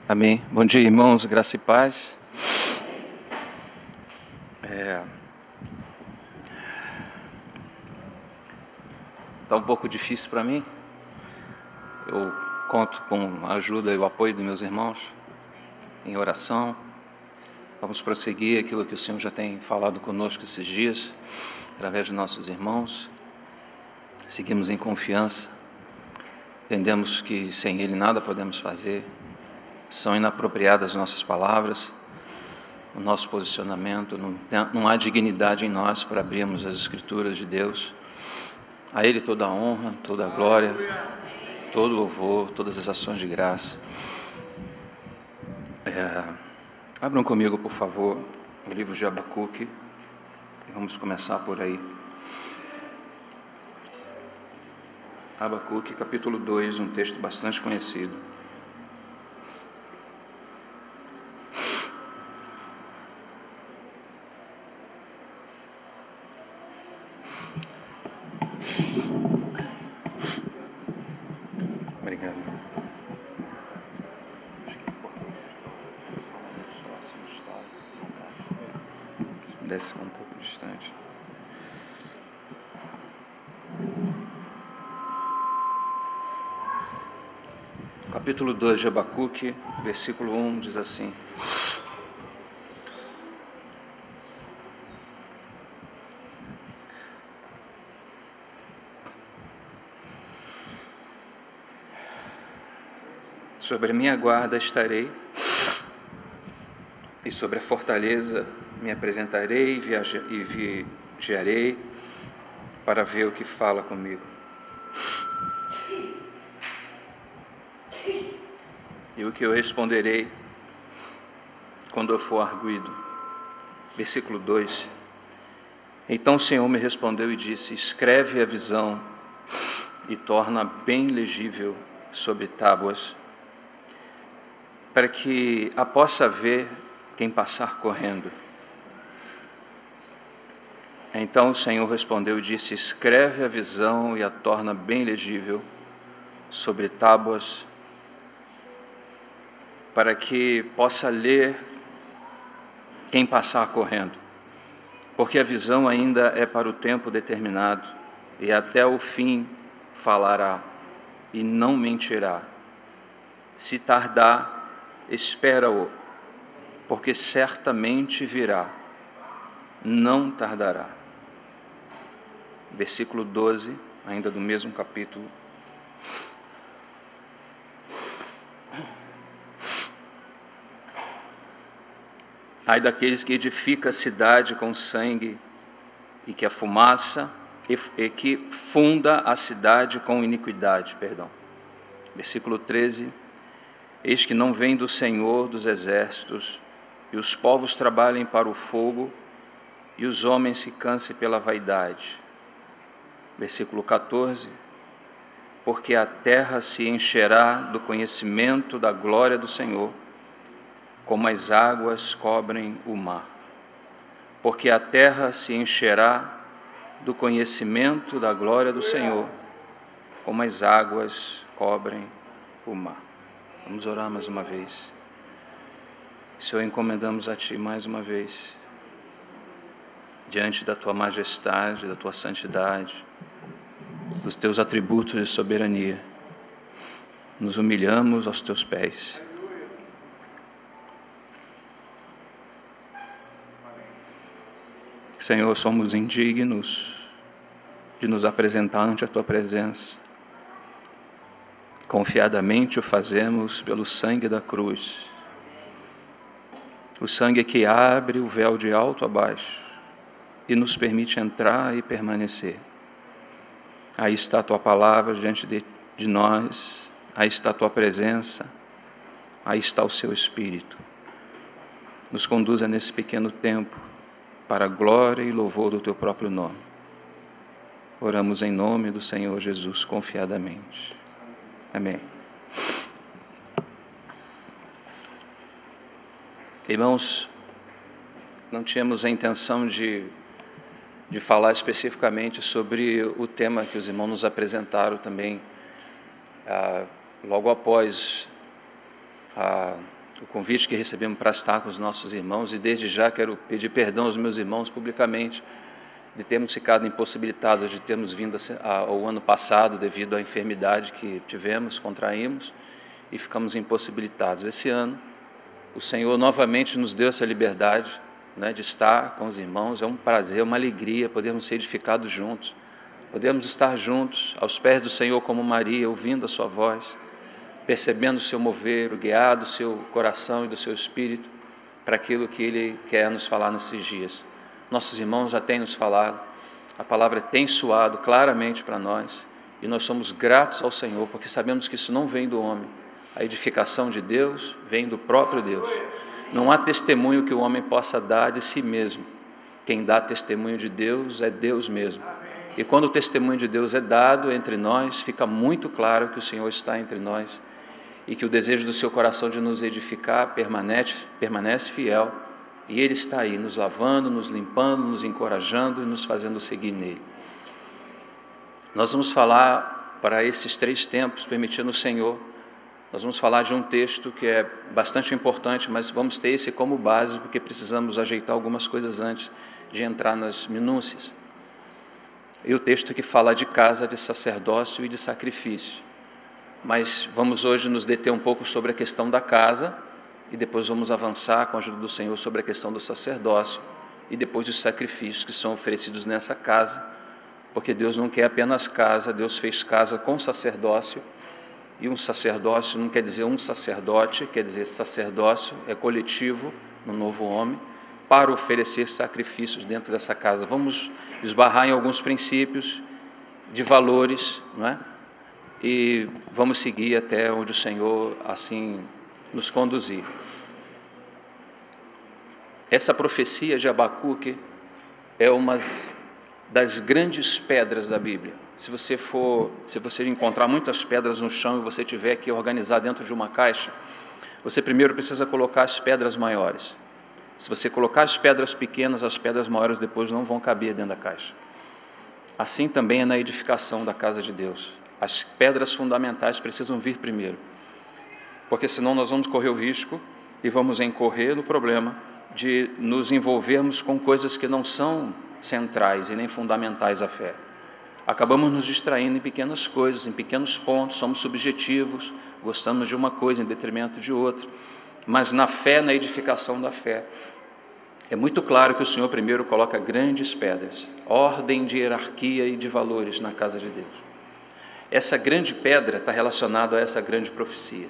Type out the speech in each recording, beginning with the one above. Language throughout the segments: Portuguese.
Amém. Bom dia, irmãos, graça e paz. Está um pouco difícil para mim. Eu conto com a ajuda e o apoio dos meus irmãos em oração. Vamos prosseguir aquilo que o Senhor já tem falado conosco esses dias, através de nossos irmãos. Seguimos em confiança. Entendemos que sem Ele nada podemos fazer. São inapropriadas nossas palavras, o nosso posicionamento. Não há dignidade em nós para abrirmos as Escrituras de Deus. A Ele toda a honra, toda a glória, todo o louvor, todas as ações de graça. Abram comigo, por favor, o livro de Abacuque. Vamos começar por aí. Abacuque, capítulo 2, um texto bastante conhecido. Obrigado. Se pudesse ficar um pouco distante. Capítulo 2 de Abacuque, versículo 1, diz assim: Sobre a minha guarda estarei, e sobre a fortaleza me apresentarei e vigiarei para ver o que fala comigo. E o que eu responderei quando eu for arguido. Versículo 2. Então o Senhor me respondeu e disse: escreve a visão e torna bem legível sobre tábuas, para que a possa ver quem passar correndo. Então o Senhor respondeu e disse: escreve a visão e a torna bem legível sobre tábuas, para que possa ler quem passar correndo. Porque a visão ainda é para o tempo determinado, e até o fim falará, e não mentirá. Se tardar, espera-o, porque certamente virá, não tardará. Versículo 12, ainda do mesmo capítulo. Ai daqueles que edificam a cidade com sangue, e que a fumaça, e que funda a cidade com iniquidade. Versículo 13. Eis que não vem do Senhor dos exércitos, e os povos trabalhem para o fogo, e os homens se cansem pela vaidade. Versículo 14. Porque a terra se encherá do conhecimento da glória do Senhor, como as águas cobrem o mar. Porque a terra se encherá do conhecimento da glória do Senhor, como as águas cobrem o mar. Vamos orar mais uma vez. Senhor, encomendamos a Ti mais uma vez, diante da Tua majestade, da Tua santidade, dos Teus atributos de soberania. Nos humilhamos aos Teus pés. Senhor, somos indignos de nos apresentar ante a Tua presença. Confiadamente o fazemos pelo sangue da cruz. O sangue que abre o véu de alto a baixo e nos permite entrar e permanecer. Aí está a Tua palavra diante de nós, aí está a Tua presença, aí está o Seu Espírito. Nos conduza nesse pequeno tempo para a glória e louvor do Teu próprio nome. Oramos em nome do Senhor Jesus confiadamente. Amém. Irmãos, não tínhamos a intenção de falar especificamente sobre o tema que os irmãos nos apresentaram também, logo após o convite que recebemos para estar com os nossos irmãos, e desde já quero pedir perdão aos meus irmãos publicamente de termos ficado impossibilitados de termos vindo ao ano passado devido à enfermidade que tivemos, contraímos e ficamos impossibilitados. Esse ano, o Senhor novamente nos deu essa liberdade, né, de estar com os irmãos. É um prazer, uma alegria podermos ser edificados juntos, podemos estar juntos aos pés do Senhor como Maria, ouvindo a sua voz, percebendo o seu mover, o guiar do seu coração e do seu espírito para aquilo que Ele quer nos falar nesses dias. Nossos irmãos já têm nos falado, a palavra tem soado claramente para nós, e nós somos gratos ao Senhor, porque sabemos que isso não vem do homem. A edificação de Deus vem do próprio Deus. Não há testemunho que o homem possa dar de si mesmo. Quem dá testemunho de Deus é Deus mesmo. E quando o testemunho de Deus é dado entre nós, fica muito claro que o Senhor está entre nós e que o desejo do seu coração de nos edificar permanece fiel, e Ele está aí nos lavando, nos limpando, nos encorajando e nos fazendo seguir nele. Nós vamos falar para esses 3 tempos, permitindo o Senhor. Nós vamos falar de um texto que é bastante importante, mas vamos ter esse como base, porque precisamos ajeitar algumas coisas antes de entrar nas minúcias. E o texto que fala de casa, de sacerdócio e de sacrifício. Mas vamos hoje nos deter um pouco sobre a questão da casa, e depois vamos avançar com a ajuda do Senhor sobre a questão do sacerdócio, e depois os sacrifícios que são oferecidos nessa casa, porque Deus não quer apenas casa, Deus fez casa com sacerdócio, e um sacerdócio não quer dizer um sacerdote, quer dizer sacerdócio é coletivo no novo homem, para oferecer sacrifícios dentro dessa casa. Vamos esbarrar em alguns princípios de valores, não é? E vamos seguir até onde o Senhor assim nos conduzir. Essa profecia de Abacuque é uma das grandes pedras da Bíblia. Se você encontrar muitas pedras no chão e você tiver que organizar dentro de uma caixa, você primeiro precisa colocar as pedras maiores. Se você colocar as pedras pequenas, as pedras maiores depois não vão caber dentro da caixa. Assim também é na edificação da casa de Deus. As pedras fundamentais precisam vir primeiro, porque senão nós vamos correr o risco e vamos incorrer no problema de nos envolvermos com coisas que não são centrais e nem fundamentais à fé. Acabamos nos distraindo em pequenas coisas, em pequenos pontos, somos subjetivos, gostamos de uma coisa em detrimento de outra, mas na fé, na edificação da fé, é muito claro que o Senhor primeiro coloca grandes pedras, ordem de hierarquia e de valores na casa de Deus. Essa grande pedra está relacionada a essa grande profecia.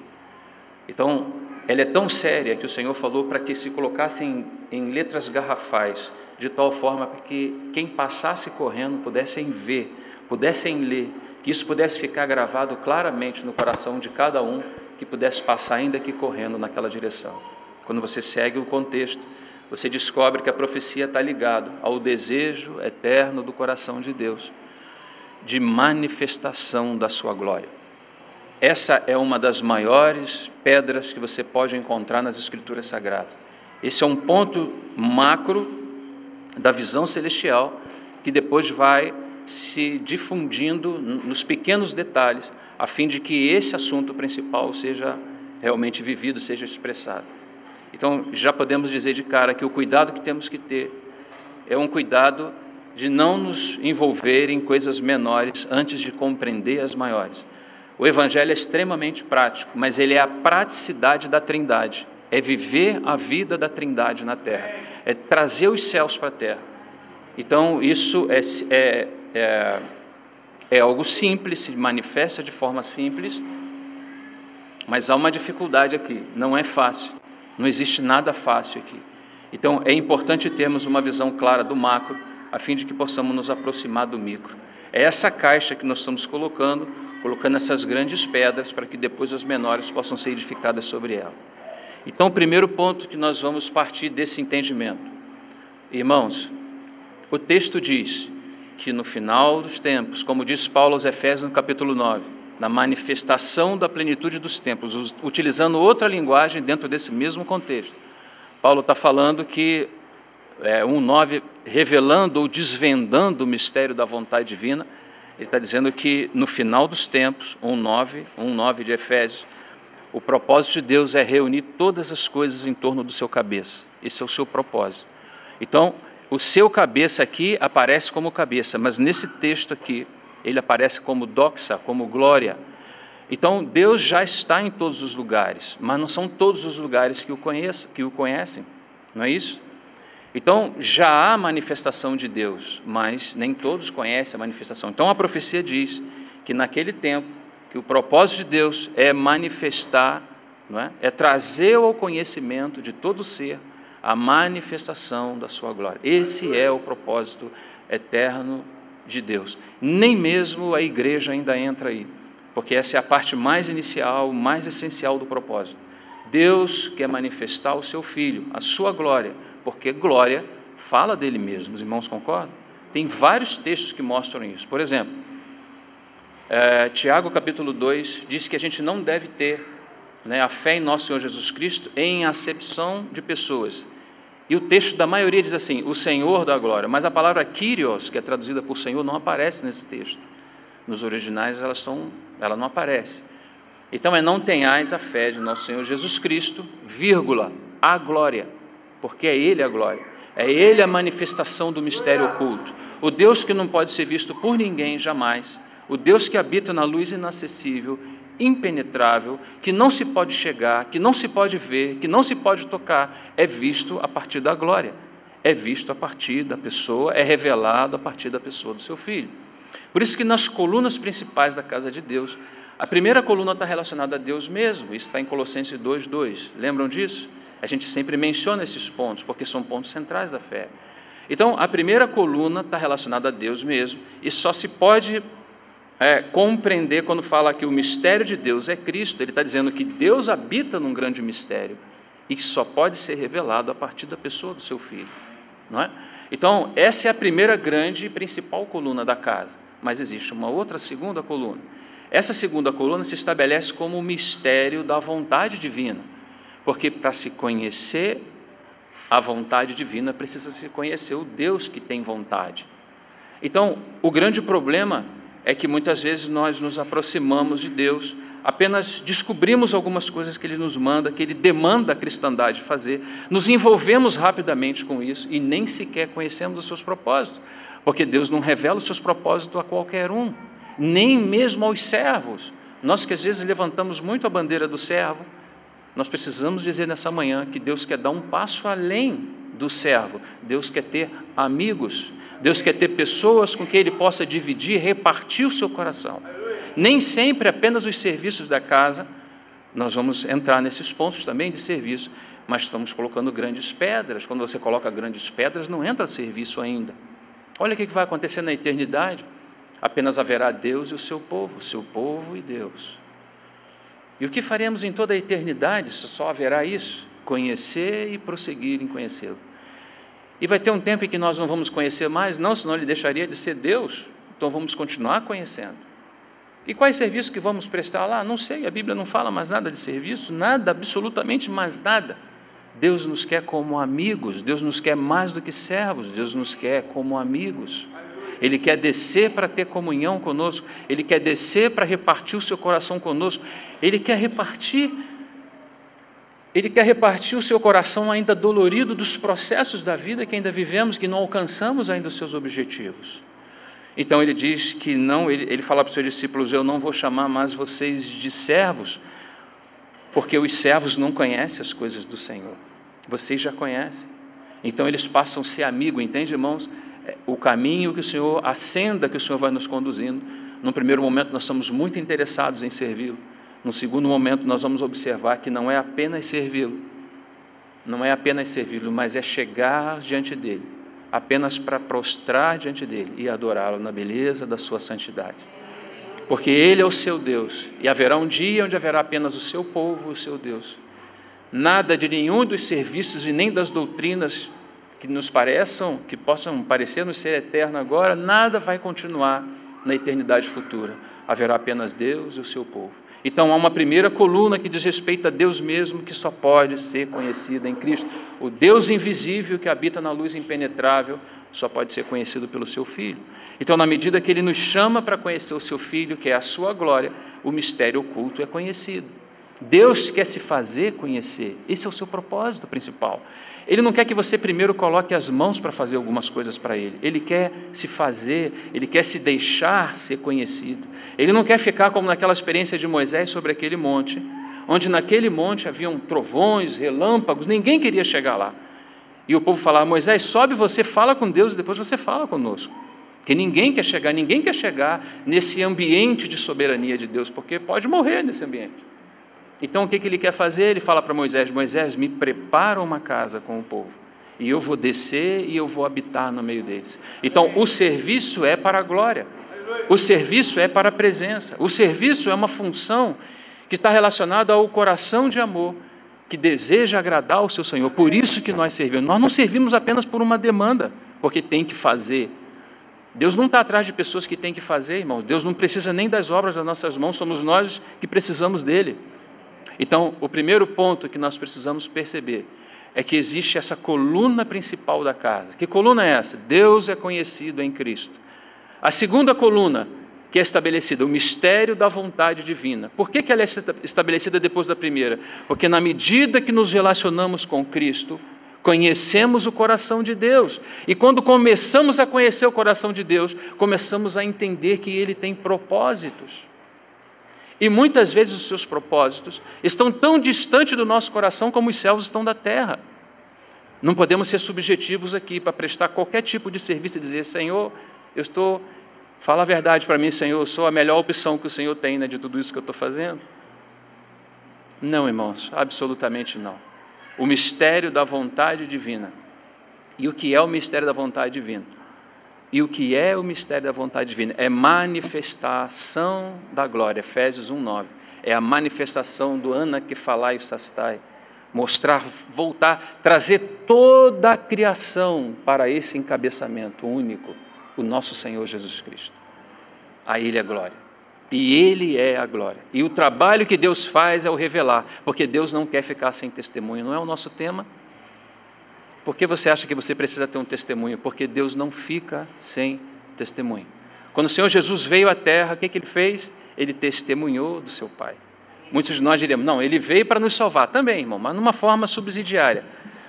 Então, ela é tão séria que o Senhor falou para que se colocassem em letras garrafais, de tal forma que quem passasse correndo pudessem ver, pudessem ler, que isso pudesse ficar gravado claramente no coração de cada um, que pudesse passar ainda que correndo naquela direção. Quando você segue o contexto, você descobre que a profecia está ligada ao desejo eterno do coração de Deus, de manifestação da sua glória. Essa é uma das maiores pedras que você pode encontrar nas Escrituras Sagradas. Esse é um ponto macro da visão celestial, que depois vai se difundindo nos pequenos detalhes, a fim de que esse assunto principal seja realmente vivido, seja expressado. Então, já podemos dizer de cara que o cuidado que temos que ter é um cuidado de não nos envolver em coisas menores antes de compreender as maiores. O Evangelho é extremamente prático, mas ele é a praticidade da Trindade, é viver a vida da Trindade na terra, é trazer os céus para a terra. Então, isso é algo simples, se manifesta de forma simples, mas há uma dificuldade aqui, não é fácil, não existe nada fácil aqui. Então, é importante termos uma visão clara do macro, a fim de que possamos nos aproximar do micro. É essa caixa que nós estamos colocando essas grandes pedras, para que depois as menores possam ser edificadas sobre ela. Então, o primeiro ponto que nós vamos partir desse entendimento. Irmãos, o texto diz que no final dos tempos, como diz Paulo aos Efésios no capítulo 9, na manifestação da plenitude dos tempos, utilizando outra linguagem dentro desse mesmo contexto, Paulo está falando que 1:9, revelando ou desvendando o mistério da vontade divina, ele está dizendo que no final dos tempos, 1:9 de Efésios, O propósito de Deus é reunir todas as coisas em torno do seu cabeça. Esse é o seu propósito. Então, o seu cabeça aqui aparece como cabeça, mas nesse texto aqui, ele aparece como doxa, como glória. Então, Deus já está em todos os lugares, mas não são todos os lugares que o conhecem, não é isso? Então, já há manifestação de Deus, mas nem todos conhecem a manifestação. Então, a profecia diz que naquele tempo, que o propósito de Deus é manifestar, não é? É trazer ao conhecimento de todo ser a manifestação da sua glória. Esse é o propósito eterno de Deus. Nem mesmo a igreja ainda entra aí, porque essa é a parte mais inicial, mais essencial do propósito. Deus quer manifestar o seu Filho, a sua glória, porque glória fala dele mesmo. Os irmãos concordam? Tem vários textos que mostram isso. Por exemplo, Tiago capítulo 2 diz que a gente não deve ter, né, a fé em nosso Senhor Jesus Cristo em acepção de pessoas. E o texto da maioria diz assim, o Senhor da glória, mas a palavra Kyrios, que é traduzida por Senhor, não aparece nesse texto. Nos originais ela não aparece. Então não tenhais a fé de nosso Senhor Jesus Cristo, vírgula, a glória, porque é Ele a glória, é Ele a manifestação do mistério oculto, o Deus que não pode ser visto por ninguém jamais, o Deus que habita na luz inacessível, impenetrável, que não se pode chegar, que não se pode ver, que não se pode tocar, é visto a partir da glória, é visto a partir da pessoa, é revelado a partir da pessoa do seu Filho. Por isso que nas colunas principais da casa de Deus, a primeira coluna está relacionada a Deus mesmo, isso está em Colossenses 2:2, lembram disso? A gente sempre menciona esses pontos, porque são pontos centrais da fé. Então, a primeira coluna está relacionada a Deus mesmo, e só se pode compreender quando fala que o mistério de Deus é Cristo. Ele está dizendo que Deus habita num grande mistério, e que só pode ser revelado a partir da pessoa do seu Filho, não é? Então, essa é a primeira grande e principal coluna da casa, mas existe uma outra segunda coluna. Essa segunda coluna se estabelece como o mistério da vontade divina, porque para se conhecer a vontade divina, precisa se conhecer o Deus que tem vontade. Então, o grande problema é que muitas vezes nós nos aproximamos de Deus, apenas descobrimos algumas coisas que Ele nos manda, que Ele demanda a cristandade fazer, nos envolvemos rapidamente com isso e nem sequer conhecemos os seus propósitos, porque Deus não revela os seus propósitos a qualquer um, nem mesmo aos servos. Nós que às vezes levantamos muito a bandeira do servo, nós precisamos dizer nessa manhã que Deus quer dar um passo além do servo. Deus quer ter amigos, Deus quer ter pessoas com quem Ele possa dividir, repartir o seu coração. Nem sempre apenas os serviços da casa, nós vamos entrar nesses pontos também de serviço, mas estamos colocando grandes pedras. Quando você coloca grandes pedras, não entra serviço ainda. Olha o que vai acontecer na eternidade. Apenas haverá Deus e o seu povo e Deus. E o que faremos em toda a eternidade, se só haverá isso? Conhecer e prosseguir em conhecê-lo. E vai ter um tempo em que nós não vamos conhecer mais, não, senão Ele deixaria de ser Deus, então vamos continuar conhecendo. E quais serviços que vamos prestar lá? Não sei, a Bíblia não fala mais nada de serviço, nada, absolutamente mais nada. Deus nos quer como amigos, Deus nos quer mais do que servos, Deus nos quer como amigos. Ele quer descer para ter comunhão conosco, Ele quer descer para repartir o seu coração conosco, Ele quer repartir o seu coração ainda dolorido dos processos da vida que ainda vivemos, que não alcançamos ainda os seus objetivos. Então Ele diz que não, Ele fala para os seus discípulos, eu não vou chamar mais vocês de servos, porque os servos não conhecem as coisas do Senhor, vocês já conhecem, então eles passam a ser amigos, entende, irmãos? O caminho que o Senhor, a senda que o Senhor vai nos conduzindo, num primeiro momento nós somos muito interessados em servi-lo, no segundo momento nós vamos observar que não é apenas servi-lo, mas é chegar diante dEle, apenas para prostrar diante dEle e adorá-lo na beleza da sua santidade, porque Ele é o seu Deus, e haverá um dia onde haverá apenas o seu povo, o seu Deus. Nada de nenhum dos serviços e nem das doutrinas que possam parecer-nos ser eterno agora, nada vai continuar na eternidade futura. Haverá apenas Deus e o seu povo. Então, há uma primeira coluna que diz respeito a Deus mesmo, que só pode ser conhecida em Cristo. O Deus invisível que habita na luz impenetrável só pode ser conhecido pelo seu Filho. Então, na medida que Ele nos chama para conhecer o seu Filho, que é a sua glória, o mistério oculto é conhecido. Deus quer se fazer conhecer, esse é o seu propósito principal. Ele não quer que você primeiro coloque as mãos para fazer algumas coisas para Ele. Ele quer se fazer, Ele quer se deixar ser conhecido. Ele não quer ficar como naquela experiência de Moisés sobre aquele monte, onde naquele monte haviam trovões, relâmpagos, ninguém queria chegar lá. E o povo falava: Moisés, sobe você, fala com Deus e depois você fala conosco. Porque ninguém quer chegar nesse ambiente de soberania de Deus, porque pode morrer nesse ambiente. Então o que ele quer fazer? Ele fala para Moisés: Moisés, me prepara uma casa com o povo, e eu vou descer e eu vou habitar no meio deles. Então o serviço é para a glória, o serviço é para a presença, o serviço é uma função que está relacionada ao coração de amor, que deseja agradar ao seu Senhor. Por isso que nós servimos. Nós não servimos apenas por uma demanda, porque tem que fazer. Deus não está atrás de pessoas que têm que fazer, irmão. Deus não precisa nem das obras das nossas mãos, somos nós que precisamos dele. Então, o primeiro ponto que nós precisamos perceber é que existe essa coluna principal da casa. Que coluna é essa? Deus é conhecido em Cristo. A segunda coluna que é estabelecida, o mistério da vontade divina. Por que ela é estabelecida depois da primeira? Porque na medida que nos relacionamos com Cristo, conhecemos o coração de Deus. E quando começamos a conhecer o coração de Deus, começamos a entender que Ele tem propósitos. E muitas vezes os seus propósitos estão tão distantes do nosso coração como os céus estão da terra. Não podemos ser subjetivos aqui para prestar qualquer tipo de serviço e dizer: Senhor, fala a verdade para mim, Senhor, eu sou a melhor opção que o Senhor tem, né, de tudo isso que eu estou fazendo. Não, irmãos, absolutamente não. O mistério da vontade divina. E o que é o mistério da vontade divina? E o que é o mistério da vontade divina? É manifestação da glória. Efésios 1:9. É a manifestação do Anaquephalai Sastai. Mostrar, voltar, trazer toda a criação para esse encabeçamento único, o nosso Senhor Jesus Cristo. A Ele é a glória. E Ele é a glória. E o trabalho que Deus faz é o revelar, porque Deus não quer ficar sem testemunho. Não é o nosso tema? Por que você acha que você precisa ter um testemunho? Porque Deus não fica sem testemunho. Quando o Senhor Jesus veio à terra, o que Ele fez? Ele testemunhou do seu Pai. Muitos de nós diríamos: não, Ele veio para nos salvar também, irmão, mas numa forma subsidiária.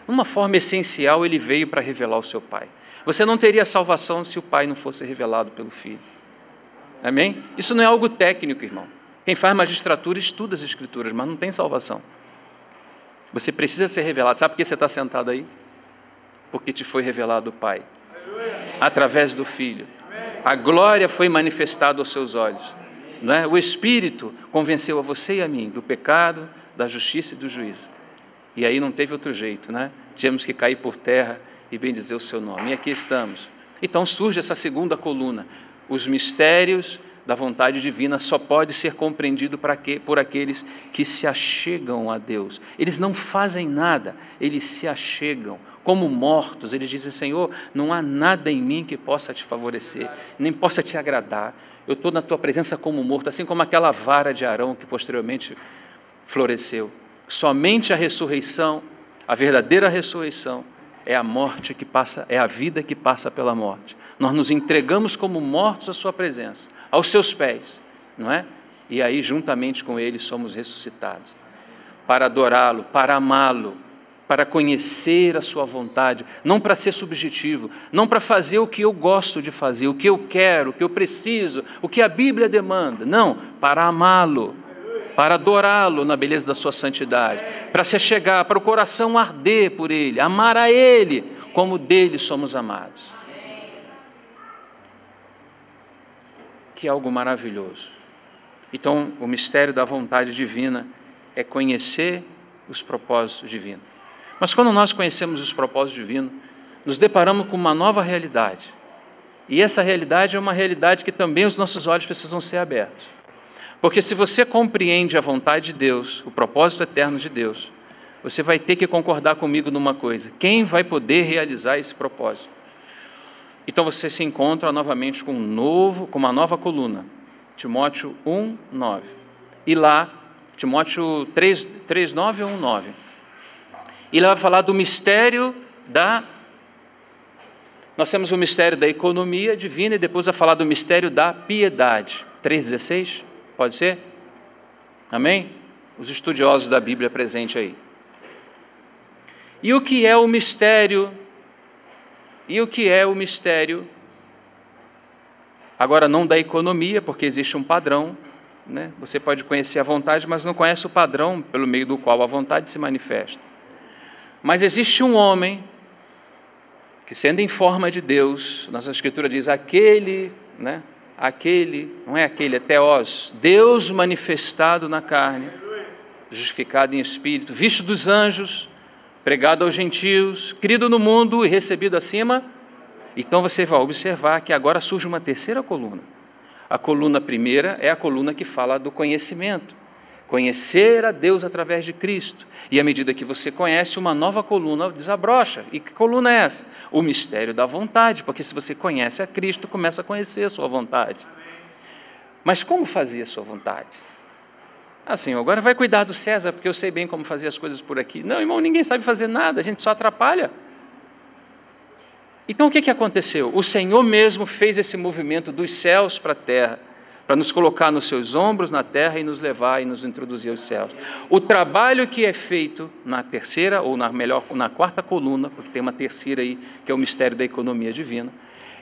Numa forma essencial, Ele veio para revelar o seu Pai. Você não teria salvação se o Pai não fosse revelado pelo Filho. Amém? Isso não é algo técnico, irmão. Quem faz magistratura estuda as Escrituras, mas não tem salvação. Você precisa ser revelado. Sabe por que você está sentado aí? Porque te foi revelado o Pai, através do Filho. A glória foi manifestada aos seus olhos. Não é? O Espírito convenceu a você e a mim do pecado, da justiça e do juízo. E aí não teve outro jeito, né? Tivemos que cair por terra e bendizer o seu nome. E aqui estamos. Então surge essa segunda coluna. Os mistérios da vontade divina só pode ser compreendido por aqueles que se achegam a Deus. Eles não fazem nada, eles se achegam. Como mortos, eles dizem: Senhor, não há nada em mim que possa te favorecer, nem possa te agradar. Eu estou na tua presença como morto, assim como aquela vara de Arão que posteriormente floresceu. Somente a ressurreição, a verdadeira ressurreição, é a morte que passa, é a vida que passa pela morte. Nós nos entregamos como mortos à sua presença, aos seus pés, não é? E aí, juntamente com Ele, somos ressuscitados, para adorá-lo, para amá-lo, para conhecer a sua vontade, não para ser subjetivo, não para fazer o que eu gosto de fazer, o que eu quero, o que eu preciso, o que a Bíblia demanda, não, para amá-lo, para adorá-lo na beleza da sua santidade, para se achegar, para o coração arder por Ele, amar a Ele, como dele somos amados. Que algo maravilhoso. Então, o mistério da vontade divina é conhecer os propósitos divinos. Mas quando nós conhecemos os propósitos divinos, nos deparamos com uma nova realidade. E essa realidade é uma realidade que também os nossos olhos precisam ser abertos. Porque se você compreende a vontade de Deus, o propósito eterno de Deus, você vai ter que concordar comigo numa coisa: quem vai poder realizar esse propósito? Então você se encontra novamente com uma nova coluna, Timóteo 1:9. E lá, Timóteo 3:9 ou 1:9. E lá vai falar do mistério Nós temos o mistério da economia divina e depois vai falar do mistério da piedade. 3:16, pode ser? Amém? os estudiosos da Bíblia presente aí. E o que é o mistério? E o que é o mistério? Agora, não da economia, porque existe um padrão, né? Você pode conhecer a vontade, mas não conhece o padrão pelo meio do qual a vontade se manifesta. Mas existe um homem que, sendo em forma de Deus, nossa Escritura diz, aquele, né? Aquele, não é aquele, é Theos, Deus manifestado na carne, justificado em espírito, visto dos anjos, pregado aos gentios, crido no mundo e recebido acima. Então você vai observar que agora surge uma terceira coluna. A coluna primeira é a coluna que fala do conhecimento. Conhecer a Deus através de Cristo. E à medida que você conhece, uma nova coluna desabrocha. E que coluna é essa? O mistério da vontade, porque se você conhece a Cristo, começa a conhecer a sua vontade. Mas como fazer a sua vontade? Ah, Senhor, agora vai cuidar do César, porque eu sei bem como fazer as coisas por aqui. Não, irmão, ninguém sabe fazer nada, a gente só atrapalha. Então, o que aconteceu? O Senhor mesmo fez esse movimento dos céus para a terra, para nos colocar nos seus ombros na terra e nos levar e nos introduzir aos céus. O trabalho que é feito na terceira, ou na quarta coluna, porque tem uma terceira aí, que é o mistério da economia divina,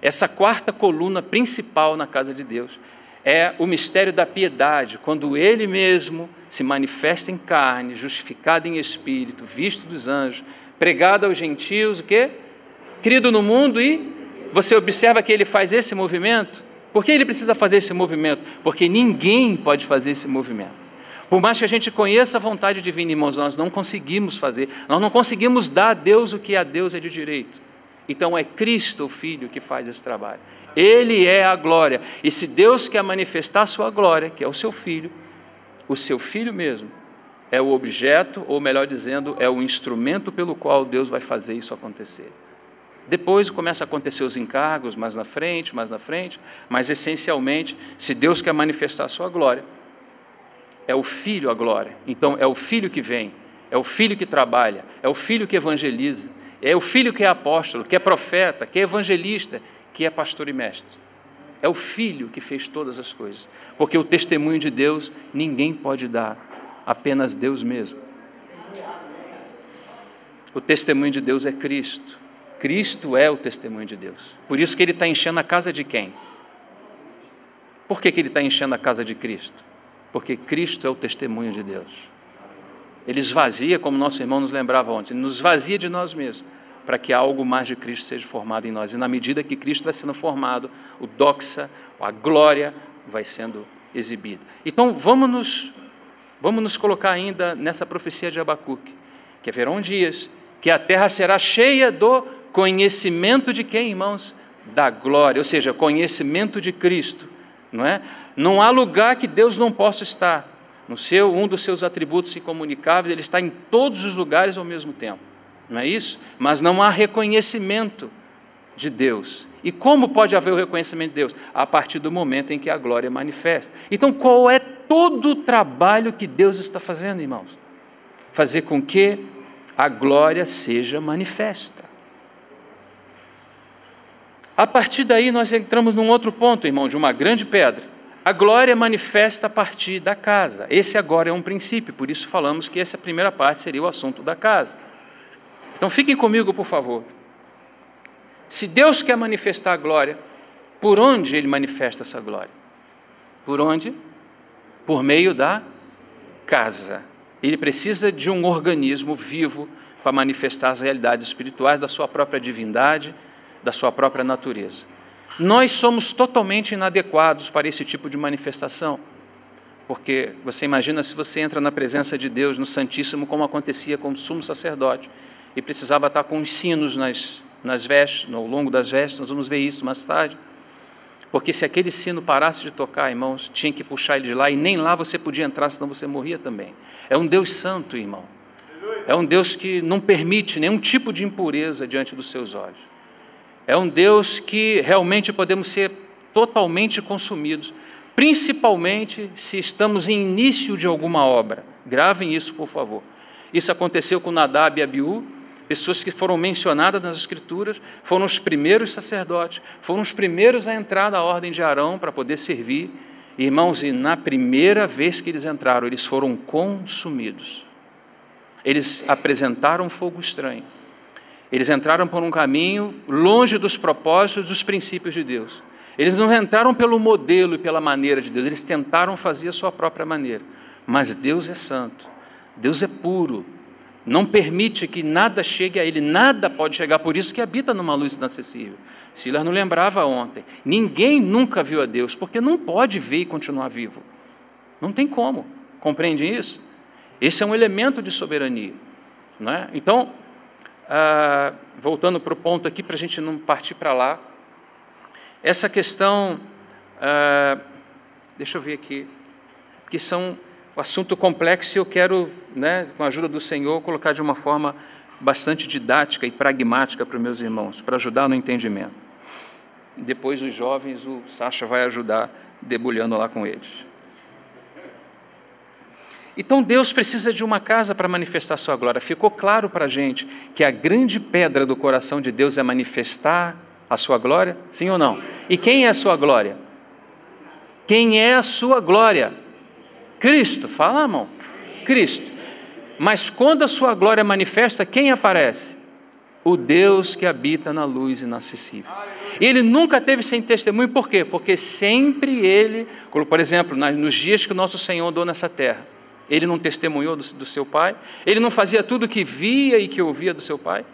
essa quarta coluna principal na casa de Deus é o mistério da piedade, quando Ele mesmo se manifesta em carne, justificado em espírito, visto dos anjos, pregado aos gentios, o quê? Crido no mundo, e você observa que Ele faz esse movimento. Por que Ele precisa fazer esse movimento? Porque ninguém pode fazer esse movimento. Por mais que a gente conheça a vontade divina, irmãos, nós não conseguimos fazer, nós não conseguimos dar a Deus o que a Deus é de direito. Então é Cristo, o Filho, que faz esse trabalho. Ele é a glória. E se Deus quer manifestar a sua glória, que é o seu Filho mesmo, é o objeto, ou melhor dizendo, é o instrumento pelo qual Deus vai fazer isso acontecer. Depois começa a acontecer os encargos, mais na frente, mas essencialmente, se Deus quer manifestar a sua glória, é o Filho a glória. Então é o Filho que vem, é o Filho que trabalha, é o Filho que evangeliza, é o Filho que é apóstolo, que é profeta, que é evangelista, que é pastor e mestre. É o Filho que fez todas as coisas, porque o testemunho de Deus ninguém pode dar, apenas Deus mesmo. O testemunho de Deus é Cristo. Cristo é o testemunho de Deus. Por isso que Ele está enchendo a casa de quem? Por que Ele está enchendo a casa de Cristo? Porque Cristo é o testemunho de Deus. Ele esvazia, como nosso irmão nos lembrava ontem, nos esvazia de nós mesmos, para que algo mais de Cristo seja formado em nós. E na medida que Cristo vai sendo formado, o doxa, a glória, vai sendo exibida. Então, vamos nos colocar ainda nessa profecia de Abacuque, que haverão dias que a terra será cheia do conhecimento de quem, irmãos? Da glória, ou seja, conhecimento de Cristo, não é? Não há lugar que Deus não possa estar. Um dos seus atributos incomunicáveis, Ele está em todos os lugares ao mesmo tempo, não é isso? Mas não há reconhecimento de Deus. E como pode haver o reconhecimento de Deus? A partir do momento em que a glória manifesta. Então, qual é todo o trabalho que Deus está fazendo, irmãos? Fazer com que a glória seja manifesta. A partir daí, nós entramos num outro ponto, irmão, de uma grande pedra. A glória manifesta a partir da casa. Esse agora é um princípio, por isso falamos que essa primeira parte seria o assunto da casa. Então, fiquem comigo, por favor. Se Deus quer manifestar a glória, por onde Ele manifesta essa glória? Por onde? Por meio da casa. Ele precisa de um organismo vivo para manifestar as realidades espirituais da sua própria divindade, da sua própria natureza. Nós somos totalmente inadequados para esse tipo de manifestação, porque você imagina se você entra na presença de Deus, no Santíssimo, como acontecia com o sumo sacerdote, e precisava estar com os sinos nas vestes, ao longo das vestes, nós vamos ver isso mais tarde, porque se aquele sino parasse de tocar, irmãos, tinha que puxar ele de lá, e nem lá você podia entrar, senão você morria também. É um Deus santo, irmão. É um Deus que não permite nenhum tipo de impureza diante dos seus olhos. É um Deus que realmente podemos ser totalmente consumidos, principalmente se estamos em início de alguma obra. Gravem isso, por favor. Isso aconteceu com Nadab e Abiú, pessoas que foram mencionadas nas Escrituras, foram os primeiros sacerdotes, foram os primeiros a entrar na ordem de Arão para poder servir, Irmãos, e na primeira vez que eles entraram, eles foram consumidos. Eles apresentaram fogo estranho. Eles entraram por um caminho longe dos propósitos, dos princípios de Deus. Eles não entraram pelo modelo e pela maneira de Deus, eles tentaram fazer a sua própria maneira. Mas Deus é santo, Deus é puro, não permite que nada chegue a Ele, nada pode chegar, por isso que habita numa luz inacessível. Silas não lembrava ontem, ninguém nunca viu a Deus, porque não pode ver e continuar vivo. Não tem como, compreendem isso? Esse é um elemento de soberania, não é? Então, voltando para o ponto aqui, para a gente não partir para lá, essa questão, deixa eu ver aqui, que são um assunto complexo e eu quero, né, com a ajuda do Senhor, colocar de uma forma bastante didática e pragmática para os meus irmãos, para ajudar no entendimento. Depois os jovens, o Sacha vai ajudar debulhando lá com eles. Então Deus precisa de uma casa para manifestar sua glória. Ficou claro para a gente que a grande pedra do coração de Deus é manifestar a sua glória? Sim ou não? E quem é a sua glória? Quem é a sua glória? Cristo. Fala, irmão. Cristo. Mas quando a sua glória manifesta, quem aparece? O Deus que habita na luz inacessível. Ele nunca teve sem testemunho, por quê? Porque sempre ele, por exemplo, nos dias que o nosso Senhor andou nessa terra, ele não testemunhou do seu Pai, ele não fazia tudo que via e que ouvia do seu Pai.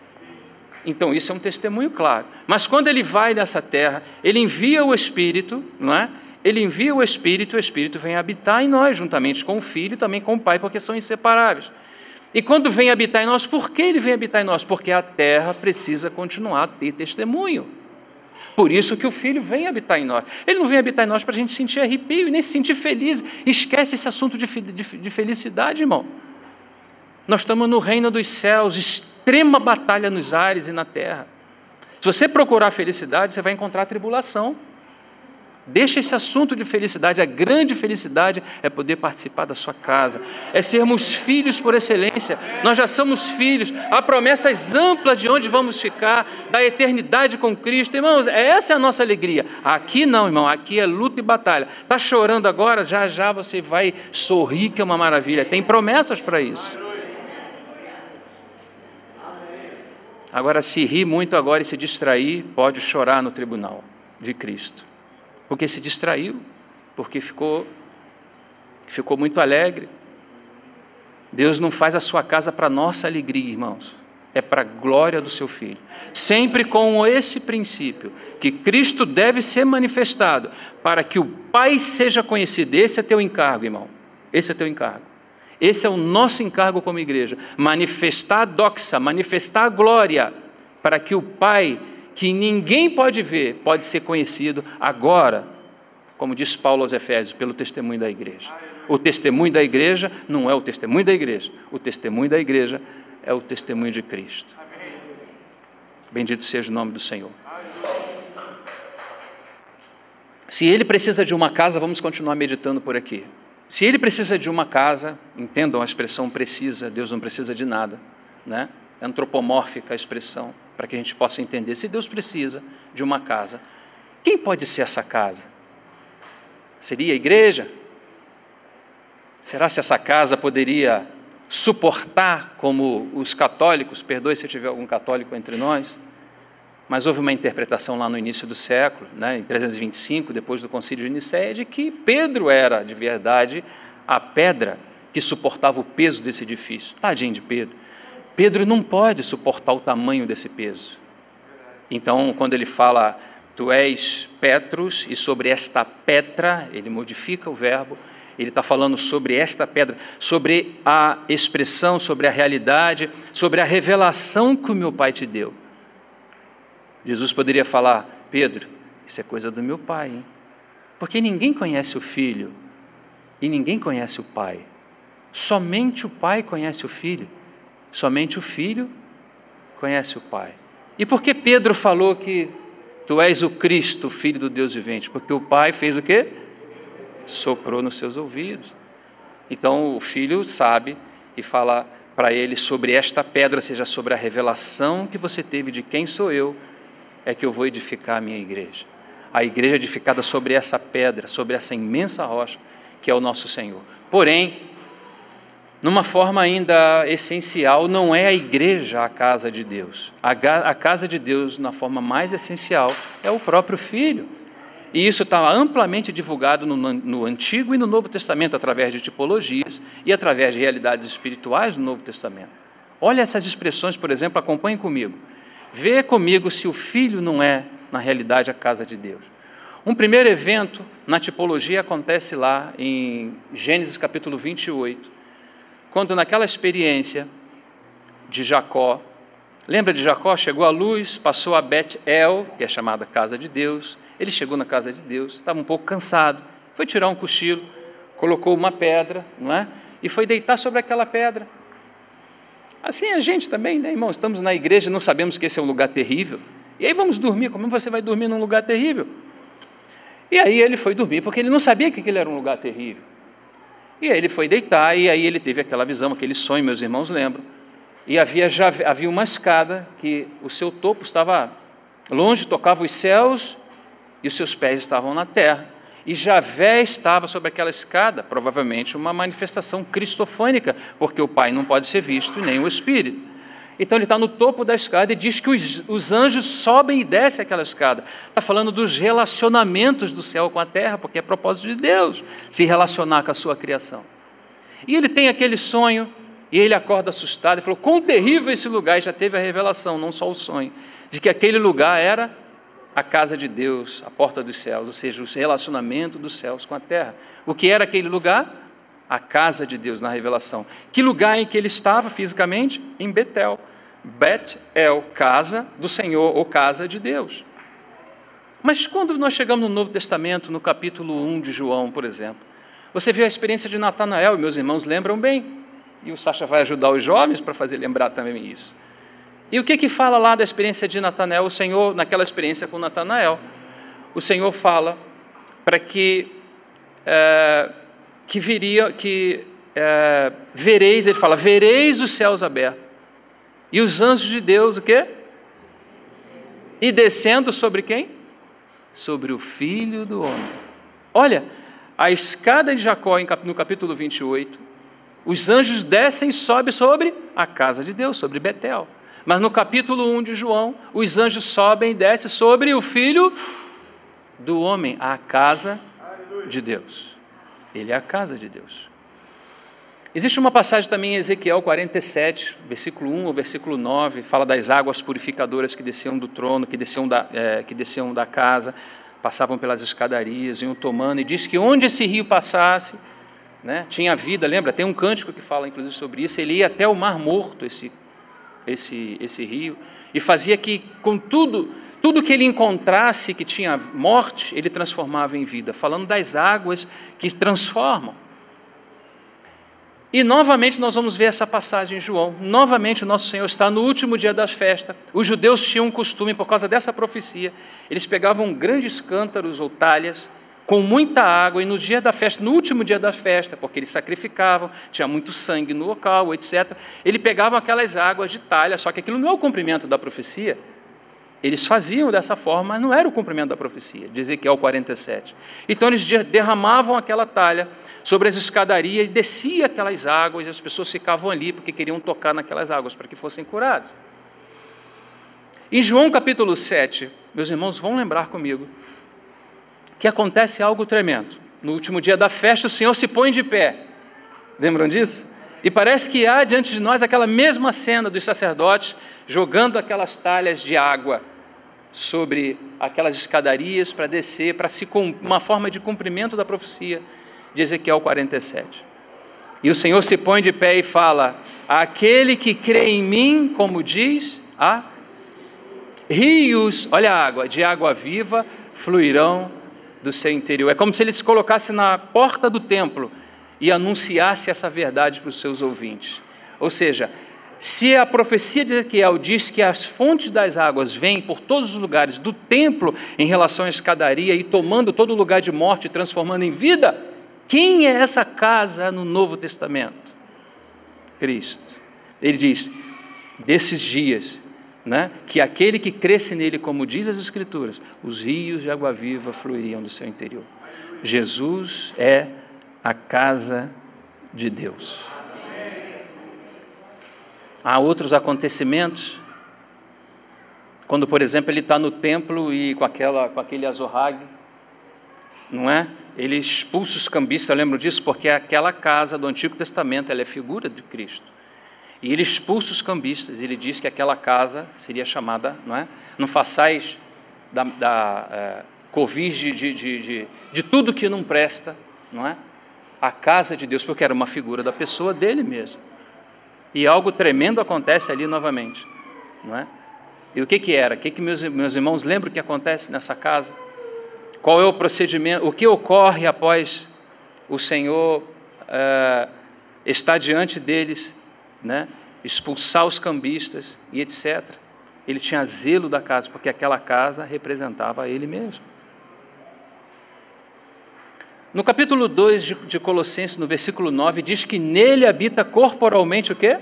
Então isso é um testemunho claro. Mas quando ele vai nessa terra, ele envia o Espírito, não é? Ele envia o Espírito vem habitar em nós, juntamente com o Filho e também com o Pai, porque são inseparáveis. E quando vem habitar em nós, por que ele vem habitar em nós? Porque a terra precisa continuar a ter testemunho. Por isso que o Filho vem habitar em nós. Ele não vem habitar em nós para a gente sentir arrepio e nem se sentir feliz. Esquece esse assunto de felicidade, irmão. Nós estamos no reino dos céus, extrema batalha nos ares e na terra. Se você procurar felicidade, você vai encontrar tribulação. Deixa esse assunto de felicidade. A grande felicidade é poder participar da sua casa, é sermos filhos por excelência. Nós já somos filhos. Há promessas amplas de onde vamos ficar, da eternidade com Cristo. Irmãos, essa é a nossa alegria. Aqui não, irmão, aqui é luta e batalha. Está chorando agora, já já você vai sorrir, que é uma maravilha. Tem promessas para isso. Agora, se rir muito agora e se distrair, pode chorar no tribunal de Cristo. Porque se distraiu, porque ficou muito alegre. Deus não faz a sua casa para nossa alegria, irmãos. É para a glória do seu Filho. Sempre com esse princípio, que Cristo deve ser manifestado, para que o Pai seja conhecido. Esse é teu encargo, irmão. Esse é teu encargo. Esse é o nosso encargo como igreja. Manifestar a doxa, manifestar a glória, para que o Pai, que ninguém pode ver, pode ser conhecido agora, como diz Paulo aos Efésios, pelo testemunho da igreja. O testemunho da igreja não é o testemunho da igreja, o testemunho da igreja é o testemunho de Cristo. Bendito seja o nome do Senhor. Se ele precisa de uma casa, vamos continuar meditando por aqui. Se ele precisa de uma casa, entendam a expressão precisa, Deus não precisa de nada, né? É antropomórfica a expressão, para que a gente possa entender. Se Deus precisa de uma casa, quem pode ser essa casa? Seria a igreja? Será se essa casa poderia suportar como os católicos? Perdoe se tiver algum católico entre nós, mas houve uma interpretação lá no início do século, né, em 325, depois do concílio de Nicéia, de que Pedro era, de verdade, a pedra que suportava o peso desse edifício. Tadinho de Pedro. Pedro não pode suportar o tamanho desse peso. Então, quando ele fala, tu és Petrus, e sobre esta pedra, ele modifica o verbo, ele está falando sobre esta pedra, sobre a expressão, sobre a realidade, sobre a revelação que o meu Pai te deu. Jesus poderia falar, Pedro, isso é coisa do meu Pai, hein? Porque ninguém conhece o Filho e ninguém conhece o Pai. Somente o Pai conhece o Filho. Somente o Filho conhece o Pai. E por que Pedro falou que tu és o Cristo, o Filho do Deus vivente? Porque o Pai fez o quê? Soprou nos seus ouvidos. Então o Filho sabe e fala para ele sobre esta pedra, ou seja, sobre a revelação que você teve de quem sou eu, é que eu vou edificar a minha igreja. a igreja edificada sobre essa pedra, sobre essa imensa rocha, que é o nosso Senhor. Porém, numa forma ainda essencial, não é a igreja a casa de Deus. A casa de Deus, na forma mais essencial, é o próprio Filho. E isso está amplamente divulgado no Antigo e no Novo Testamento, através de tipologias e através de realidades espirituais no Novo Testamento. Olha essas expressões, por exemplo, acompanhe comigo. Vê comigo se o Filho não é, na realidade, a casa de Deus. Um primeiro evento na tipologia acontece lá em Gênesis capítulo 28, quando naquela experiência de Jacó, lembra de Jacó? Chegou a luz, passou a Bet-El, que é chamada casa de Deus. Ele chegou na casa de Deus, estava um pouco cansado, foi tirar um cochilo, colocou uma pedra, não é? E foi deitar sobre aquela pedra. Assim é a gente também, né, irmão? Estamos na igreja, não sabemos que esse é um lugar terrível. E aí vamos dormir, como você vai dormir num lugar terrível? E aí ele foi dormir, porque ele não sabia que aquele era um lugar terrível. E aí ele foi deitar, e aí ele teve aquela visão, aquele sonho, meus irmãos lembram. E havia uma escada, que o seu topo estava longe, tocava os céus, e os seus pés estavam na terra. E Javé estava sobre aquela escada, provavelmente uma manifestação cristofânica, porque o Pai não pode ser visto e nem o Espírito. Então ele está no topo da escada e diz que os anjos sobem e descem aquela escada. Está falando dos relacionamentos do céu com a terra, porque é propósito de Deus se relacionar com a sua criação. E ele tem aquele sonho, e ele acorda assustado, e falou, quão terrível esse lugar, e já teve a revelação, não só o sonho, de que aquele lugar era a casa de Deus, a porta dos céus, ou seja, o relacionamento dos céus com a terra. O que era aquele lugar? A casa de Deus na revelação. Que lugar em que ele estava fisicamente? Em Betel. Bet-El, casa do Senhor, ou casa de Deus. Mas quando nós chegamos no Novo Testamento, no capítulo 1 de João, por exemplo, você vê a experiência de Natanael, e meus irmãos lembram bem, e o Sacha vai ajudar os jovens para fazer lembrar também isso. E o que fala lá da experiência de Natanael? O Senhor, naquela experiência com Natanael, o Senhor fala para vereis, ele fala, vereis os céus abertos, e os anjos de Deus, o quê? E descendo sobre quem? Sobre o Filho do Homem. Olha, a escada de Jacó, no capítulo 28, os anjos descem e sobem sobre a casa de Deus, sobre Betel. Mas no capítulo 1 de João, os anjos sobem e descem sobre o Filho do Homem, a casa de Deus. Ele é a casa de Deus. Existe uma passagem também em Ezequiel 47, versículo 1 ao versículo 9, fala das águas purificadoras que desciam do trono, que desciam da casa, passavam pelas escadarias, iam tomando, e diz que onde esse rio passasse, né, tinha vida. Lembra? Tem um cântico que fala inclusive sobre isso. Ele ia até o Mar Morto, esse rio, e fazia que com tudo que ele encontrasse que tinha morte, ele transformava em vida, falando das águas que transformam. E novamente nós vamos ver essa passagem em João. Novamente o nosso Senhor está no último dia da festa. Os judeus tinham um costume, por causa dessa profecia, eles pegavam grandes cântaros ou talhas com muita água, e no dia da festa, no último dia da festa, porque eles sacrificavam, tinha muito sangue no local, etc., eles pegavam aquelas águas de talha, só que aquilo não é o cumprimento da profecia. Eles faziam dessa forma, mas não era o cumprimento da profecia, de Ezequiel 47. Então eles derramavam aquela talha sobre as escadarias e descia aquelas águas, e as pessoas ficavam ali porque queriam tocar naquelas águas para que fossem curados. Em João capítulo 7, meus irmãos vão lembrar comigo, que acontece algo tremendo. No último dia da festa, o Senhor se põe de pé. Lembram disso? E parece que há diante de nós aquela mesma cena dos sacerdotes jogando aquelas talhas de água sobre aquelas escadarias para descer, uma forma de cumprimento da profecia de Ezequiel 47. E o Senhor se põe de pé e fala, aquele que crê em mim, como diz, rios, olha a água, de água viva fluirão do seu interior. É como se ele se colocasse na porta do templo e anunciasse essa verdade para os seus ouvintes. Ou seja, se a profecia de Ezequiel diz que as fontes das águas vêm por todos os lugares do templo em relação à escadaria e tomando todo lugar de morte e transformando em vida, quem é essa casa no Novo Testamento? Cristo. Ele diz, desses dias, né, que aquele que cresce nele, como diz as Escrituras, os rios de água viva fluiriam do seu interior. Jesus é a casa de Deus. Há outros acontecimentos, quando, por exemplo, ele está no templo e com aquele azorrague, não é? Ele expulsa os cambistas, eu lembro disso, porque aquela casa do Antigo Testamento, ela é figura de Cristo. E ele expulsa os cambistas, ele diz que aquela casa seria chamada, não é? Não façais covis de tudo que não presta, não é? A casa de Deus, porque era uma figura da pessoa dele mesmo. E algo tremendo acontece ali novamente, não é? E o que era? O que meus irmãos lembram que acontece nessa casa? Qual é o procedimento? O que ocorre após o Senhor estar diante deles, né? Expulsar os cambistas e etc. Ele tinha zelo da casa, porque aquela casa representava ele mesmo. No capítulo 2 de Colossenses, no versículo 9, diz que nele habita corporalmente o quê?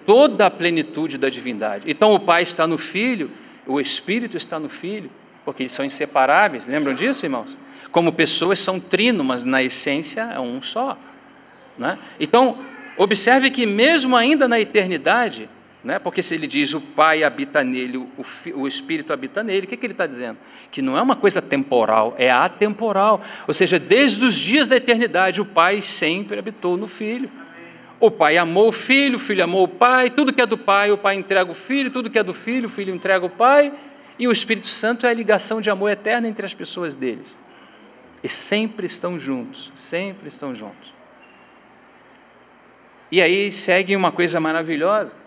Toda a plenitude da divindade. Então o Pai está no Filho, o Espírito está no Filho, porque eles são inseparáveis. Lembram disso, irmãos? Como pessoas são trino, mas na essência é um só, né? Então, observe que mesmo ainda na eternidade, né, porque se ele diz o Pai habita nele, o Espírito habita nele, o que ele está dizendo? Que não é uma coisa temporal, é atemporal. Ou seja, desde os dias da eternidade, o Pai sempre habitou no Filho. O Pai amou o Filho amou o Pai, tudo que é do Pai, o Pai entrega o Filho, tudo que é do Filho, o Filho entrega o Pai, e o Espírito Santo é a ligação de amor eterna entre as pessoas deles. E sempre estão juntos, sempre estão juntos. E aí segue uma coisa maravilhosa,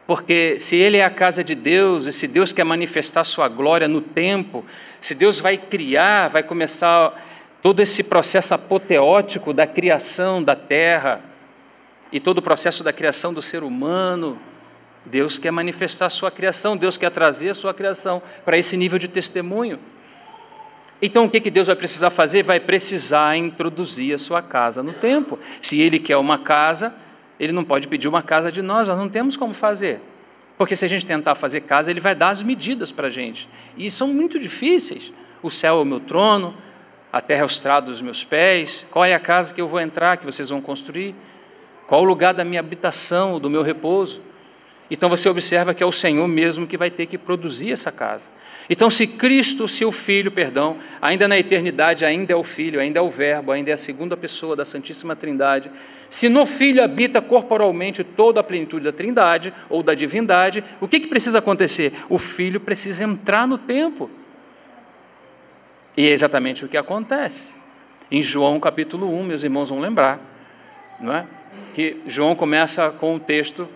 porque se Ele é a casa de Deus, e se Deus quer manifestar sua glória no tempo, se Deus vai criar, vai começar todo esse processo apoteótico da criação da terra, e todo o processo da criação do ser humano, Deus quer manifestar a sua criação, Deus quer trazer a sua criação para esse nível de testemunho. Então o que Deus vai precisar fazer? Vai precisar introduzir a sua casa no tempo. Se Ele quer uma casa, Ele não pode pedir uma casa de nós não temos como fazer. Porque se a gente tentar fazer casa, Ele vai dar as medidas para a gente. E são muito difíceis. O céu é o meu trono, a terra é o estrado dos meus pés. Qual é a casa que eu vou entrar, que vocês vão construir? Qual o lugar da minha habitação, do meu repouso? Então você observa que é o Senhor mesmo que vai ter que produzir essa casa. Então se Cristo, se o Filho, ainda na eternidade, ainda é o Filho, ainda é o Verbo, ainda é a segunda pessoa da Santíssima Trindade, se no Filho habita corporalmente toda a plenitude da Trindade, ou da divindade, o que precisa acontecer? O Filho precisa entrar no tempo. E é exatamente o que acontece. Em João capítulo 1, meus irmãos vão lembrar, não é? Que João começa com o texto,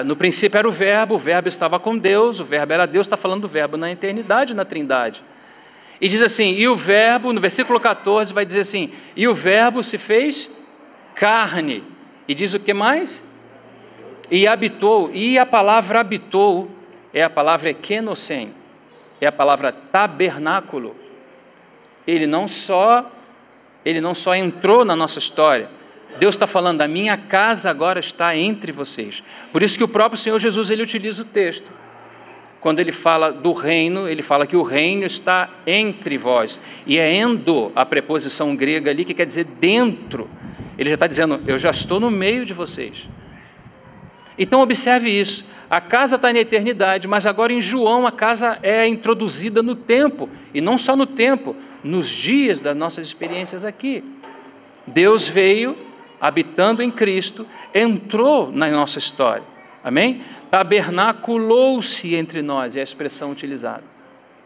no princípio era o Verbo estava com Deus, o Verbo era Deus, está falando do Verbo na eternidade, na Trindade. E diz assim, e o Verbo, no versículo 14, vai dizer assim, e o Verbo se fez carne. E diz o que mais? E habitou, e a palavra habitou é a palavra ekenosen, é a palavra tabernáculo. Ele não só entrou na nossa história, Deus está falando, a minha casa agora está entre vocês. Por isso que o próprio Senhor Jesus, ele utiliza o texto. Quando ele fala do reino, ele fala que o reino está entre vós. E é endo, a preposição grega ali, que quer dizer dentro. Ele já está dizendo, eu já estou no meio de vocês. Então observe isso. A casa está na eternidade, mas agora em João a casa é introduzida no tempo. E não só no tempo, nos dias das nossas experiências aqui. Deus veio, habitando em Cristo, entrou na nossa história, amém? Tabernaculou-se entre nós, é a expressão utilizada.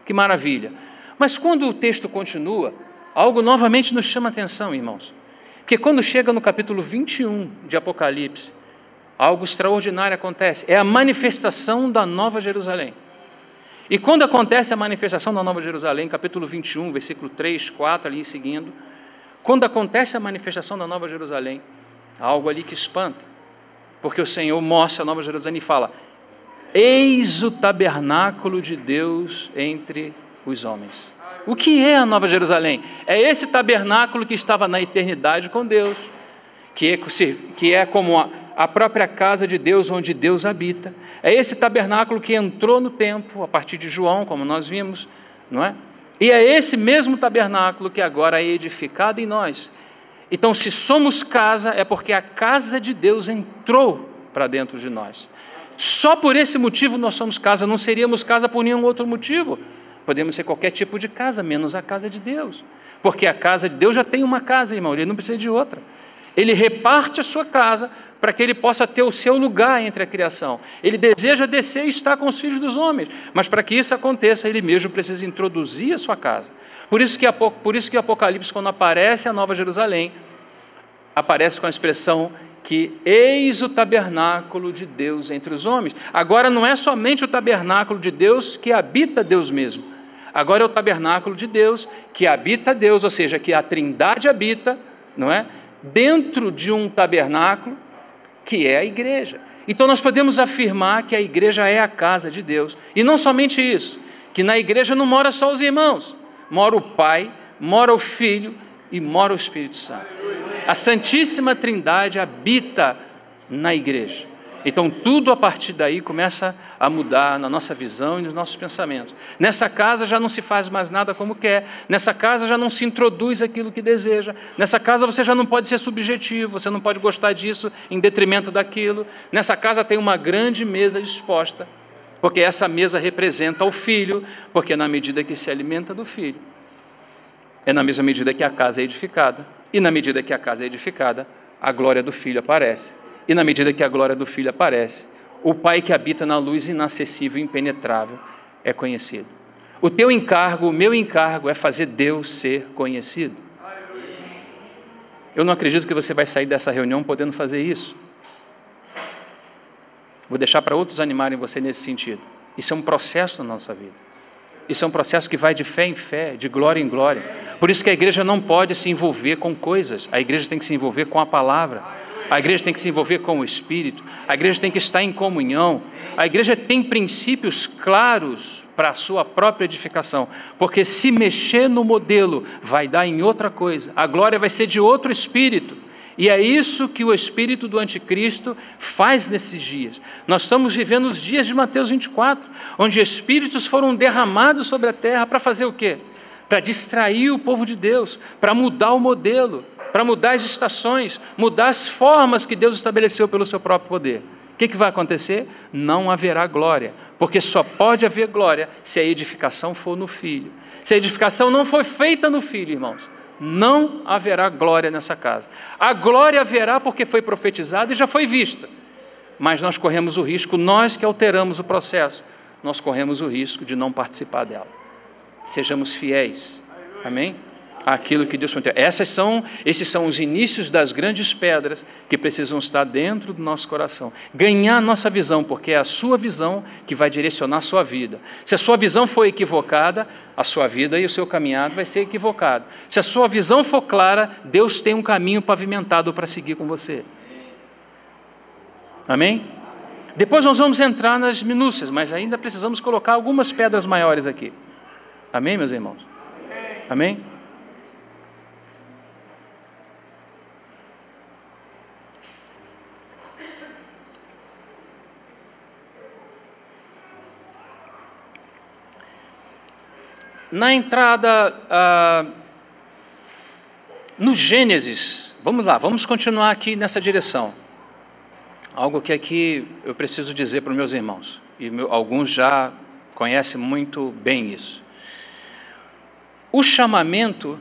Que maravilha! Mas quando o texto continua, algo novamente nos chama a atenção, irmãos. Porque quando chega no capítulo 21 de Apocalipse, algo extraordinário acontece, é a manifestação da Nova Jerusalém. E quando acontece a manifestação da Nova Jerusalém, capítulo 21, versículo 3, 4, ali seguindo, quando acontece a manifestação da Nova Jerusalém, há algo ali que espanta, porque o Senhor mostra a Nova Jerusalém e fala, eis o tabernáculo de Deus entre os homens. O que é a Nova Jerusalém? É esse tabernáculo que estava na eternidade com Deus, que é como a própria casa de Deus, onde Deus habita. É esse tabernáculo que entrou no templo, a partir de João, como nós vimos, não é? E é esse mesmo tabernáculo que agora é edificado em nós. Então, se somos casa, é porque a casa de Deus entrou para dentro de nós. Só por esse motivo nós somos casa, não seríamos casa por nenhum outro motivo. Podemos ser qualquer tipo de casa, menos a casa de Deus. Porque a casa de Deus já tem uma casa, irmão, ele não precisa de outra. Ele reparte a sua casa para que ele possa ter o seu lugar entre a criação. Ele deseja descer e estar com os filhos dos homens, mas para que isso aconteça, ele mesmo precisa introduzir a sua casa. Por isso que Apocalipse, quando aparece a Nova Jerusalém, aparece com a expressão que eis o tabernáculo de Deus entre os homens. Agora não é somente o tabernáculo de Deus que habita Deus mesmo. Agora é o tabernáculo de Deus que habita Deus, ou seja, que a Trindade habita, não é? Dentro de um tabernáculo que é a igreja. Então nós podemos afirmar que a igreja é a casa de Deus. E não somente isso, que na igreja não mora só os irmãos, mora o Pai, mora o Filho e mora o Espírito Santo. A Santíssima Trindade habita na igreja. Então tudo a partir daí começa a mudar na nossa visão e nos nossos pensamentos. Nessa casa já não se faz mais nada como quer, nessa casa já não se introduz aquilo que deseja, nessa casa você já não pode ser subjetivo, você não pode gostar disso em detrimento daquilo. Nessa casa tem uma grande mesa disposta, porque essa mesa representa o Filho, porque na medida que se alimenta do Filho, é na mesma medida que a casa é edificada, e na medida que a casa é edificada, a glória do Filho aparece, e na medida que a glória do Filho aparece, o Pai que habita na luz inacessível e impenetrável é conhecido. O teu encargo, o meu encargo é fazer Deus ser conhecido. Eu não acredito que você vai sair dessa reunião podendo fazer isso. Vou deixar para outros animarem você nesse sentido. Isso é um processo na nossa vida. Isso é um processo que vai de fé em fé, de glória em glória. Por isso que a igreja não pode se envolver com coisas. A igreja tem que se envolver com a palavra. A igreja tem que se envolver com o Espírito. A igreja tem que estar em comunhão. A igreja tem princípios claros para a sua própria edificação. Porque se mexer no modelo, vai dar em outra coisa. A glória vai ser de outro espírito. E é isso que o espírito do anticristo faz nesses dias. Nós estamos vivendo os dias de Mateus 24, onde espíritos foram derramados sobre a terra para fazer o quê? Para distrair o povo de Deus, para mudar o modelo, para mudar as estações, mudar as formas que Deus estabeleceu pelo seu próprio poder. O que vai acontecer? Não haverá glória, porque só pode haver glória se a edificação for no Filho. Se a edificação não for feita no Filho, irmãos, não haverá glória nessa casa. A glória haverá porque foi profetizada e já foi vista, mas nós corremos o risco, nós que alteramos o processo, nós corremos o risco de não participar dela. Sejamos fiéis, amém? Aquilo que Deus prometeu. Esses são os inícios das grandes pedras que precisam estar dentro do nosso coração. Ganhar a nossa visão, porque é a sua visão que vai direcionar a sua vida. Se a sua visão for equivocada, a sua vida e o seu caminhado vai ser equivocado. Se a sua visão for clara, Deus tem um caminho pavimentado para seguir com você. Amém? Depois nós vamos entrar nas minúcias, mas ainda precisamos colocar algumas pedras maiores aqui. Amém, meus irmãos? Amém? Na entrada, no Gênesis, vamos lá, vamos continuar aqui nessa direção. Algo que aqui eu preciso dizer para os meus irmãos, e alguns já conhecem muito bem isso. O chamamento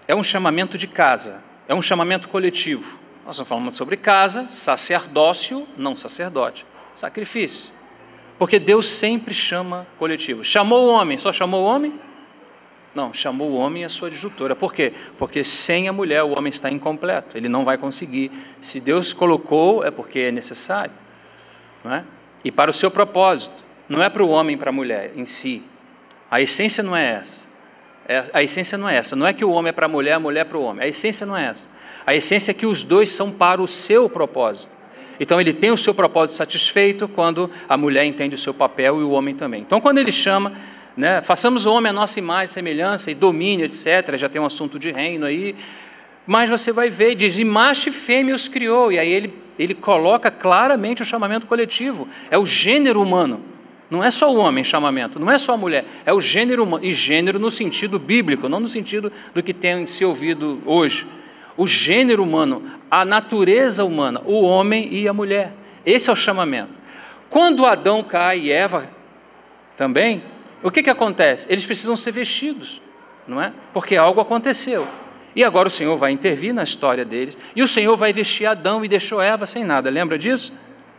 é um chamamento de casa, é um chamamento coletivo. Nós estamos falando sobre casa, sacerdócio, não sacerdote, sacrifício. Porque Deus sempre chama coletivo. Chamou o homem, só chamou o homem? Não, chamou o homem e a sua adjutora. Por quê? Porque sem a mulher o homem está incompleto, ele não vai conseguir. Se Deus colocou, é porque é necessário, não é? E para o seu propósito, não é para o homem e para a mulher em si. A essência não é essa. A essência não é essa. Não é que o homem é para a mulher é para o homem. A essência não é essa. A essência é que os dois são para o seu propósito. Então ele tem o seu propósito satisfeito quando a mulher entende o seu papel e o homem também. Então quando ele chama, né, façamos o homem a nossa imagem, semelhança e domínio, etc. Já tem um assunto de reino aí. Mas você vai ver, diz, e macho e fêmea os criou. E aí ele ele coloca claramente o chamamento coletivo. É o gênero humano. Não é só o homem chamamento, não é só a mulher, é o gênero humano. E gênero no sentido bíblico, não no sentido do que tem se ouvido hoje. O gênero humano, a natureza humana, o homem e a mulher. Esse é o chamamento. Quando Adão cai e Eva também, o que acontece? Eles precisam ser vestidos, não é? Porque algo aconteceu. E agora o Senhor vai intervir na história deles, e o Senhor vai vestir Adão e deixou Eva sem nada. Lembra disso?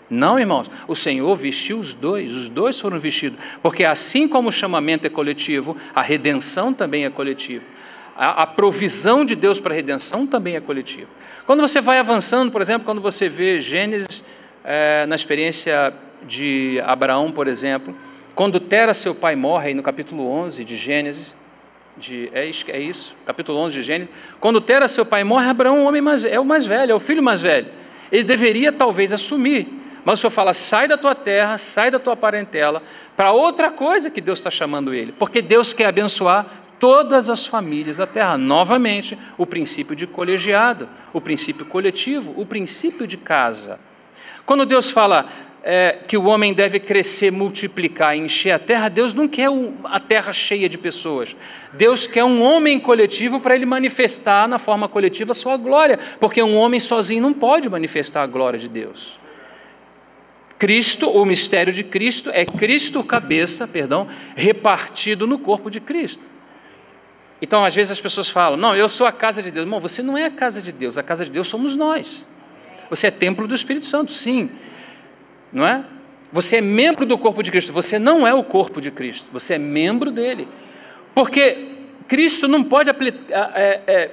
Não, irmãos. O Senhor vestiu os dois foram vestidos. Porque assim como o chamamento é coletivo, a redenção também é coletiva. A provisão de Deus para a redenção também é coletiva. Quando você vai avançando, por exemplo, quando você vê Gênesis, na experiência de Abraão, por exemplo, quando Tera, seu pai, morre, aí no capítulo 11 de Gênesis, é isso, capítulo 11 de Gênesis, quando Tera, seu pai, morre, Abraão é o mais velho, é o filho mais velho. Ele deveria talvez assumir, mas o Senhor fala, sai da tua terra, sai da tua parentela, para outra coisa que Deus está chamando ele, porque Deus quer abençoar todas as famílias da terra. Novamente, o princípio de colegiado, o princípio coletivo, o princípio de casa. Quando Deus fala que o homem deve crescer, multiplicar e encher a terra, Deus não quer a terra cheia de pessoas. Deus quer um homem coletivo para ele manifestar na forma coletiva a sua glória, porque um homem sozinho não pode manifestar a glória de Deus. Cristo, o mistério de Cristo, é Cristo cabeça, repartido no corpo de Cristo. Então, às vezes as pessoas falam, não, eu sou a casa de Deus. Irmão, você não é a casa de Deus somos nós. Você é templo do Espírito Santo, sim. Não é? Você é membro do corpo de Cristo, você não é o corpo de Cristo, você é membro dele. Porque Cristo não pode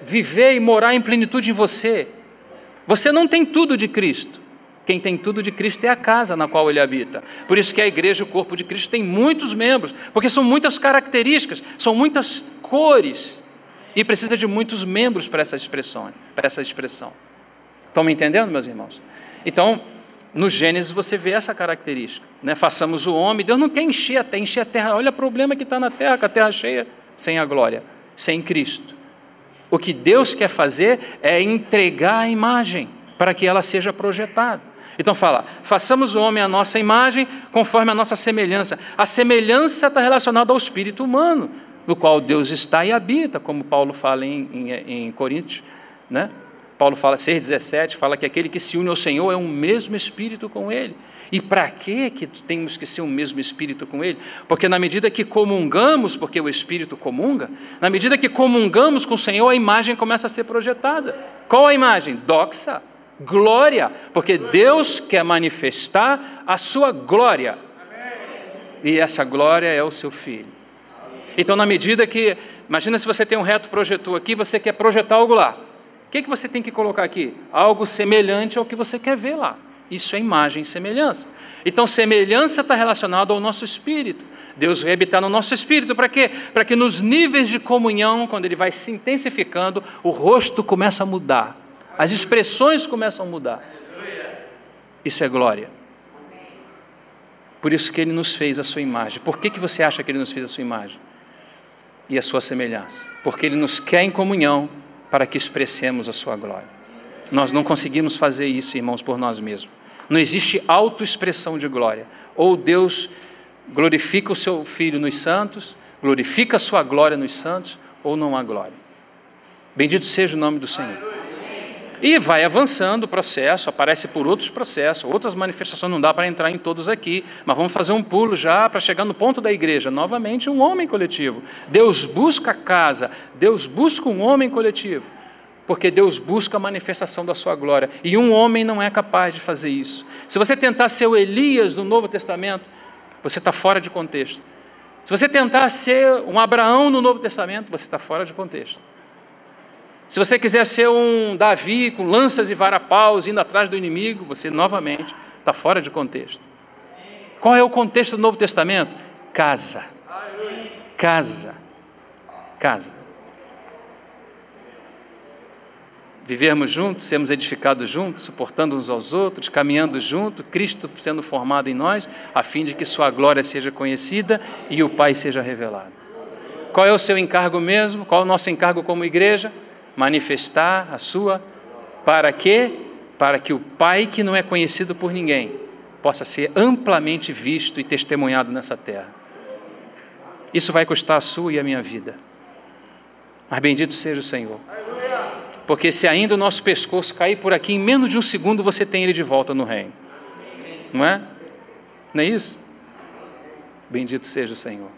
viver e morar em plenitude em você. Você não tem tudo de Cristo. Quem tem tudo de Cristo é a casa na qual ele habita. Por isso que a igreja, o corpo de Cristo, tem muitos membros, porque são muitas características, são muitas cores, e precisa de muitos membros para essa expressão. Estão me entendendo, meus irmãos? Então, no Gênesis você vê essa característica, né? Façamos o homem, Deus não quer encher a terra, olha o problema que está na terra, com a terra cheia, sem a glória, sem Cristo. O que Deus quer fazer é entregar a imagem, para que ela seja projetada. Então fala, façamos o homem à nossa imagem, conforme a nossa semelhança. A semelhança está relacionada ao espírito humano, no qual Deus está e habita, como Paulo fala em Coríntios, né? Paulo fala, 6,17, fala que aquele que se une ao Senhor é um mesmo espírito com ele. E para que temos que ser um mesmo espírito com ele? Porque na medida que comungamos, porque o espírito comunga, na medida que comungamos com o Senhor, a imagem começa a ser projetada. Qual a imagem? Doxa, glória, porque Deus quer manifestar a sua glória. E essa glória é o seu Filho. Então, na medida que, imagina se você tem um reto projetor aqui, você quer projetar algo lá. O que você tem que colocar aqui? Algo semelhante ao que você quer ver lá. Isso é imagem e semelhança. Então, semelhança está relacionada ao nosso espírito. Deus vai habitar no nosso espírito. Para quê? Para que nos níveis de comunhão, quando ele vai se intensificando, o rosto começa a mudar. As expressões começam a mudar. Isso é glória. Por isso que ele nos fez a sua imagem. Por que você acha que ele nos fez a sua imagem? E a sua semelhança? Porque ele nos quer em comunhão para que expressemos a sua glória. Nós não conseguimos fazer isso, irmãos, por nós mesmos. Não existe autoexpressão de glória. Ou Deus glorifica o seu Filho nos santos, glorifica a sua glória nos santos, ou não há glória. Bendito seja o nome do Senhor. E vai avançando o processo, aparece por outros processos, outras manifestações, não dá para entrar em todos aqui, mas vamos fazer um pulo já para chegar no ponto da igreja. Novamente, um homem coletivo. Deus busca a casa, Deus busca um homem coletivo, porque Deus busca a manifestação da sua glória, e um homem não é capaz de fazer isso. Se você tentar ser o Elias do Novo Testamento, você está fora de contexto. Se você tentar ser um Abraão no Novo Testamento, você está fora de contexto. Se você quiser ser um Davi com lanças e varapaus indo atrás do inimigo, você novamente está fora de contexto. Qual é o contexto do Novo Testamento? Casa. Casa. Casa. Vivermos juntos, sermos edificados juntos, suportando uns aos outros, caminhando juntos, Cristo sendo formado em nós, a fim de que sua glória seja conhecida e o Pai seja revelado. Qual é o seu encargo mesmo? Qual é o nosso encargo como igreja? Manifestar a sua, para quê? para que o Pai, que não é conhecido por ninguém, possa ser amplamente visto e testemunhado nessa terra. Isso vai custar a sua e a minha vida. Mas bendito seja o Senhor. Porque se ainda o nosso pescoço cair por aqui, em menos de um segundo você tem ele de volta no reino. Não é? Não é isso? Bendito seja o Senhor.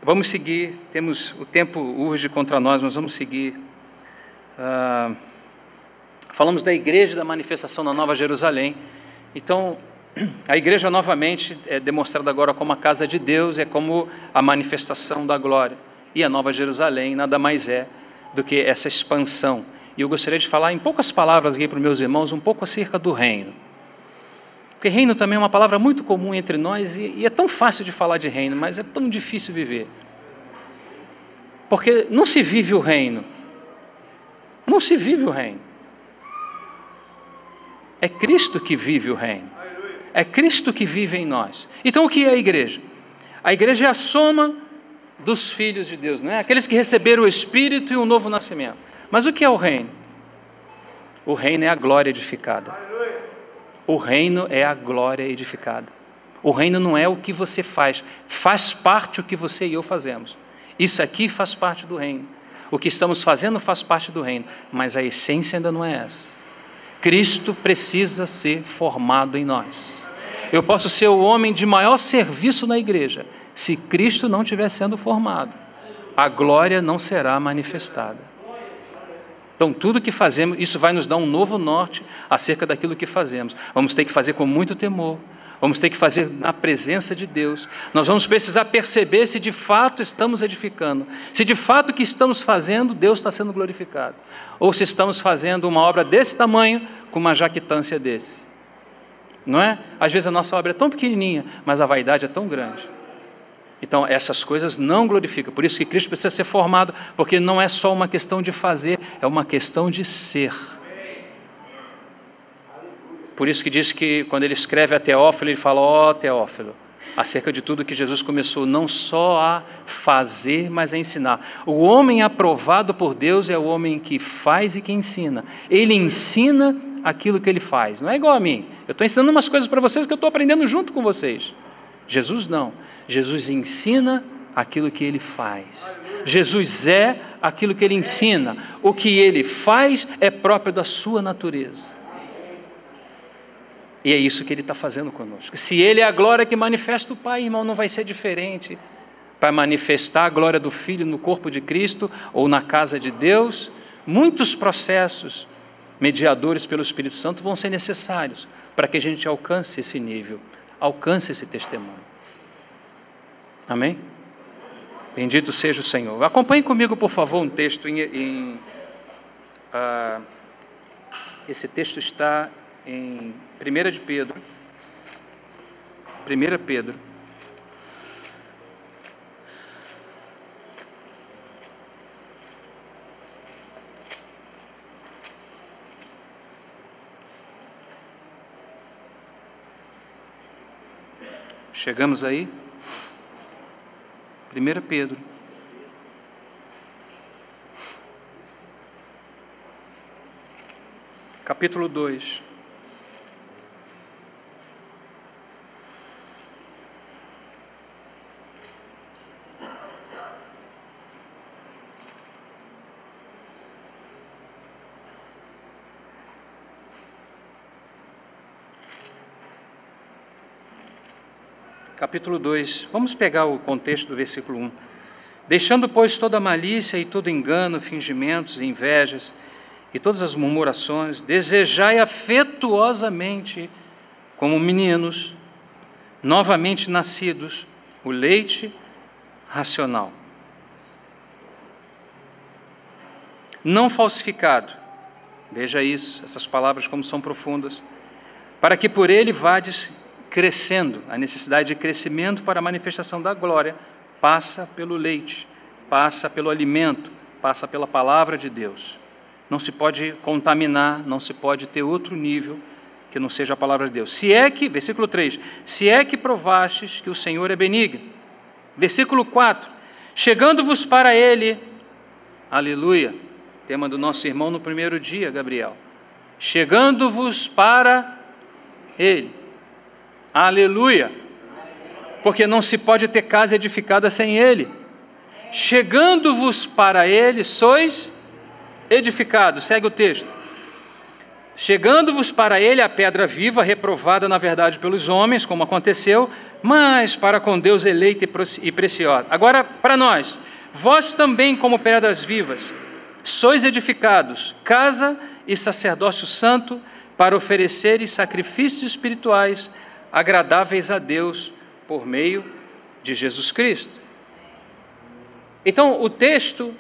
Vamos seguir, o tempo urge contra nós, mas vamos seguir. Falamos da igreja, da manifestação da Nova Jerusalém. Então, a igreja novamente é demonstrada agora como a casa de Deus, é como a manifestação da glória. E a Nova Jerusalém nada mais é do que essa expansão. E eu gostaria de falar em poucas palavras aqui para os meus irmãos um pouco acerca do reino. Porque reino também é uma palavra muito comum entre nós e é tão fácil de falar de reino, mas é tão difícil viver. Porque não se vive o reino. Não se vive o reino. É Cristo que vive o reino. É Cristo que vive em nós. Então o que é a igreja? A igreja é a soma dos filhos de Deus, não é? Aqueles que receberam o Espírito e o novo nascimento. Mas o que é o reino? O reino é a glória edificada. O reino é a glória edificada. O reino não é o que você faz parte o que você e eu fazemos. Isso aqui faz parte do reino. O que estamos fazendo faz parte do reino, mas a essência ainda não é essa. Cristo precisa ser formado em nós. Eu posso ser o homem de maior serviço na igreja, se Cristo não estiver sendo formado, a glória não será manifestada. Então, tudo que fazemos, isso vai nos dar um novo norte acerca daquilo que fazemos. Vamos ter que fazer com muito temor, vamos ter que fazer na presença de Deus. Nós vamos precisar perceber se de fato estamos edificando, se de fato o que estamos fazendo, Deus está sendo glorificado, ou se estamos fazendo uma obra desse tamanho com uma jactância desse. Não é? Às vezes a nossa obra é tão pequenininha, mas a vaidade é tão grande. Então, essas coisas não glorificam. Por isso que Cristo precisa ser formado, porque não é só uma questão de fazer, é uma questão de ser. Por isso que diz que, quando ele escreve a Teófilo, ele fala, ó Teófilo, acerca de tudo que Jesus começou, não só a fazer, mas a ensinar. O homem aprovado por Deus é o homem que faz e que ensina. Ele ensina aquilo que ele faz. Não é igual a mim. Eu estou ensinando umas coisas para vocês que eu estou aprendendo junto com vocês. Jesus não. Jesus ensina aquilo que ele faz. Jesus é aquilo que ele ensina. O que ele faz é próprio da sua natureza. E é isso que ele está fazendo conosco. Se ele é a glória que manifesta o Pai, irmão, não vai ser diferente. Para manifestar a glória do Filho no corpo de Cristo ou na casa de Deus, muitos processos mediadores pelo Espírito Santo vão ser necessários para que a gente alcance esse nível, alcance esse testemunho. Amém? Bendito seja o Senhor. Acompanhe comigo, por favor, um texto. Esse texto está em 1 de Pedro. 1 Pedro. Chegamos aí? 1 Pedro. Capítulo 2. Capítulo 2, vamos pegar o contexto do versículo 1. Deixando, pois, toda malícia e todo engano, fingimentos e invejas, e todas as murmurações, desejai afetuosamente, como meninos, novamente nascidos, o leite racional, não falsificado. Veja isso, essas palavras como são profundas. Para que por ele vades crescendo. A necessidade de crescimento para a manifestação da glória passa pelo leite, passa pelo alimento, passa pela palavra de Deus. Não se pode contaminar, não se pode ter outro nível que não seja a palavra de Deus. Se é que, versículo 3, se é que provastes que o Senhor é benigno. Versículo 4, chegando-vos para ele, aleluia, tema do nosso irmão no primeiro dia, Gabriel. Chegando-vos para Ele. Aleluia! Porque não se pode ter casa edificada sem Ele. Chegando-vos para Ele, sois edificados. Segue o texto. Chegando-vos para Ele a pedra viva, reprovada na verdade pelos homens, como aconteceu, mas para com Deus eleita e preciosa. Agora, para nós, vós também como pedras vivas, sois edificados, casa e sacerdócio santo, para ofereceres sacrifícios espirituais agradáveis a Deus por meio de Jesus Cristo. Então, o texto,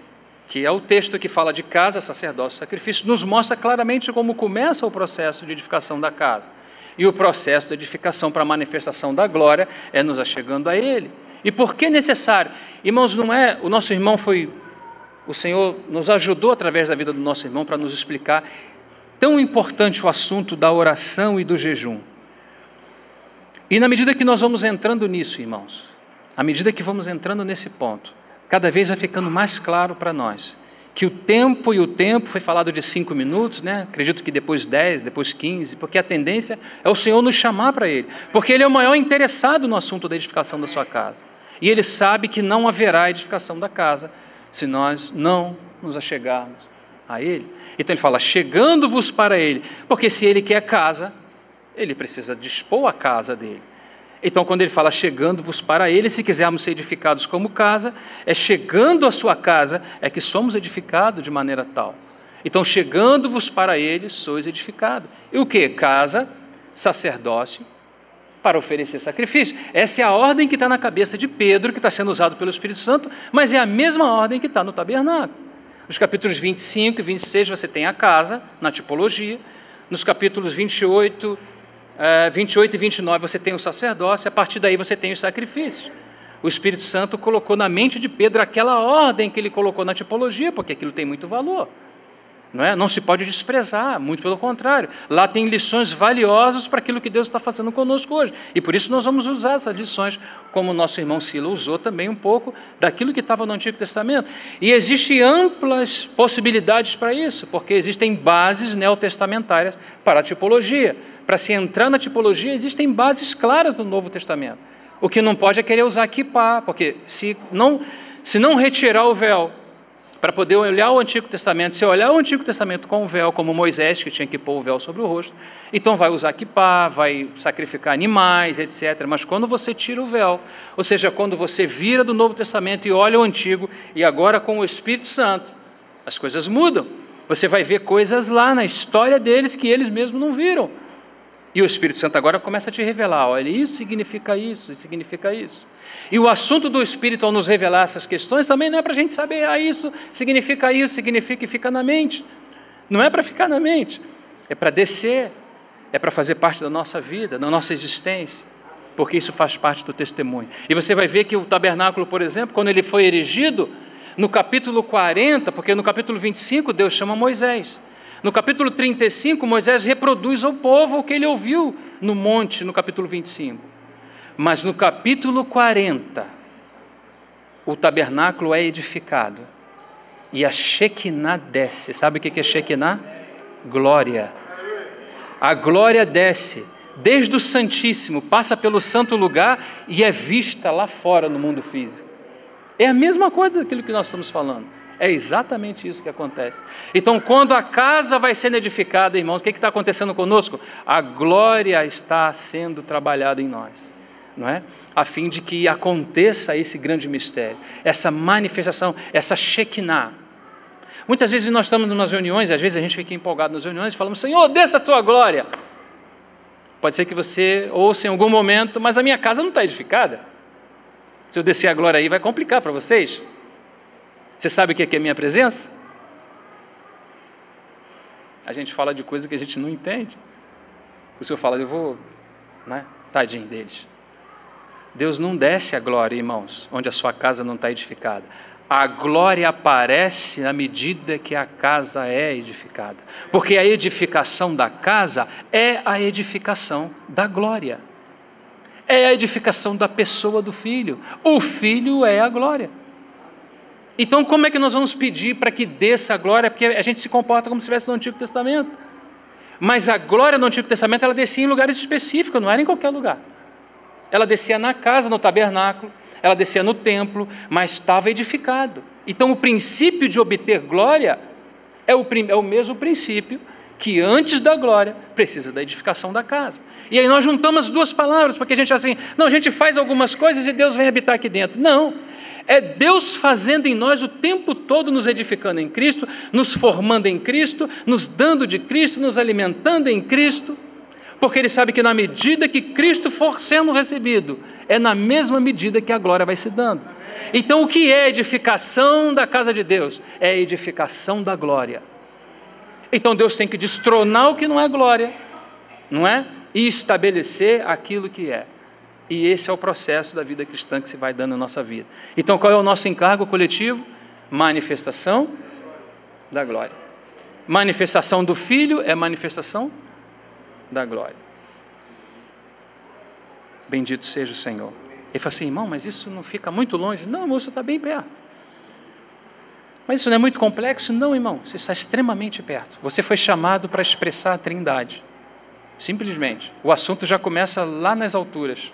que é o texto que fala de casa, sacerdócio e sacrifício, nos mostra claramente como começa o processo de edificação da casa. E o processo de edificação para a manifestação da glória é nos achegando a Ele. E por que necessário? Irmãos, não é, o nosso irmão o Senhor nos ajudou através da vida do nosso irmão para nos explicar tão importante o assunto da oração e do jejum. E na medida que nós vamos entrando nisso, irmãos, à medida que vamos entrando nesse ponto, cada vez vai ficando mais claro para nós que o tempo foi falado de 5 minutos, né? Acredito que depois 10, depois 15, porque a tendência é o Senhor nos chamar para Ele, porque Ele é o maior interessado no assunto da edificação da sua casa. E Ele sabe que não haverá edificação da casa se nós não nos achegarmos a Ele. Então Ele fala, chegando-vos para Ele, porque se Ele quer casa, Ele precisa dispor a casa dele. Então, quando Ele fala chegando-vos para Ele, se quisermos ser edificados como casa, é chegando à sua casa, é que somos edificados de maneira tal. Então, chegando-vos para Ele, sois edificados. E o que? Casa, sacerdócio, para oferecer sacrifício. Essa é a ordem que está na cabeça de Pedro, que está sendo usado pelo Espírito Santo, mas é a mesma ordem que está no tabernáculo. Nos capítulos 25 e 26 você tem a casa, na tipologia. Nos capítulos 28 e 29 você tem o sacerdócio, a partir daí você tem os sacrifícios. O Espírito Santo colocou na mente de Pedro aquela ordem que ele colocou na tipologia, porque aquilo tem muito valor. Não se pode desprezar, muito pelo contrário. Lá tem lições valiosas para aquilo que Deus está fazendo conosco hoje. E por isso nós vamos usar essas lições, como o nosso irmão Sila usou também um pouco daquilo que estava no Antigo Testamento. E existem amplas possibilidades para isso, porque existem bases neotestamentárias para a tipologia. Para se entrar na tipologia, existem bases claras no Novo Testamento. O que não pode é querer usar kippá, porque se não retirar o véu, para poder olhar o Antigo Testamento, se olhar o Antigo Testamento com o véu, como Moisés, que tinha que pôr o véu sobre o rosto, então vai usar kippá, vai sacrificar animais, etc. Mas quando você tira o véu, ou seja, quando você vira do Novo Testamento e olha o Antigo, e agora com o Espírito Santo, as coisas mudam. Você vai ver coisas lá na história deles que eles mesmos não viram. E o Espírito Santo agora começa a te revelar, olha, isso significa isso, isso significa isso. E o assunto do Espírito, ao nos revelar essas questões, também não é para a gente saber, isso significa isso, significa e fica na mente. Não é para ficar na mente, é para descer, é para fazer parte da nossa vida, da nossa existência, porque isso faz parte do testemunho. E você vai ver que o tabernáculo, por exemplo, quando ele foi erigido, no capítulo 40, porque no capítulo 25 Deus chama Moisés. No capítulo 35, Moisés reproduz ao povo o que ele ouviu no monte, no capítulo 25. Mas no capítulo 40, o tabernáculo é edificado e a Shekinah desce. Sabe o que é Shekinah? Glória. A glória desce desde o Santíssimo, passa pelo santo lugar e é vista lá fora no mundo físico. É a mesma coisa daquilo que nós estamos falando. É exatamente isso que acontece. Então, quando a casa vai sendo edificada, irmãos, o que está acontecendo conosco? A glória está sendo trabalhada em nós, não é? A fim de que aconteça esse grande mistério, essa manifestação, essa Shekinah. Muitas vezes nós estamos em umas reuniões, às vezes a gente fica empolgado nas reuniões e falamos, Senhor, desça a tua glória. Pode ser que você ouça em algum momento, mas a minha casa não está edificada. Se eu descer a glória aí, vai complicar para vocês. Você sabe o que é minha presença? A gente fala de coisa que a gente não entende. O Senhor fala, eu vou, né? Tadinho deles. Deus não desce a glória, irmãos, onde a sua casa não está edificada. A glória aparece na medida que a casa é edificada. Porque a edificação da casa é a edificação da glória. É a edificação da pessoa do Filho. O Filho é a glória. Então, como é que nós vamos pedir para que desça a glória? Porque a gente se comporta como se estivesse no Antigo Testamento. Mas a glória no Antigo Testamento, ela descia em lugares específicos, não era em qualquer lugar. Ela descia na casa, no tabernáculo, ela descia no templo, mas estava edificado. Então, o princípio de obter glória é o mesmo princípio que antes da glória precisa da edificação da casa. E aí nós juntamos as duas palavras, porque a gente acha assim, não, a gente faz algumas coisas e Deus vem habitar aqui dentro. Não, é Deus fazendo em nós o tempo todo, nos edificando em Cristo, nos formando em Cristo, nos dando de Cristo, nos alimentando em Cristo, porque Ele sabe que na medida que Cristo for sendo recebido, é na mesma medida que a glória vai se dando. Então, o que é edificação da casa de Deus? É a edificação da glória. Então, Deus tem que destronar o que não é glória, não é? E estabelecer aquilo que é. E esse é o processo da vida cristã que se vai dando na nossa vida. Então, qual é o nosso encargo coletivo? Manifestação da glória. Manifestação do Filho é manifestação da glória. Bendito seja o Senhor. Ele fala assim, irmão, mas isso não fica muito longe? Não, irmão, você está bem perto. Mas isso não é muito complexo? Não, irmão, você está extremamente perto. Você foi chamado para expressar a Trindade. Simplesmente. O assunto já começa lá nas alturas.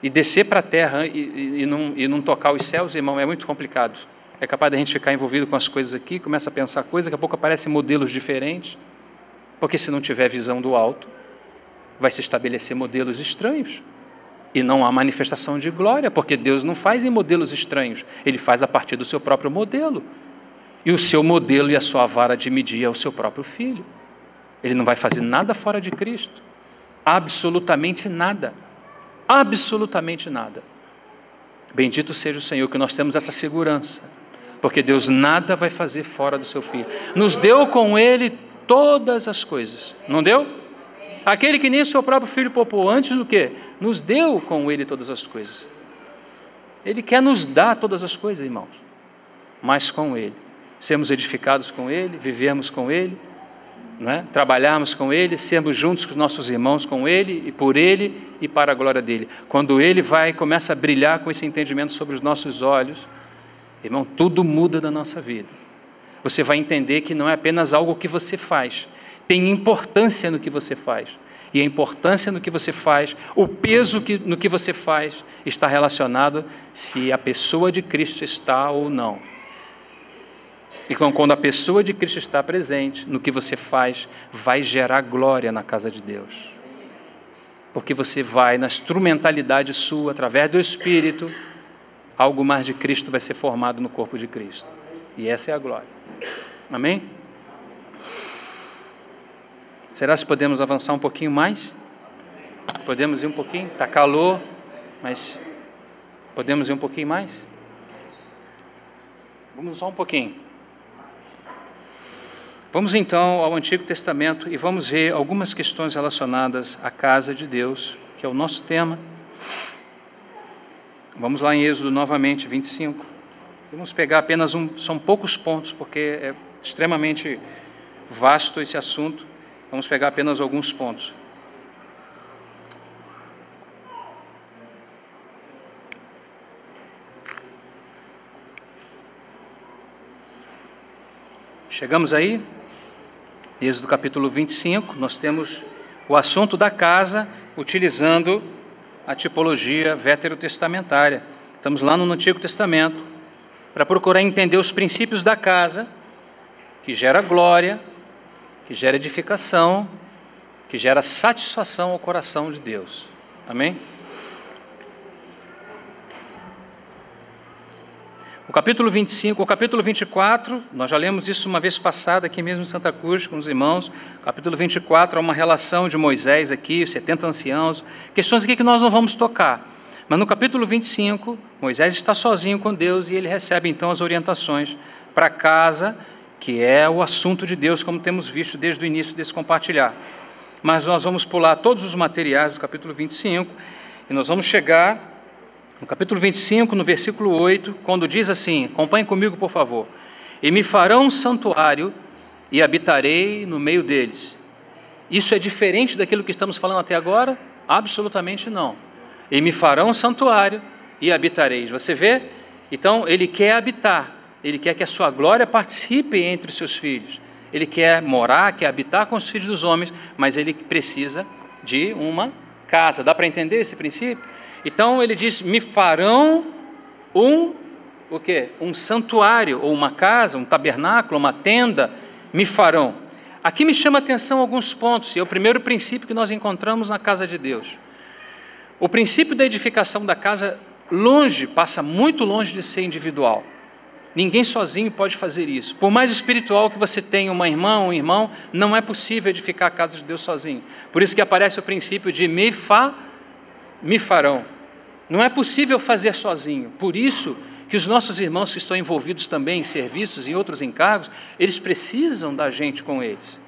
E descer para a terra e não tocar os céus, irmão, é muito complicado. É capaz de a gente ficar envolvido com as coisas aqui, começa a pensar coisas, daqui a pouco aparecem modelos diferentes, porque se não tiver visão do alto, vai se estabelecer modelos estranhos. E não há manifestação de glória, porque Deus não faz em modelos estranhos, Ele faz a partir do seu próprio modelo. E o seu modelo e a sua vara de medir é o seu próprio Filho. Ele não vai fazer nada fora de Cristo. Absolutamente nada. Absolutamente nada. Bendito seja o Senhor, que nós temos essa segurança, porque Deus nada vai fazer fora do seu Filho. Nos deu com Ele todas as coisas, não deu? Aquele que nem o seu próprio Filho poupou, antes do que? Nos deu com Ele todas as coisas. Ele quer nos dar todas as coisas, irmãos, mas com Ele. Sermos edificados com Ele, vivermos com Ele, não é? Trabalharmos com Ele, sermos juntos com os nossos irmãos com Ele, e por Ele e para a glória dEle. Quando Ele começa a brilhar com esse entendimento sobre os nossos olhos, irmão, tudo muda da nossa vida. Você vai entender que não é apenas algo que você faz, tem importância no que você faz. E a importância no que você faz, o peso no que você faz, está relacionado se a pessoa de Cristo está ou não. Então, quando a pessoa de Cristo está presente, no que você faz, vai gerar glória na casa de Deus. Porque você vai, na instrumentalidade sua, através do Espírito, algo mais de Cristo vai ser formado no corpo de Cristo. E essa é a glória. Amém? Será se podemos avançar um pouquinho mais? Podemos ir um pouquinho? Está calor, mas podemos ir um pouquinho mais? Vamos só um pouquinho. Vamos então ao Antigo Testamento e vamos ver algumas questões relacionadas à casa de Deus, que é o nosso tema. Vamos lá em Êxodo novamente, 25. Vamos pegar apenas são poucos pontos, porque é extremamente vasto esse assunto. Vamos pegar apenas alguns pontos. Chegamos aí? Êxodo capítulo 25, nós temos o assunto da casa, utilizando a tipologia veterotestamentária. Estamos lá no Antigo Testamento, para procurar entender os princípios da casa, que gera glória, que gera edificação, que gera satisfação ao coração de Deus. Amém? O capítulo 25, o capítulo 24, nós já lemos isso uma vez passada aqui mesmo em Santa Cruz com os irmãos. O capítulo 24 é uma relação de Moisés aqui, os 70 anciãos, questões aqui que nós não vamos tocar. Mas no capítulo 25, Moisés está sozinho com Deus e ele recebe então as orientações para a casa, que é o assunto de Deus, como temos visto desde o início desse compartilhar. Mas nós vamos pular todos os materiais do capítulo 25 e nós vamos chegar no capítulo 25, no versículo 8, quando diz assim, acompanhe comigo, por favor. E me farão um santuário e habitarei no meio deles. Isso é diferente daquilo que estamos falando até agora? Absolutamente não. E me farão um santuário e habitareis. Você vê Então, ele quer habitar, ele quer que a sua glória participe entre os seus filhos. Ele quer morar, quer habitar com os filhos dos homens, mas ele precisa de uma casa. Dá para entender esse princípio? Então, ele diz, me farão o quê? Um santuário, ou uma casa, um tabernáculo, uma tenda, me farão. Aqui me chama a atenção alguns pontos, e é o primeiro princípio que nós encontramos na casa de Deus. O princípio da edificação da casa passa muito longe de ser individual. Ninguém sozinho pode fazer isso. Por mais espiritual que você tenha uma irmã ou um irmão, não é possível edificar a casa de Deus sozinho. Por isso que aparece o princípio de me farão. Não é possível fazer sozinho. Por isso que os nossos irmãos que estão envolvidos também em serviços e outros encargos, eles precisam da gente com eles.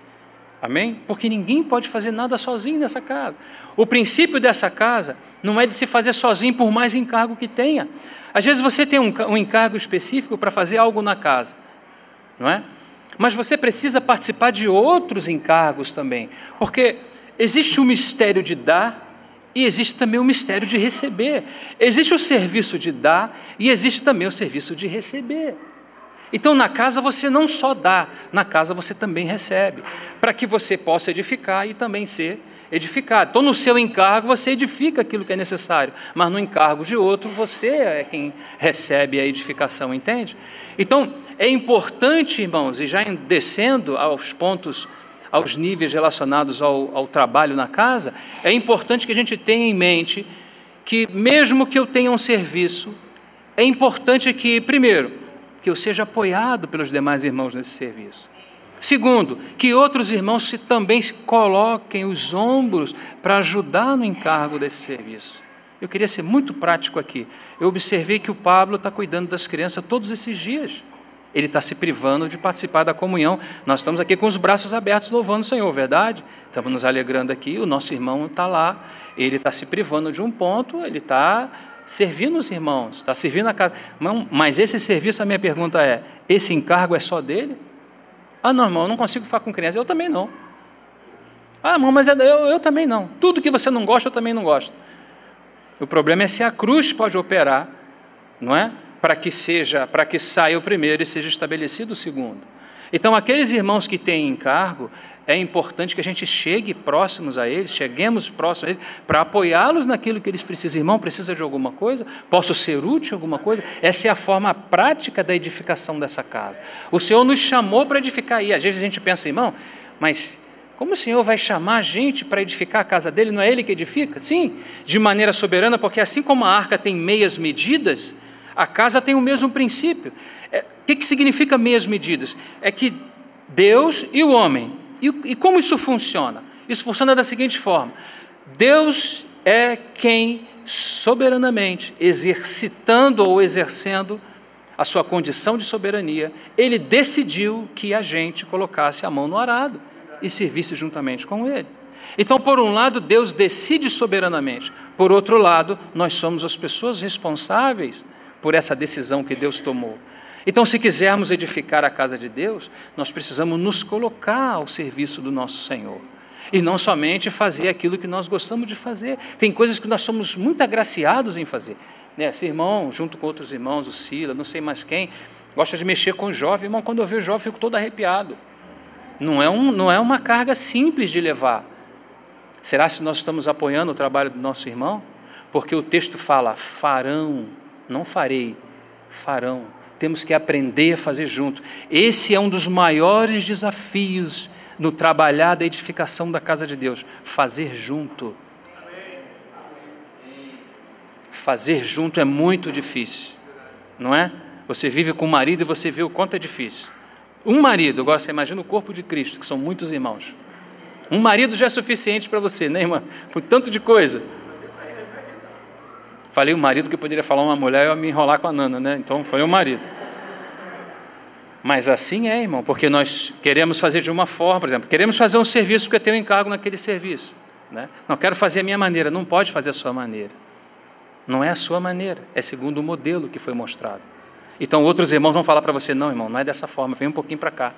Amém? Porque ninguém pode fazer nada sozinho nessa casa. O princípio dessa casa não é de se fazer sozinho por mais encargo que tenha. Às vezes você tem um encargo específico para fazer algo na casa, não é? Mas você precisa participar de outros encargos também, porque existe o mistério de dar e existe também o mistério de receber. Existe o serviço de dar e existe também o serviço de receber. Então, na casa você não só dá, na casa você também recebe, para que você possa edificar e também ser edificado. Então, no seu encargo, você edifica aquilo que é necessário, mas no encargo de outro, você é quem recebe a edificação, entende? Então, é importante, irmãos, e já descendo aos pontos, aos níveis relacionados ao trabalho na casa, é importante que a gente tenha em mente que, mesmo que eu tenha um serviço, é importante que, primeiro, que eu seja apoiado pelos demais irmãos nesse serviço. Segundo, que outros irmãos também se coloquem os ombros para ajudar no encargo desse serviço. Eu queria ser muito prático aqui. Eu observei que o Pablo está cuidando das crianças todos esses dias. Ele está se privando de participar da comunhão. Nós estamos aqui com os braços abertos louvando o Senhor, verdade? Estamos nos alegrando aqui, o nosso irmão está lá, ele está se privando de um ponto, ele está servindo os irmãos, está servindo a casa. Mas esse serviço, a minha pergunta é, esse encargo é só dele? Ah, não, irmão, eu não consigo falar com criança. Eu também não. Ah, irmão, mas eu também não. Tudo que você não gosta, eu também não gosto. O problema é se a cruz pode operar, não é? Para que saia o primeiro e seja estabelecido o segundo. Então, aqueles irmãos que têm encargo, é importante que a gente cheguemos próximos a eles, para apoiá-los naquilo que eles precisam. Irmão, precisa de alguma coisa? Posso ser útil em alguma coisa? Essa é a forma prática da edificação dessa casa. O Senhor nos chamou para edificar aí. Às vezes a gente pensa, irmão, mas como o Senhor vai chamar a gente para edificar a casa dele? Não é Ele que edifica? Sim, de maneira soberana, porque assim como a arca tem meias medidas, a casa tem o mesmo princípio. O que significa meias medidas? É que Deus e o homem. E como isso funciona? Isso funciona da seguinte forma: Deus é quem soberanamente, exercitando ou exercendo a sua condição de soberania, Ele decidiu que a gente colocasse a mão no arado e servisse juntamente com Ele. Então, por um lado, Deus decide soberanamente. Por outro lado, nós somos as pessoas responsáveis por essa decisão que Deus tomou. Então, se quisermos edificar a casa de Deus, nós precisamos nos colocar ao serviço do nosso Senhor. E não somente fazer aquilo que nós gostamos de fazer. Tem coisas que nós somos muito agraciados em fazer. Esse irmão, junto com outros irmãos, o Sila, não sei mais quem, gosta de mexer com o jovem. Irmão, quando eu vejo o jovem, eu fico todo arrepiado. Não é uma carga simples de levar. Será se nós estamos apoiando o trabalho do nosso irmão? Porque o texto fala, farão, não farei, farão. Temos que aprender a fazer junto. Esse é um dos maiores desafios no trabalhar da edificação da casa de Deus. Fazer junto. Fazer junto é muito difícil, não é? Você vive com o marido e você vê o quanto é difícil. Um marido, agora você imagina o corpo de Cristo, que são muitos irmãos. Um marido já é suficiente para você, né, irmã? Por tanto de coisa. Falei o marido, que poderia falar uma mulher e eu me enrolar com a Nana, né? Então foi o marido. Mas assim é, irmão, porque nós queremos fazer de uma forma, por exemplo, queremos fazer um serviço porque eu tenho um encargo naquele serviço, né? Não quero fazer a minha maneira, não pode fazer a sua maneira. Não é a sua maneira, é segundo o modelo que foi mostrado. Então outros irmãos vão falar para você, não, irmão, não é dessa forma, vem um pouquinho para cá.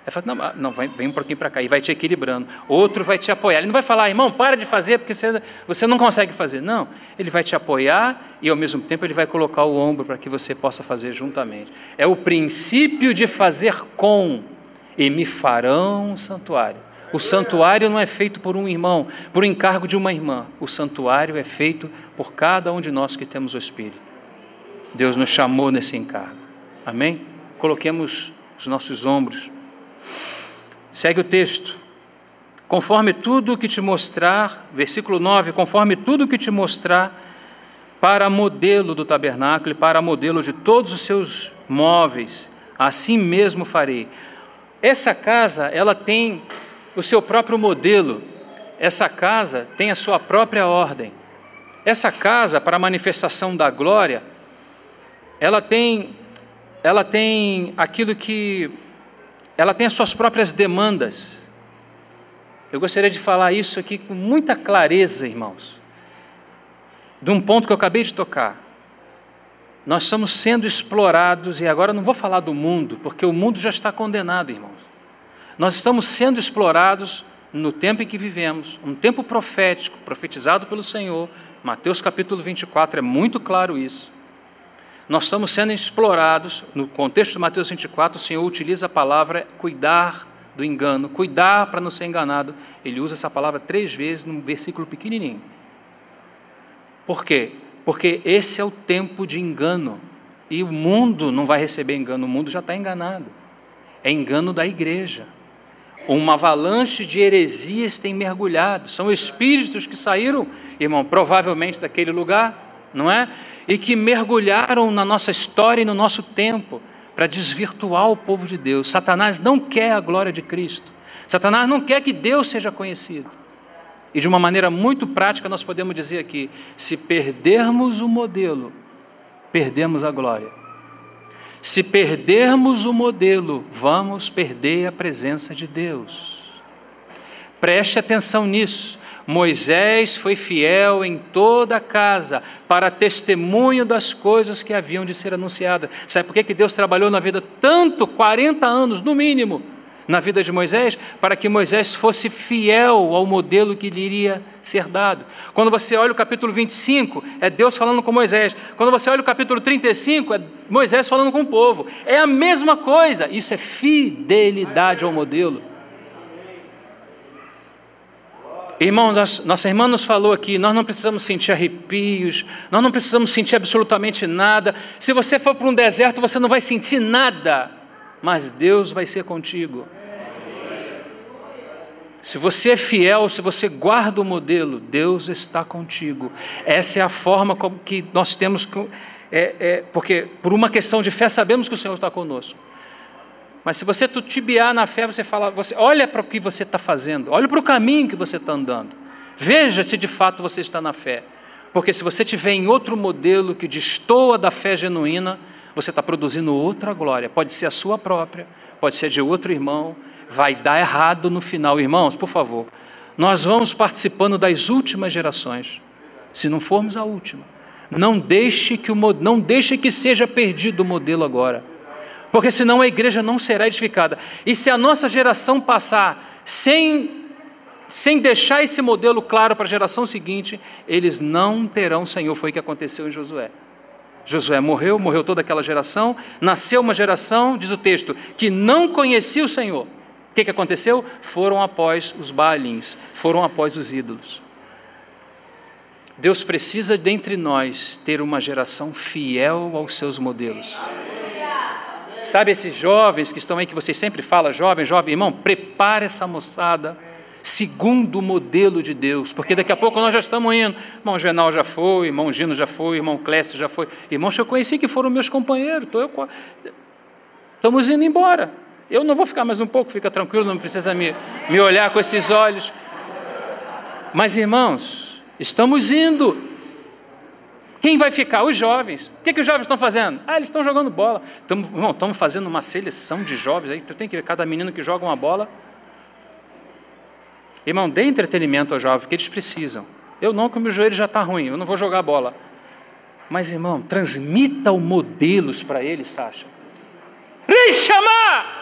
Aí fala, não, vem um pouquinho para cá, e vai te equilibrando. Outro vai te apoiar. Ele não vai falar, irmão, para de fazer, porque você não consegue fazer. Não, ele vai te apoiar e, ao mesmo tempo, ele vai colocar o ombro para que você possa fazer juntamente. É o princípio de fazer com, e me farão um santuário. O santuário não é feito por um irmão, por encargo de uma irmã. O santuário é feito por cada um de nós que temos o Espírito. Deus nos chamou nesse encargo. Amém? Coloquemos os nossos ombros. Segue o texto. Conforme tudo que te mostrar, versículo 9, conforme tudo que te mostrar, para modelo do tabernáculo e para modelo de todos os seus móveis, assim mesmo farei. Essa casa, ela tem o seu próprio modelo, essa casa tem a sua própria ordem. Essa casa, para a manifestação da glória, ela tem aquilo que, ela tem as suas próprias demandas. Eu gostaria de falar isso aqui com muita clareza, irmãos, de um ponto que eu acabei de tocar. Nós estamos sendo explorados, e agora não vou falar do mundo, porque o mundo já está condenado, irmãos. Nós estamos sendo explorados no tempo em que vivemos, um tempo profético, profetizado pelo Senhor. Mateus capítulo 24 é muito claro isso. Nós estamos sendo explorados, no contexto de Mateus 24, o Senhor utiliza a palavra cuidar do engano, cuidar para não ser enganado. Ele usa essa palavra 3 vezes num versículo pequenininho. Por quê? Porque esse é o tempo de engano, e o mundo não vai receber engano, o mundo já está enganado. É engano da igreja. Uma avalanche de heresias tem mergulhado, são espíritos que saíram, irmão, provavelmente daquele lugar, não é? E que mergulharam na nossa história e no nosso tempo, para desvirtuar o povo de Deus. Satanás não quer a glória de Cristo, Satanás não quer que Deus seja conhecido. E de uma maneira muito prática nós podemos dizer aqui, se perdermos o modelo, perdemos a glória. Se perdermos o modelo, vamos perder a presença de Deus. Preste atenção nisso. Moisés foi fiel em toda a casa, para testemunho das coisas que haviam de ser anunciadas. Sabe por que Deus trabalhou na vida tanto, 40 anos no mínimo, na vida de Moisés? Para que Moisés fosse fiel ao modelo que lhe iria ser dado. Quando você olha o capítulo 25, é Deus falando com Moisés. Quando você olha o capítulo 35, é Moisés falando com o povo. É a mesma coisa, isso é fidelidade ao modelo. Irmão, nossa irmã nos falou aqui, nós não precisamos sentir arrepios, nós não precisamos sentir absolutamente nada. Se você for para um deserto, você não vai sentir nada, mas Deus vai ser contigo. Se você é fiel, se você guarda o modelo, Deus está contigo. Essa é a forma como que nós temos, porque por uma questão de fé sabemos que o Senhor está conosco. Mas se você titubear na fé, você olha para o que você está fazendo, olha para o caminho que você está andando, veja se de fato você está na fé, porque se você estiver em outro modelo que destoa da fé genuína, você está produzindo outra glória, pode ser a sua própria, pode ser de outro irmão, vai dar errado no final. Irmãos, por favor, nós vamos participando das últimas gerações, se não formos a última, não deixe que seja perdido o modelo agora, porque senão a igreja não será edificada. E se a nossa geração passar sem deixar esse modelo claro para a geração seguinte, eles não terão Senhor. Foi o que aconteceu em Josué. Josué morreu toda aquela geração, nasceu uma geração, diz o texto, que não conhecia o Senhor. O que aconteceu? Foram após os Baalins, foram após os ídolos. Deus precisa dentre nós ter uma geração fiel aos seus modelos. Sabe esses jovens que estão aí, que vocês sempre falam, jovem, irmão, prepara essa moçada segundo o modelo de Deus, porque daqui a pouco nós já estamos indo. Irmão Juvenal já foi, irmão Gino já foi, irmão Clécio já foi, irmãos que eu conheci que foram meus companheiros, estamos indo embora. Eu não vou ficar mais um pouco, fica tranquilo, não precisa me olhar com esses olhos. Mas irmãos, estamos indo. Quem vai ficar? Os jovens. O que os jovens estão fazendo? Eles estão jogando bola. Estamos fazendo uma seleção de jovens aí. Tu tem que ver cada menino que joga uma bola. Irmão, dê entretenimento aos jovens, que eles precisam. Eu não, que o meu joelho já está ruim, eu não vou jogar bola. Mas, irmão, transmita os modelos para eles, Sacha. Chamar!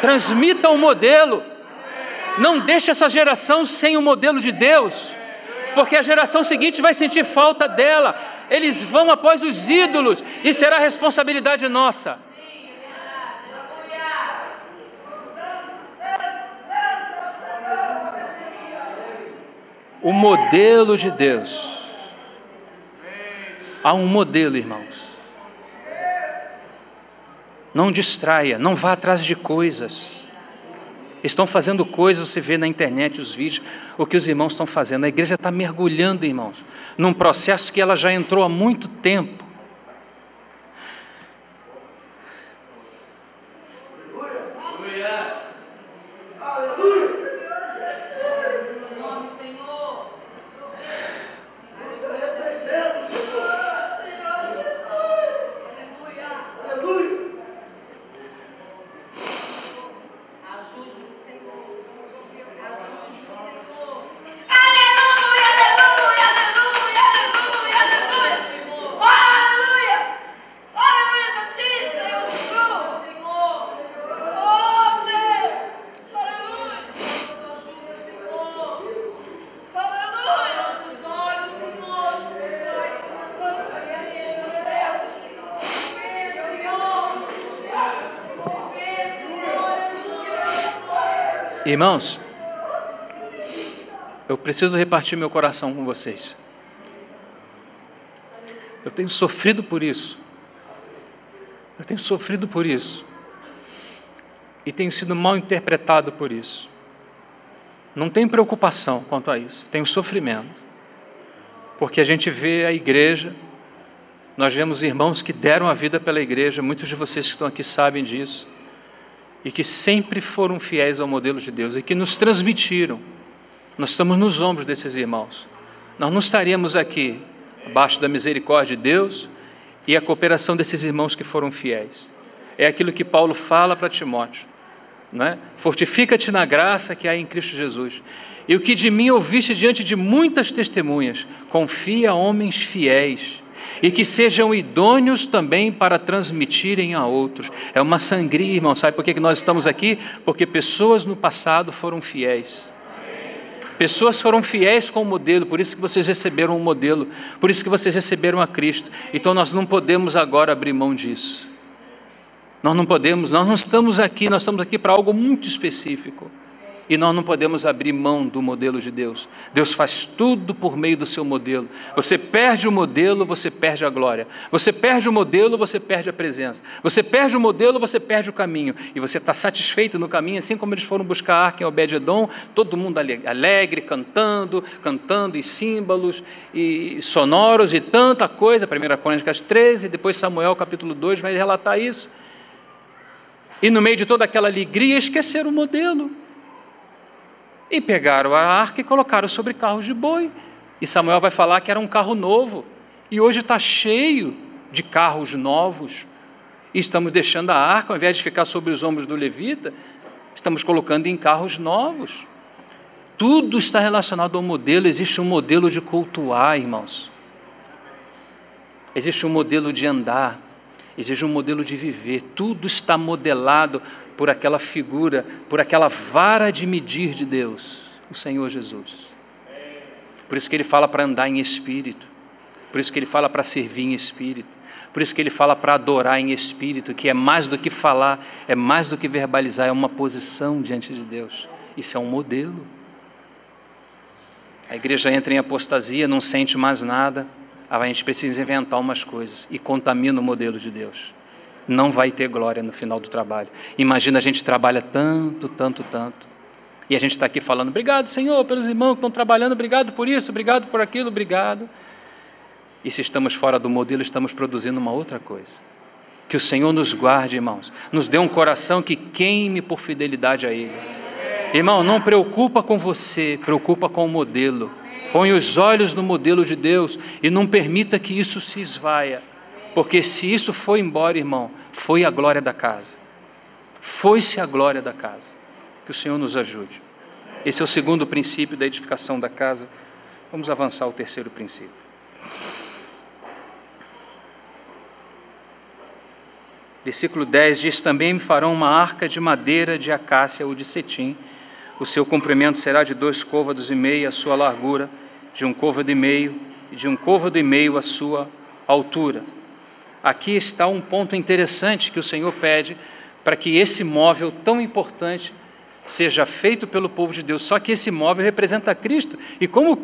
Transmita o modelo. Não deixe essa geração sem o modelo de Deus, porque a geração seguinte vai sentir falta dela. Eles vão após os ídolos e será responsabilidade nossa. O modelo de Deus. Há um modelo, irmãos. Não distraia, não vá atrás de coisas. Estão fazendo coisas, você vê na internet os vídeos, o que os irmãos estão fazendo. A igreja está mergulhando, irmãos, num processo que ela já entrou há muito tempo. Irmãos, eu preciso repartir meu coração com vocês. Eu tenho sofrido por isso. Eu tenho sofrido por isso. E tenho sido mal interpretado por isso. Não tenho preocupação quanto a isso. Tenho sofrimento. Porque a gente vê a igreja, nós vemos irmãos que deram a vida pela igreja, muitos de vocês que estão aqui sabem disso, e que sempre foram fiéis ao modelo de Deus e que nos transmitiram. Nós estamos nos ombros desses irmãos. Nós não estaríamos aqui abaixo da misericórdia de Deus e a cooperação desses irmãos que foram fiéis. É aquilo que Paulo fala para Timóteo, não é? Fortifica-te na graça que há em Cristo Jesus. E o que de mim ouviste diante de muitas testemunhas, confia a homens fiéis e que sejam idôneos também para transmitirem a outros. É uma sangria, irmão. Sabe por que nós estamos aqui? Porque pessoas no passado foram fiéis. Pessoas foram fiéis com o modelo, por isso que vocês receberam um modelo, por isso que vocês receberam a Cristo. Então nós não podemos agora abrir mão disso. Nós não podemos, nós não estamos aqui, nós estamos aqui para algo muito específico. E nós não podemos abrir mão do modelo de Deus. Deus faz tudo por meio do seu modelo. Você perde o modelo, você perde a glória. Você perde o modelo, você perde a presença. Você perde o modelo, você perde o caminho. E você está satisfeito no caminho, assim como eles foram buscar a arca em Obed-edom, todo mundo alegre, cantando e símbolos, e sonoros, e tanta coisa. 1 Crônicas 13, depois Samuel capítulo 2 vai relatar isso. E no meio de toda aquela alegria, esqueceram o modelo. E pegaram a arca e colocaram sobre carros de boi. E Samuel vai falar que era um carro novo. E hoje está cheio de carros novos. E estamos deixando a arca, ao invés de ficar sobre os ombros do levita, estamos colocando em carros novos. Tudo está relacionado ao modelo. Existe um modelo de cultuar, irmãos. Existe um modelo de andar. Existe um modelo de viver. Tudo está modelado por aquela figura, por aquela vara de medir de Deus, o Senhor Jesus. Por isso que Ele fala para andar em espírito, por isso que Ele fala para servir em espírito, por isso que Ele fala para adorar em espírito, que é mais do que falar, é mais do que verbalizar, é uma posição diante de Deus. Isso é um modelo. A igreja entra em apostasia, não sente mais nada, a gente precisa inventar umas coisas e contamina o modelo de Deus. Não vai ter glória no final do trabalho. Imagina, a gente trabalha tanto, e a gente está aqui falando, obrigado, Senhor, pelos irmãos que estão trabalhando, obrigado por isso, obrigado por aquilo, obrigado. E se estamos fora do modelo, estamos produzindo uma outra coisa. Que o Senhor nos guarde, irmãos, nos dê um coração que queime por fidelidade a Ele. Irmão, não preocupa com você, preocupa com o modelo. Põe os olhos no modelo de Deus e não permita que isso se esvaia. Porque se isso foi embora, irmão, foi a glória da casa. Foi-se a glória da casa. Que o Senhor nos ajude. Esse é o segundo princípio da edificação da casa. Vamos avançar ao terceiro princípio. Versículo 10 diz: também me farão uma arca de madeira de acácia ou de cetim. O seu comprimento será de 2 côvados e meio, a sua largura de 1 côvado e meio, e de 1 côvado e meio a sua altura. Aqui está um ponto interessante que o Senhor pede para que esse móvel tão importante seja feito pelo povo de Deus. Só que esse móvel representa Cristo. E como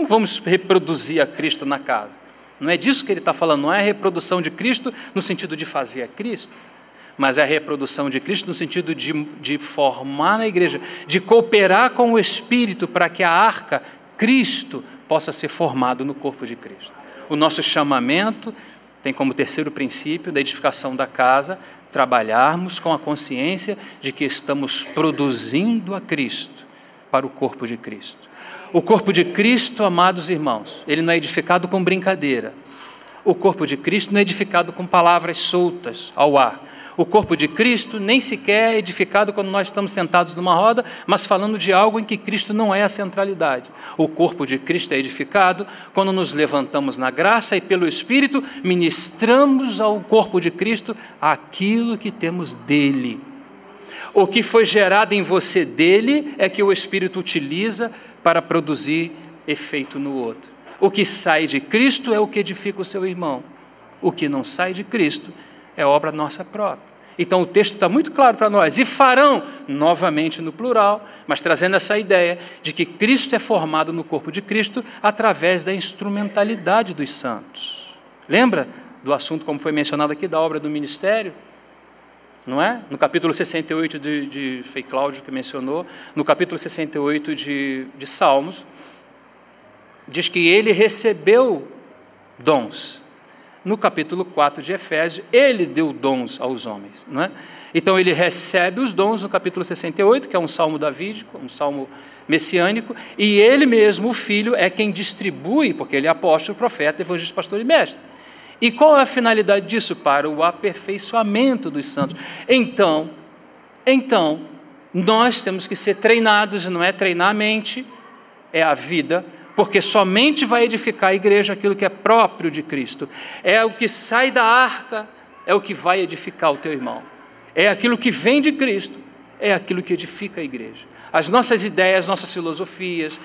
vamos reproduzir a Cristo na casa? Não é disso que ele está falando, não é a reprodução de Cristo no sentido de fazer a Cristo, mas é a reprodução de Cristo no sentido de formar na igreja, de cooperar com o Espírito para que a arca, Cristo, possa ser formado no corpo de Cristo. O nosso chamamento tem como terceiro princípio da edificação da casa, trabalharmos com a consciência de que estamos produzindo a Cristo para o corpo de Cristo. O corpo de Cristo, amados irmãos, ele não é edificado com brincadeira. O corpo de Cristo não é edificado com palavras soltas ao ar. O corpo de Cristo nem sequer é edificado quando nós estamos sentados numa roda, mas falando de algo em que Cristo não é a centralidade. O corpo de Cristo é edificado quando nos levantamos na graça e pelo Espírito ministramos ao corpo de Cristo aquilo que temos dele. O que foi gerado em você dele é que o Espírito utiliza para produzir efeito no outro. O que sai de Cristo é o que edifica o seu irmão. O que não sai de Cristo é obra nossa própria. Então o texto está muito claro para nós. E farão, novamente no plural, mas trazendo essa ideia de que Cristo é formado no corpo de Cristo através da instrumentalidade dos santos. Lembra do assunto, como foi mencionado aqui, da obra do ministério? Não é? No capítulo 68 foi Cláudio que mencionou, no capítulo 68 de Salmos, diz que ele recebeu dons. No capítulo 4 de Efésios, ele deu dons aos homens. Não é? Então ele recebe os dons no capítulo 68, que é um salmo davídico, um salmo messiânico, e ele mesmo, o Filho, é quem distribui, porque ele é apóstolo, profeta, evangelista, pastor e mestre. E qual é a finalidade disso? Para o aperfeiçoamento dos santos. Então, nós temos que ser treinados, e não é treinar a mente, é a vida, porque somente vai edificar a igreja aquilo que é próprio de Cristo. É o que sai da arca, é o que vai edificar o teu irmão. É aquilo que vem de Cristo, é aquilo que edifica a igreja. As nossas ideias, nossas filosofias,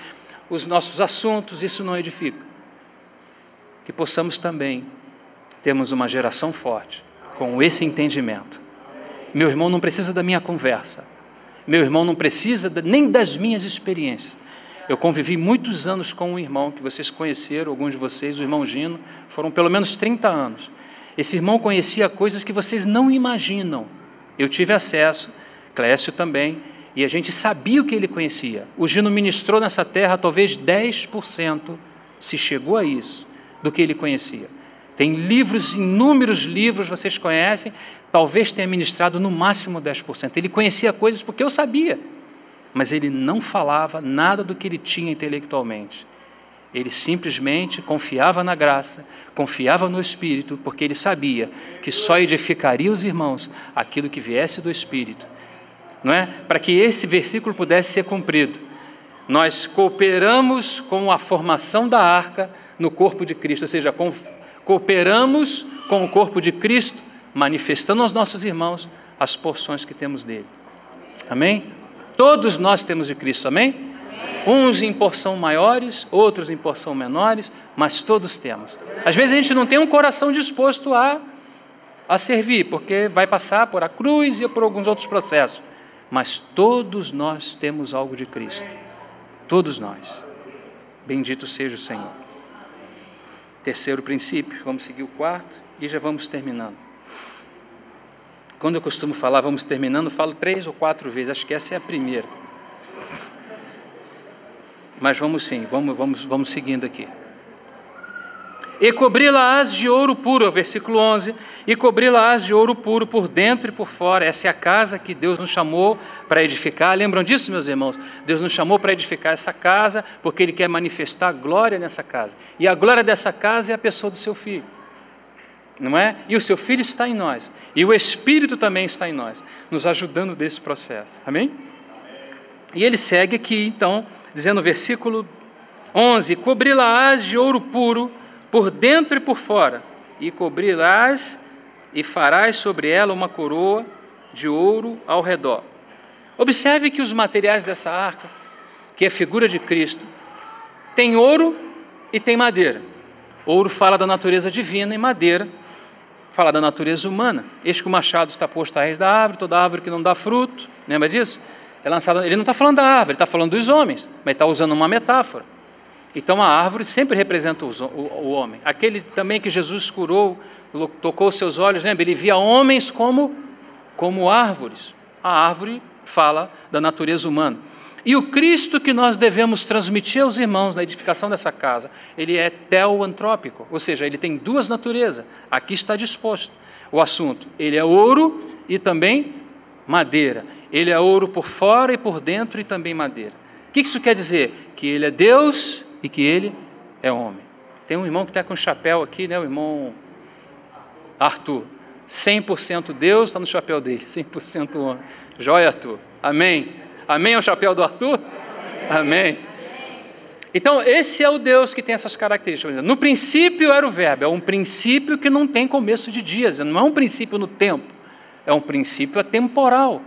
os nossos assuntos, isso não edifica. Que possamos também termos uma geração forte, com esse entendimento. Meu irmão não precisa da minha conversa, meu irmão não precisa nem das minhas experiências. Eu convivi muitos anos com um irmão que vocês conheceram, alguns de vocês, o irmão Gino, foram pelo menos 30 anos. Esse irmão conhecia coisas que vocês não imaginam. Eu tive acesso, Clécio também, e a gente sabia o que ele conhecia. O Gino ministrou nessa terra talvez 10%, se chegou a isso, do que ele conhecia. Tem livros, inúmeros livros, vocês conhecem, talvez tenha ministrado no máximo 10%. Ele conhecia coisas porque eu sabia, mas ele não falava nada do que ele tinha intelectualmente. Ele simplesmente confiava na graça, confiava no Espírito, porque ele sabia que só edificaria os irmãos aquilo que viesse do Espírito. Não é? Para que esse versículo pudesse ser cumprido, nós cooperamos com a formação da arca no corpo de Cristo, ou seja, cooperamos com o corpo de Cristo, manifestando aos nossos irmãos as porções que temos dele. Amém? Todos nós temos de Cristo, amém? Uns em porção maiores, outros em porção menores, mas todos temos. Às vezes a gente não tem um coração disposto a servir, porque vai passar por a cruz e por alguns outros processos. Mas todos nós temos algo de Cristo. Todos nós. Bendito seja o Senhor. Terceiro princípio, vamos seguir o quarto e já vamos terminando. Quando eu costumo falar vamos terminando, eu falo 3 ou 4 vezes, acho que essa é a primeira. Mas vamos sim, vamos seguindo aqui. E cobri-la-ás de ouro puro, versículo 11, e cobri-la-ás de ouro puro por dentro e por fora. Essa é a casa que Deus nos chamou para edificar. Lembram disso, meus irmãos? Deus nos chamou para edificar essa casa, porque Ele quer manifestar a glória nessa casa. E a glória dessa casa é a pessoa do seu Filho, não é? E o seu Filho está em nós, e o Espírito também está em nós, nos ajudando desse processo. Amém? E ele segue aqui, então, dizendo no versículo 11, cobri-la-ás de ouro puro, por dentro e por fora, e cobrirás e farás sobre ela uma coroa de ouro ao redor. Observe que os materiais dessa arca, que é a figura de Cristo, tem ouro e tem madeira. Ouro fala da natureza divina e madeira fala da natureza humana. Eis que o machado está posto à raiz da árvore, toda árvore que não dá fruto, lembra disso? É lançada, ele não está falando da árvore, ele está falando dos homens, mas está usando uma metáfora. Então a árvore sempre representa o homem. Aquele também que Jesus curou, tocou seus olhos, lembra? Ele via homens como árvores. A árvore fala da natureza humana. E o Cristo que nós devemos transmitir aos irmãos na edificação dessa casa, ele é teoantrópico, ou seja, ele tem duas naturezas. Aqui está disposto o assunto. Ele é ouro e também madeira. Ele é ouro por fora e por dentro e também madeira. O que isso quer dizer? Que ele é Deus e que ele é homem. Tem um irmão que está com um chapéu aqui, né? O irmão Arthur. 100% Deus, está no chapéu dele, 100% homem. Joia, Arthur. Amém. Amém ao chapéu do Arthur? Amém. Então, esse é o Deus que tem essas características. No princípio era o verbo, é um princípio que não tem começo de dias, não é um princípio no tempo, é um princípio atemporal,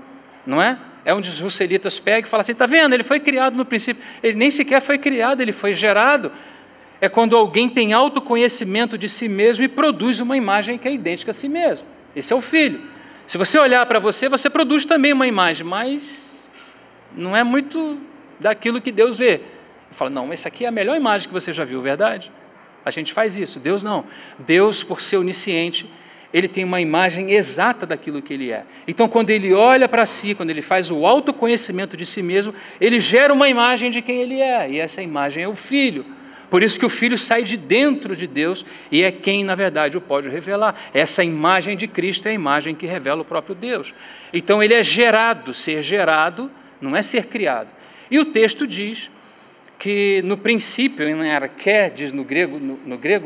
não é? É onde os russelitas pegam e falam assim, está vendo, ele foi criado no princípio, ele nem sequer foi criado, ele foi gerado. É quando alguém tem autoconhecimento de si mesmo e produz uma imagem que é idêntica a si mesmo. Esse é o Filho. Se você olhar para você, você produz também uma imagem, mas não é muito daquilo que Deus vê. Fala, não, essa aqui é a melhor imagem que você já viu, verdade? A gente faz isso, Deus não. Deus, por ser onisciente, ele tem uma imagem exata daquilo que ele é. Então, quando ele olha para si, quando ele faz o autoconhecimento de si mesmo, ele gera uma imagem de quem ele é, e essa imagem é o Filho. Por isso que o Filho sai de dentro de Deus e é quem, na verdade, o pode revelar. Essa imagem de Cristo é a imagem que revela o próprio Deus. Então, ele é gerado, ser gerado não é ser criado. E o texto diz que no princípio, em arché, diz no grego,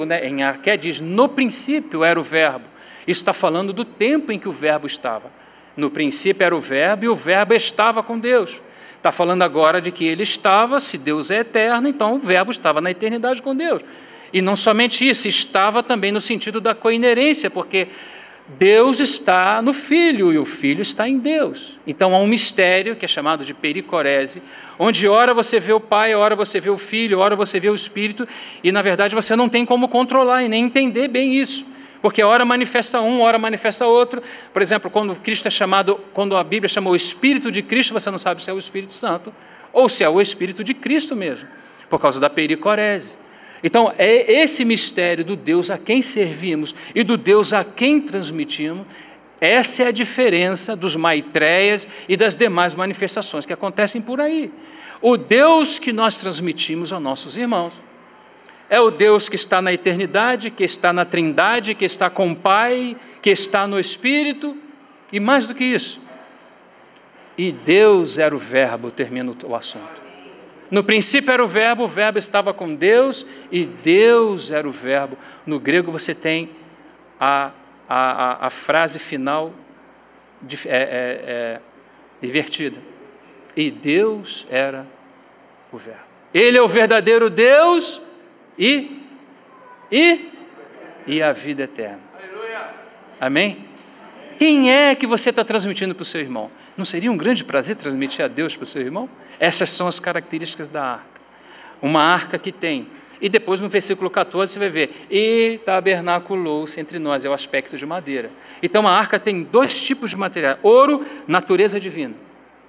né, em arché diz no princípio era o verbo. Isso está falando do tempo em que o verbo estava. No princípio era o verbo e o verbo estava com Deus. Está falando agora de que ele estava, se Deus é eterno, então o verbo estava na eternidade com Deus. E não somente isso, estava também no sentido da coinerência, porque Deus está no Filho e o Filho está em Deus. Então há um mistério que é chamado de pericorese, onde ora você vê o Pai, ora você vê o Filho, ora você vê o Espírito, e na verdade você não tem como controlar e nem entender bem isso, porque ora manifesta um, ora manifesta outro. Por exemplo, quando Cristo é chamado, quando a Bíblia chama o Espírito de Cristo, você não sabe se é o Espírito Santo ou se é o Espírito de Cristo mesmo, por causa da pericorese. Então, é esse mistério do Deus a quem servimos e do Deus a quem transmitimos, essa é a diferença dos maitreias e das demais manifestações que acontecem por aí. O Deus que nós transmitimos aos nossos irmãos é o Deus que está na eternidade, que está na Trindade, que está com o Pai, que está no Espírito, e mais do que isso. E Deus era o verbo, termina o assunto. No princípio era o verbo estava com Deus, e Deus era o verbo. No grego você tem a frase final invertida. E Deus era o verbo. Ele é o verdadeiro Deus e a vida eterna. Amém? Quem é que você está transmitindo para o seu irmão? Não seria um grande prazer transmitir a Deus para o seu irmão? Essas são as características da arca. Uma arca que tem. E depois no versículo 14 você vai ver, e tabernaculou-se entre nós, é o aspecto de madeira. Então a arca tem dois tipos de material: ouro, natureza divina,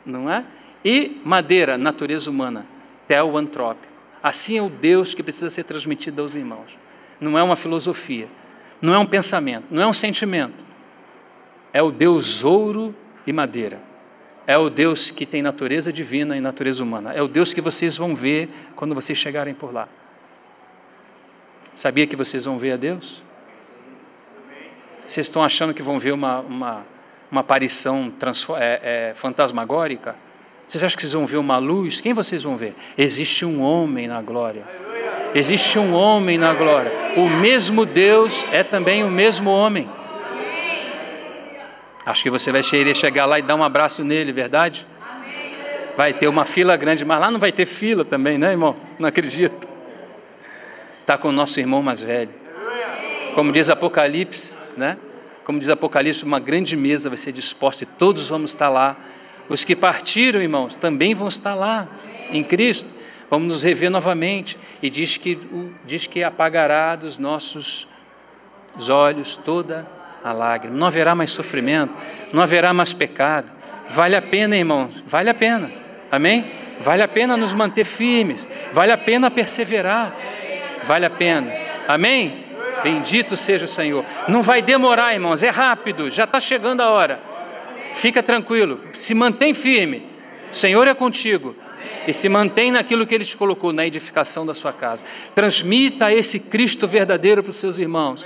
não é? E madeira, natureza humana, teoantrópico. Assim é o Deus que precisa ser transmitido aos irmãos. Não é uma filosofia, não é um pensamento, não é um sentimento. É o Deus ouro e madeira. É o Deus que tem natureza divina e natureza humana. É o Deus que vocês vão ver quando vocês chegarem por lá. Sabia que vocês vão ver a Deus? Vocês estão achando que vão ver uma aparição fantasmagórica? Vocês acham que vocês vão ver uma luz? Quem vocês vão ver? Existe um homem na glória. Existe um homem na glória. O mesmo Deus é também o mesmo homem. Acho que você vai chegar lá e dar um abraço nele, verdade? Vai ter uma fila grande, mas lá não vai ter fila também, né, irmão? Não acredito. Está com o nosso irmão mais velho. Como diz Apocalipse, né? Como diz Apocalipse, uma grande mesa vai ser disposta e todos vamos estar lá. Os que partiram, irmãos, também vão estar lá em Cristo. Vamos nos rever novamente. E diz que apagará dos nossos olhos toda a lágrima. Não haverá mais sofrimento, não haverá mais pecado. Vale a pena, irmãos, vale a pena. Amém? Vale a pena nos manter firmes, vale a pena perseverar, vale a pena. Amém? Bendito seja o Senhor. Não vai demorar, irmãos, é rápido, já está chegando a hora. Fica tranquilo, se mantém firme. O Senhor é contigo. E se mantém naquilo que Ele te colocou, na edificação da sua casa. Transmita esse Cristo verdadeiro para os seus irmãos.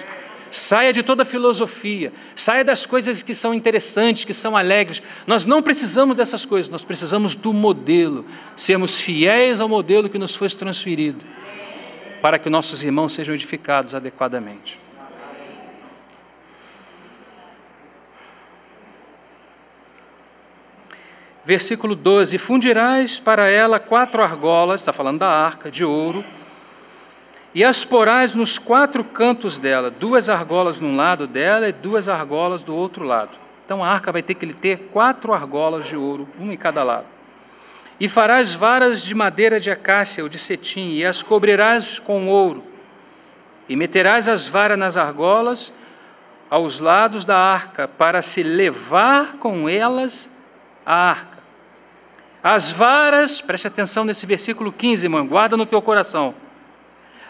Saia de toda filosofia, saia das coisas que são interessantes, que são alegres. Nós não precisamos dessas coisas, nós precisamos do modelo, sermos fiéis ao modelo que nos foi transferido, para que nossos irmãos sejam edificados adequadamente. Versículo 12: fundirás para ela 4 argolas, está falando da arca, de ouro, e as porás nos 4 cantos dela, 2 argolas num lado dela e 2 argolas do outro lado. Então a arca vai ter que ter 4 argolas de ouro, uma em cada lado. E farás varas de madeira de acácia ou de cetim, e as cobrirás com ouro. E meterás as varas nas argolas aos lados da arca, para se levar com elas a arca. As varas, preste atenção nesse versículo 15, irmão, guarda no teu coração.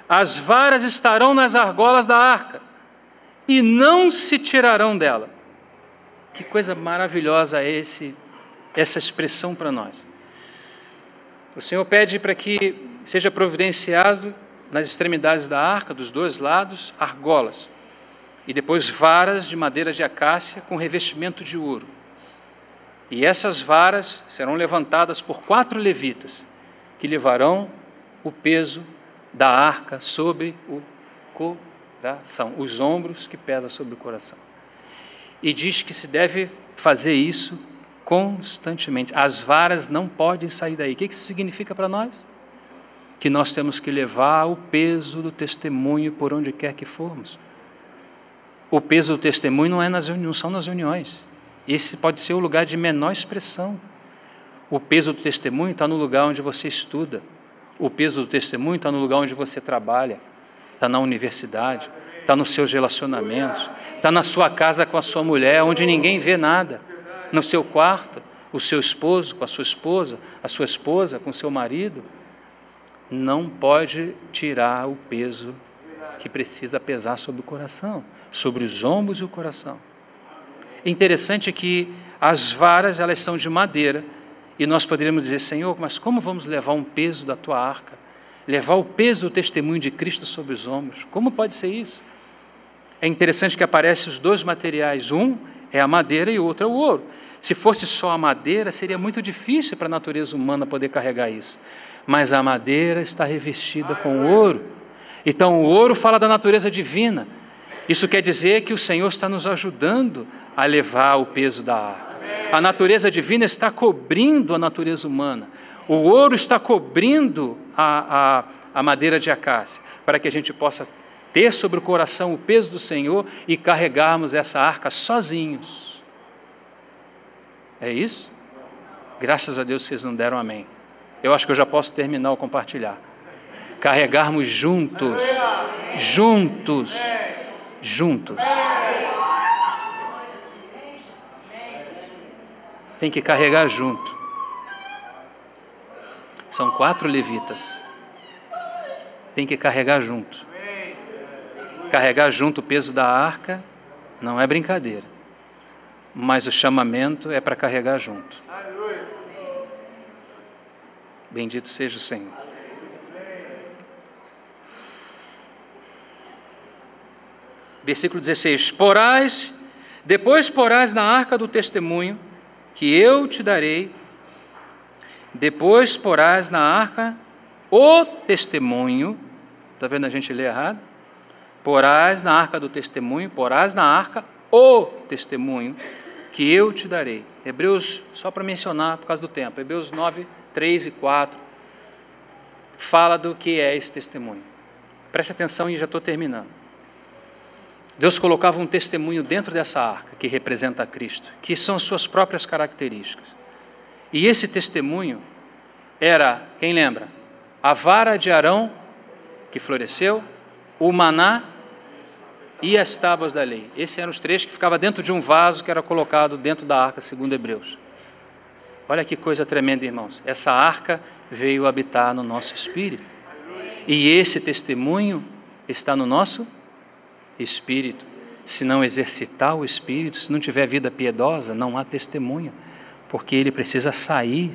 As varas estarão nas argolas da arca, e não se tirarão dela. Que coisa maravilhosa é essa expressão para nós. O Senhor pede para que seja providenciado nas extremidades da arca, dos 2 lados, argolas, e depois varas de madeira de acácia com revestimento de ouro. E essas varas serão levantadas por 4 levitas, que levarão o peso da arca sobre o coração, os ombros que pesam sobre o coração. E diz que se deve fazer isso constantemente. As varas não podem sair daí. O que isso significa para nós? Que nós temos que levar o peso do testemunho por onde quer que formos. O peso do testemunho não são nas reuniões. Esse pode ser o lugar de menor expressão. O peso do testemunho está no lugar onde você estuda. O peso do testemunho está no lugar onde você trabalha, está na universidade, está nos seus relacionamentos, está na sua casa com a sua mulher, onde ninguém vê nada, no seu quarto, o seu esposo com a sua esposa com o seu marido. Não pode tirar o peso que precisa pesar sobre o coração, sobre os ombros e o coração. É interessante que as varas, elas são de madeira, e nós poderíamos dizer: Senhor, mas como vamos levar um peso da tua arca? Levar o peso do testemunho de Cristo sobre os ombros? Como pode ser isso? É interessante que aparecem os 2 materiais. Um é a madeira e o outro é o ouro. Se fosse só a madeira, seria muito difícil para a natureza humana poder carregar isso. Mas a madeira está revestida com ouro. Então o ouro fala da natureza divina. Isso quer dizer que o Senhor está nos ajudando a levar o peso da arca. A natureza divina está cobrindo a natureza humana. O ouro está cobrindo a madeira de acácia, para que a gente possa ter sobre o coração o peso do Senhor e carregarmos essa arca sozinhos. É isso? Graças a Deus vocês não deram amém. Eu acho que eu já posso terminar o compartilhar. Carregarmos juntos. Juntos. Tem que carregar junto. São 4 levitas. Tem que carregar junto. Carregar junto o peso da arca não é brincadeira. Mas o chamamento é para carregar junto. Bendito seja o Senhor. Versículo 16: depois porás na arca do testemunho, que eu te darei, depois porás na arca o testemunho, está vendo a gente ler errado? Porás na arca do testemunho, porás na arca o testemunho, que eu te darei. Hebreus, só para mencionar por causa do tempo, Hebreus 9, 3 e 4, fala do que é esse testemunho. Preste atenção e já estou terminando. Deus colocava um testemunho dentro dessa arca, que representa a Cristo, que são suas próprias características. E esse testemunho era, quem lembra? A vara de Arão, que floresceu, o maná e as tábuas da lei. Esses eram os três que ficavam dentro de um vaso que era colocado dentro da arca, segundo Hebreus. Olha que coisa tremenda, irmãos. Essa arca veio habitar no nosso espírito. E esse testemunho está no nosso espírito. Se não exercitar o espírito, se não tiver vida piedosa, não há testemunho, porque ele precisa sair,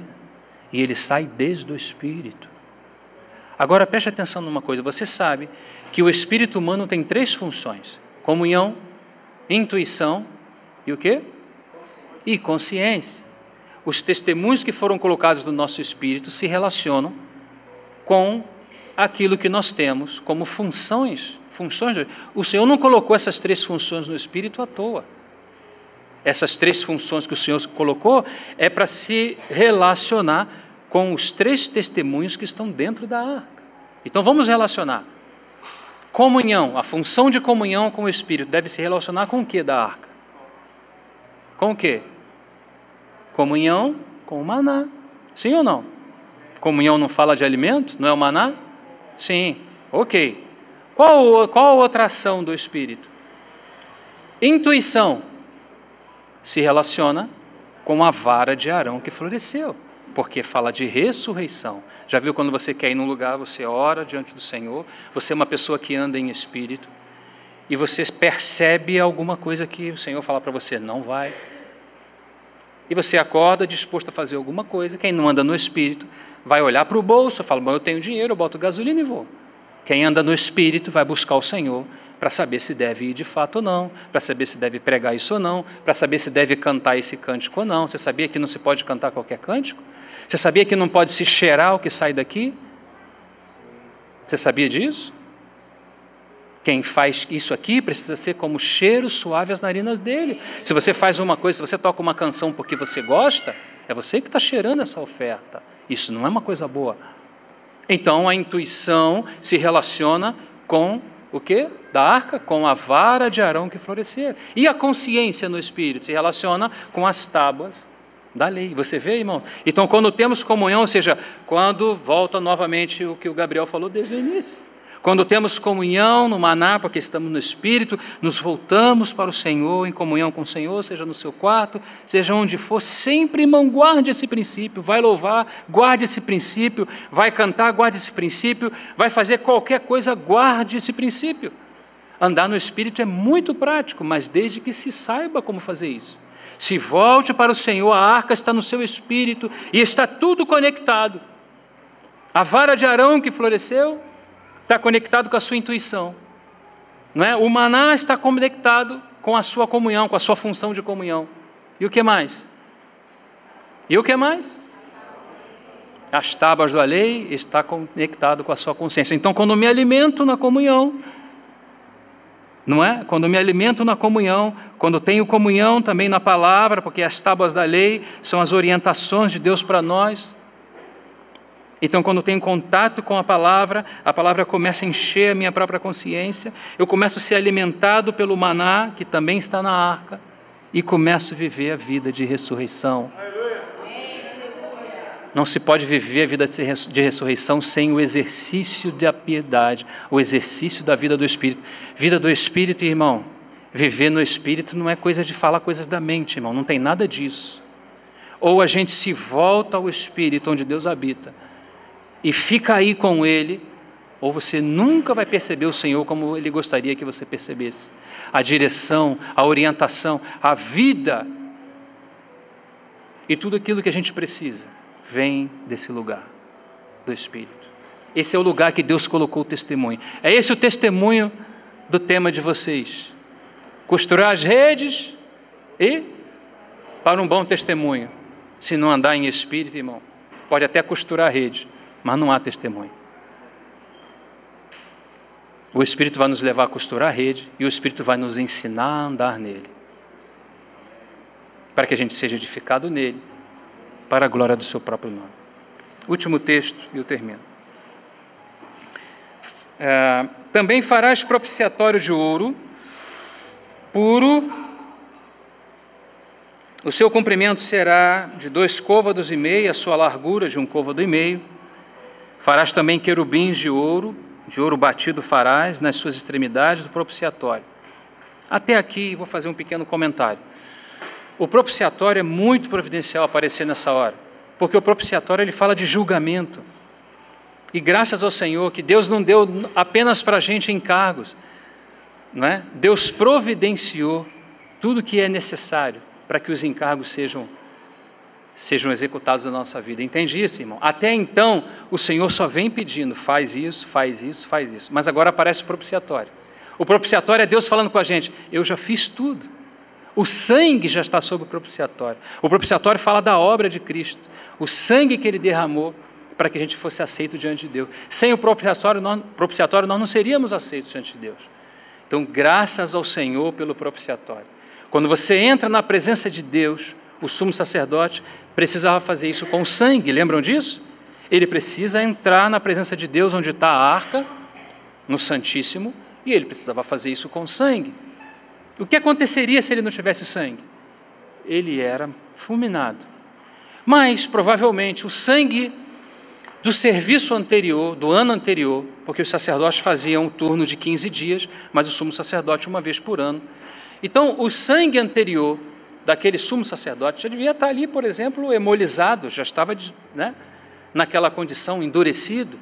e ele sai desde o espírito. Agora preste atenção numa coisa, você sabe que o espírito humano tem 3 funções: comunhão, intuição e o quê? E consciência. Os testemunhos que foram colocados no nosso espírito se relacionam com aquilo que nós temos como funções. O Senhor não colocou essas 3 funções no espírito à toa. Essas 3 funções que o Senhor colocou é para se relacionar com os 3 testemunhos que estão dentro da arca. Então vamos relacionar. Comunhão, a função de comunhão com o Espírito deve se relacionar com o que da arca? Com o que? Comunhão com o maná. Sim ou não? Comunhão não fala de alimento? Não é o maná? Sim, ok. Qual a outra ação do Espírito? Intuição se relaciona com a vara de Arão que floresceu, porque fala de ressurreição. Já viu quando você quer ir num lugar, você ora diante do Senhor, você é uma pessoa que anda em espírito, e você percebe alguma coisa que o Senhor fala para você, não vai. E você acorda disposto a fazer alguma coisa. Quem não anda no espírito vai olhar para o bolso, fala, bom, eu tenho dinheiro, eu boto gasolina e vou. Quem anda no espírito vai buscar o Senhor para saber se deve ir de fato ou não, para saber se deve pregar isso ou não, para saber se deve cantar esse cântico ou não. Você sabia que não se pode cantar qualquer cântico? Você sabia que não pode se cheirar o que sai daqui? Você sabia disso? Quem faz isso aqui precisa ser como cheiro suave às narinas dele. Se você faz uma coisa, se você toca uma canção porque você gosta, é você que está cheirando essa oferta. Isso não é uma coisa boa. Então a intuição se relaciona com o quê? Da arca, com a vara de Arão que florescer. E a consciência no espírito se relaciona com as tábuas da lei. Você vê, irmão? Então quando temos comunhão, ou seja, quando volta novamente o que o Gabriel falou desde o início. Quando temos comunhão no maná, porque estamos no Espírito, nos voltamos para o Senhor, em comunhão com o Senhor, seja no seu quarto, seja onde for, sempre, irmão, guarde esse princípio, vai louvar, guarde esse princípio, vai cantar, guarde esse princípio, vai fazer qualquer coisa, guarde esse princípio. Andar no Espírito é muito prático, mas desde que se saiba como fazer isso. Se volte para o Senhor, a arca está no seu Espírito e está tudo conectado. A vara de Arão que floresceu está conectado com a sua intuição, não é? O maná está conectado com a sua comunhão, com a sua função de comunhão. E o que mais? E o que mais? As tábuas da lei está conectado com a sua consciência. Então, quando eu me alimento na comunhão, não é? Quando eu me alimento na comunhão, quando tenho comunhão também na palavra, porque as tábuas da lei são as orientações de Deus para nós. Então, quando eu tenho contato com a palavra começa a encher a minha própria consciência, eu começo a ser alimentado pelo maná, que também está na arca, e começo a viver a vida de ressurreição. Não se pode viver a vida de ressurreição sem o exercício da piedade, o exercício da vida do Espírito. Vida do Espírito, irmão, viver no Espírito não é coisa de falar coisas da mente, irmão, não tem nada disso. Ou a gente se volta ao Espírito, onde Deus habita, e fica aí com Ele, ou você nunca vai perceber o Senhor como Ele gostaria que você percebesse. A direção, a orientação, a vida e tudo aquilo que a gente precisa vem desse lugar, do Espírito. Esse é o lugar que Deus colocou o testemunho. É esse o testemunho do tema de vocês. Costurar as redes e para um bom testemunho. Se não andar em Espírito, irmão, pode até costurar a rede, mas não há testemunho. O Espírito vai nos levar a costurar a rede e o Espírito vai nos ensinar a andar nele, para que a gente seja edificado nele, para a glória do seu próprio nome. Último texto e eu termino. Também farás propiciatório de ouro puro. O seu comprimento será de 2,5 côvados, a sua largura de 1,5 côvado. Farás também querubins de ouro batido farás nas suas extremidades do propiciatório. Até aqui vou fazer um pequeno comentário. O propiciatório é muito providencial aparecer nessa hora, porque o propiciatório ele fala de julgamento. E graças ao Senhor que Deus não deu apenas para a gente encargos, não é? Deus providenciou tudo que é necessário para que os encargos sejam executados na nossa vida. Entende isso, irmão? Até então, o Senhor só vem pedindo, faz isso, faz isso, faz isso. Mas agora aparece o propiciatório. O propiciatório é Deus falando com a gente, eu já fiz tudo. O sangue já está sobre o propiciatório. O propiciatório fala da obra de Cristo, o sangue que Ele derramou para que a gente fosse aceito diante de Deus. Sem o propiciatório nós não seríamos aceitos diante de Deus. Então, graças ao Senhor pelo propiciatório. Quando você entra na presença de Deus, o sumo sacerdote precisava fazer isso com sangue, lembram disso? Ele precisa entrar na presença de Deus onde está a arca, no Santíssimo, e ele precisava fazer isso com sangue. O que aconteceria se ele não tivesse sangue? Ele era fulminado. Mas, provavelmente, o sangue do serviço anterior, do ano anterior, porque os sacerdotes faziam um turno de 15 dias, mas o sumo sacerdote uma vez por ano. Então, o sangue anterior daquele sumo sacerdote já devia estar ali, por exemplo, hemolizado, já estava naquela condição, endurecido,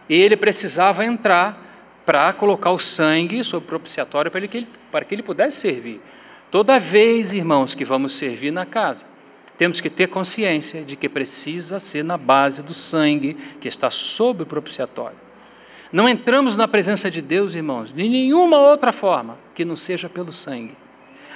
e ele precisava entrar para colocar o sangue sobre o propiciatório para que ele pudesse servir. Toda vez, irmãos, que vamos servir na casa, temos que ter consciência de que precisa ser na base do sangue que está sobre o propiciatório. Não entramos na presença de Deus, irmãos, de nenhuma outra forma que não seja pelo sangue.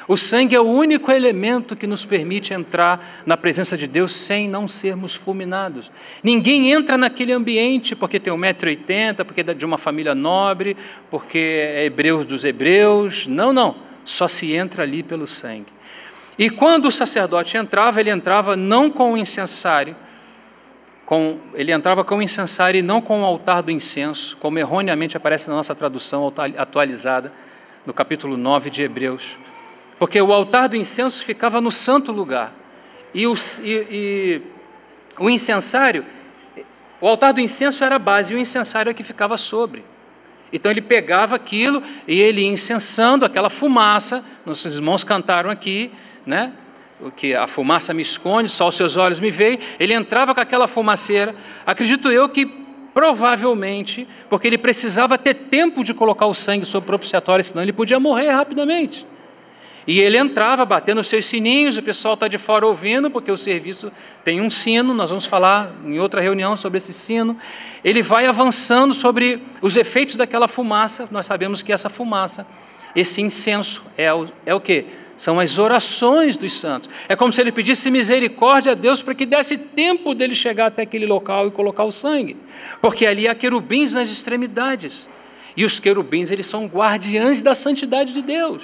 O sangue é o único elemento que nos permite entrar na presença de Deus sem não sermos fulminados. Ninguém entra naquele ambiente porque tem 1,80 m, porque é de uma família nobre, porque é hebreu dos hebreus. Não. Só se entra ali pelo sangue. E quando o sacerdote entrava, ele entrava não com o incensário, ele entrava com o incensário e não com o altar do incenso, como erroneamente aparece na nossa tradução atualizada, no capítulo 9 de Hebreus. Porque o altar do incenso ficava no santo lugar. E o incensário, o altar do incenso era a base, e o incensário é que ficava sobre. Então ele pegava aquilo e ele ia incensando aquela fumaça, nossos irmãos cantaram aqui, né? O que a fumaça me esconde, só os seus olhos me veem. Ele entrava com aquela fumaceira, acredito eu que provavelmente, porque ele precisava ter tempo de colocar o sangue sobre o propiciatório, senão ele podia morrer rapidamente. E ele entrava batendo os seus sininhos, o pessoal está de fora ouvindo, porque o serviço tem um sino, nós vamos falar em outra reunião sobre esse sino. Ele vai avançando sobre os efeitos daquela fumaça. Nós sabemos que essa fumaça, esse incenso, é o quê? São as orações dos santos. É como se ele pedisse misericórdia a Deus para que desse tempo dele chegar até aquele local e colocar o sangue. Porque ali há querubins nas extremidades. E os querubins, eles são guardiães da santidade de Deus.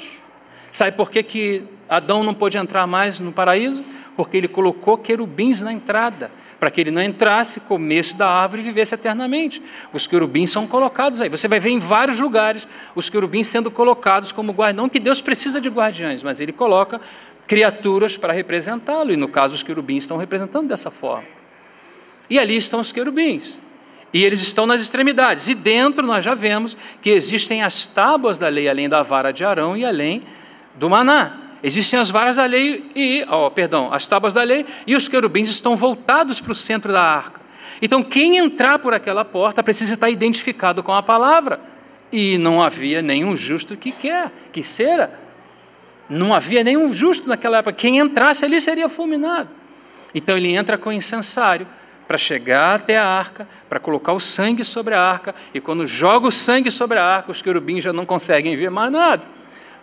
Sabe por que Adão não pôde entrar mais no paraíso? Porque ele colocou querubins na entrada, para que ele não entrasse, comesse da árvore e vivesse eternamente. Os querubins são colocados aí. Você vai ver em vários lugares os querubins sendo colocados como guardiões. Não que Deus precisa de guardiões, mas Ele coloca criaturas para representá-lo. E no caso os querubins estão representando dessa forma. E ali estão os querubins. E eles estão nas extremidades. E dentro nós já vemos que existem as tábuas da lei, além da vara de Arão e além do maná. Existem as varas da lei as tábuas da lei, e os querubins estão voltados para o centro da arca. Então, quem entrar por aquela porta precisa estar identificado com a palavra. E não havia nenhum justo que quisera. Não havia nenhum justo naquela época. Quem entrasse ali seria fulminado. Então, ele entra com o incensário para chegar até a arca, para colocar o sangue sobre a arca, e quando joga o sangue sobre a arca, os querubins já não conseguem ver mais nada.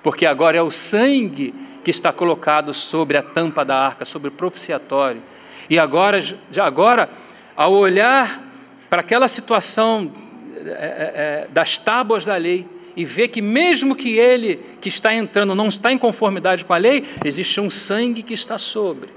Porque agora é o sangue que está colocado sobre a tampa da arca, sobre o propiciatório. E agora, ao olhar para aquela situação das tábuas da lei, e ver que mesmo que ele que está entrando não está em conformidade com a lei, existe um sangue que está sobre.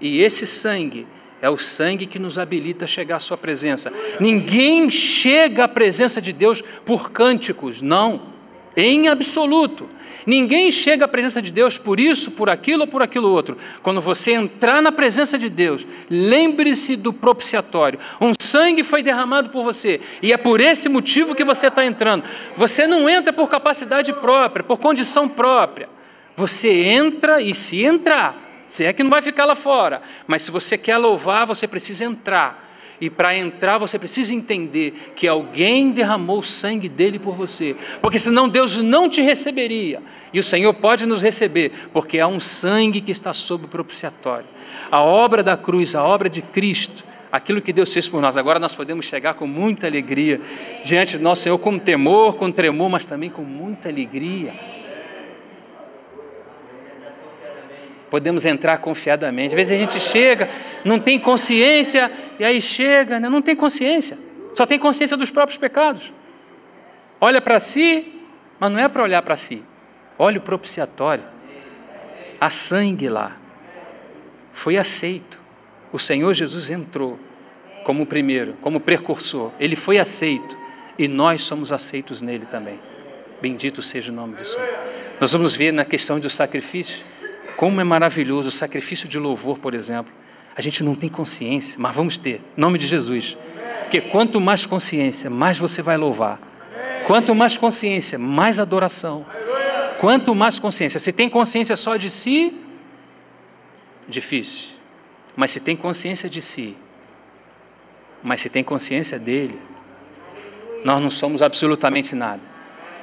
E esse sangue é o sangue que nos habilita a chegar à sua presença. Ninguém chega à presença de Deus por cânticos, não. em absoluto. Ninguém chega à presença de Deus por isso, por aquilo ou por aquilo outro. Quando você entrar na presença de Deus, lembre-se do propiciatório. Um sangue foi derramado por você, e é por esse motivo que você está entrando. Você não entra por capacidade própria, por condição própria. Você entra, e se entrar, se é que não vai ficar lá fora, mas se você quer louvar, você precisa entrar. E para entrar você precisa entender que alguém derramou o sangue dele por você, porque senão Deus não te receberia, e o Senhor pode nos receber, porque há um sangue que está sob o propiciatório. A obra da cruz, a obra de Cristo, aquilo que Deus fez por nós. Agora nós podemos chegar com muita alegria diante do nosso Senhor, com temor, com tremor, mas também com muita alegria. Podemos entrar confiadamente. Às vezes a gente chega, não tem consciência, e aí chega, né? Não tem consciência, só tem consciência dos próprios pecados. Olha para si, mas não é para olhar para si. Olha o propiciatório, há sangue lá, foi aceito. O Senhor Jesus entrou como o primeiro, como precursor, ele foi aceito, e nós somos aceitos nele também. Bendito seja o nome do Senhor. Nós vamos ver na questão do sacrifício, como é maravilhoso o sacrifício de louvor, por exemplo. A gente não tem consciência, mas vamos ter, em nome de Jesus. Porque quanto mais consciência, mais você vai louvar. Quanto mais consciência, mais adoração. Quanto mais consciência. Se tem consciência só de si, difícil. Mas se tem consciência de si, mas se tem consciência dele, nós não somos absolutamente nada.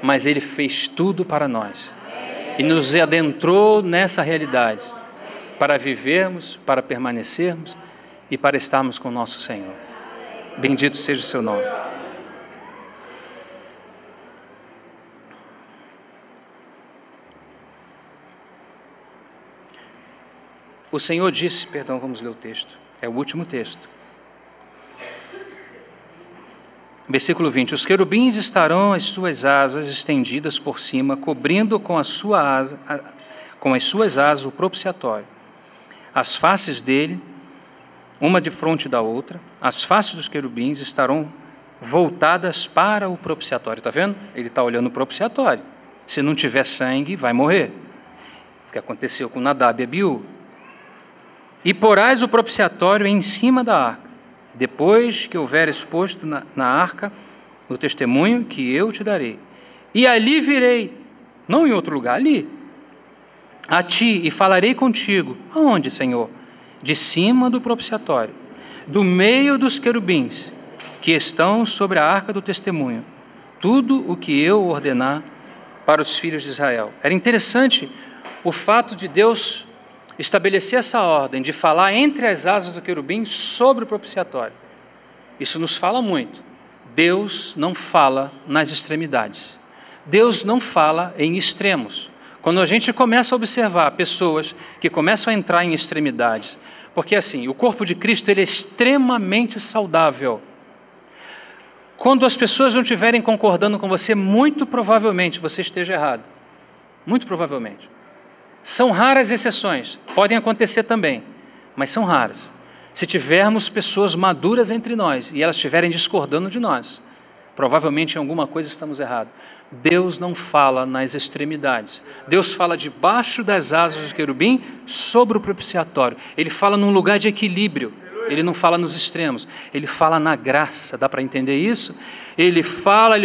Mas ele fez tudo para nós. E nos adentrou nessa realidade, para vivermos, para permanecermos e para estarmos com o nosso Senhor. Bendito seja o seu nome. O Senhor disse, vamos ler o texto, é o último texto. Versículo 20, os querubins estarão as suas asas estendidas por cima, cobrindo com as suas asas o propiciatório. As faces dele, uma de frente da outra, as faces dos querubins estarão voltadas para o propiciatório. Está vendo? Ele está olhando o propiciatório. Se não tiver sangue, vai morrer. O que aconteceu com Nadab e Abiú. E porás o propiciatório em cima da arca, depois que houver exposto na arca o testemunho que eu te darei. E ali virei, não em outro lugar, ali, a ti, e falarei contigo. Aonde, Senhor? De cima do propiciatório, do meio dos querubins, que estão sobre a arca do testemunho, tudo o que eu ordenar para os filhos de Israel. Era interessante o fato de Deus estabelecer essa ordem de falar entre as asas do querubim sobre o propiciatório. Isso nos fala muito. Deus não fala nas extremidades. Deus não fala em extremos. Quando a gente começa a observar pessoas que começam a entrar em extremidades, porque assim, o corpo de Cristo ele é extremamente saudável. Quando as pessoas não estiverem concordando com você, muito provavelmente você esteja errado. Muito provavelmente. São raras exceções, podem acontecer também, mas são raras. Se tivermos pessoas maduras entre nós e elas estiverem discordando de nós, provavelmente em alguma coisa estamos errados. Deus não fala nas extremidades. Deus fala debaixo das asas do querubim sobre o propiciatório. Ele fala num lugar de equilíbrio. Ele não fala nos extremos. Ele fala na graça. Dá para entender isso? Ele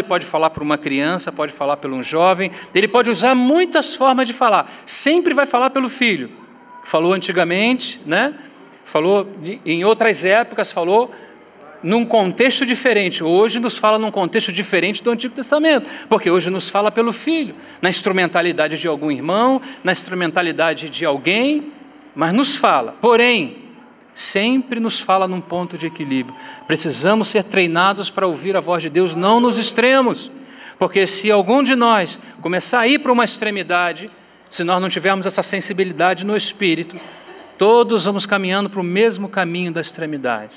pode falar para uma criança, pode falar para um jovem, ele pode usar muitas formas de falar. Sempre vai falar pelo filho. Falou antigamente, né? Falou em outras épocas, falou num contexto diferente. Hoje nos fala num contexto diferente do Antigo Testamento, porque hoje nos fala pelo filho, na instrumentalidade de algum irmão, na instrumentalidade de alguém, mas nos fala. Porém, sempre nos fala num ponto de equilíbrio. Precisamos ser treinados para ouvir a voz de Deus, não nos extremos, porque se algum de nós começar a ir para uma extremidade, se nós não tivermos essa sensibilidade no espírito, todos vamos caminhando para o mesmo caminho da extremidade.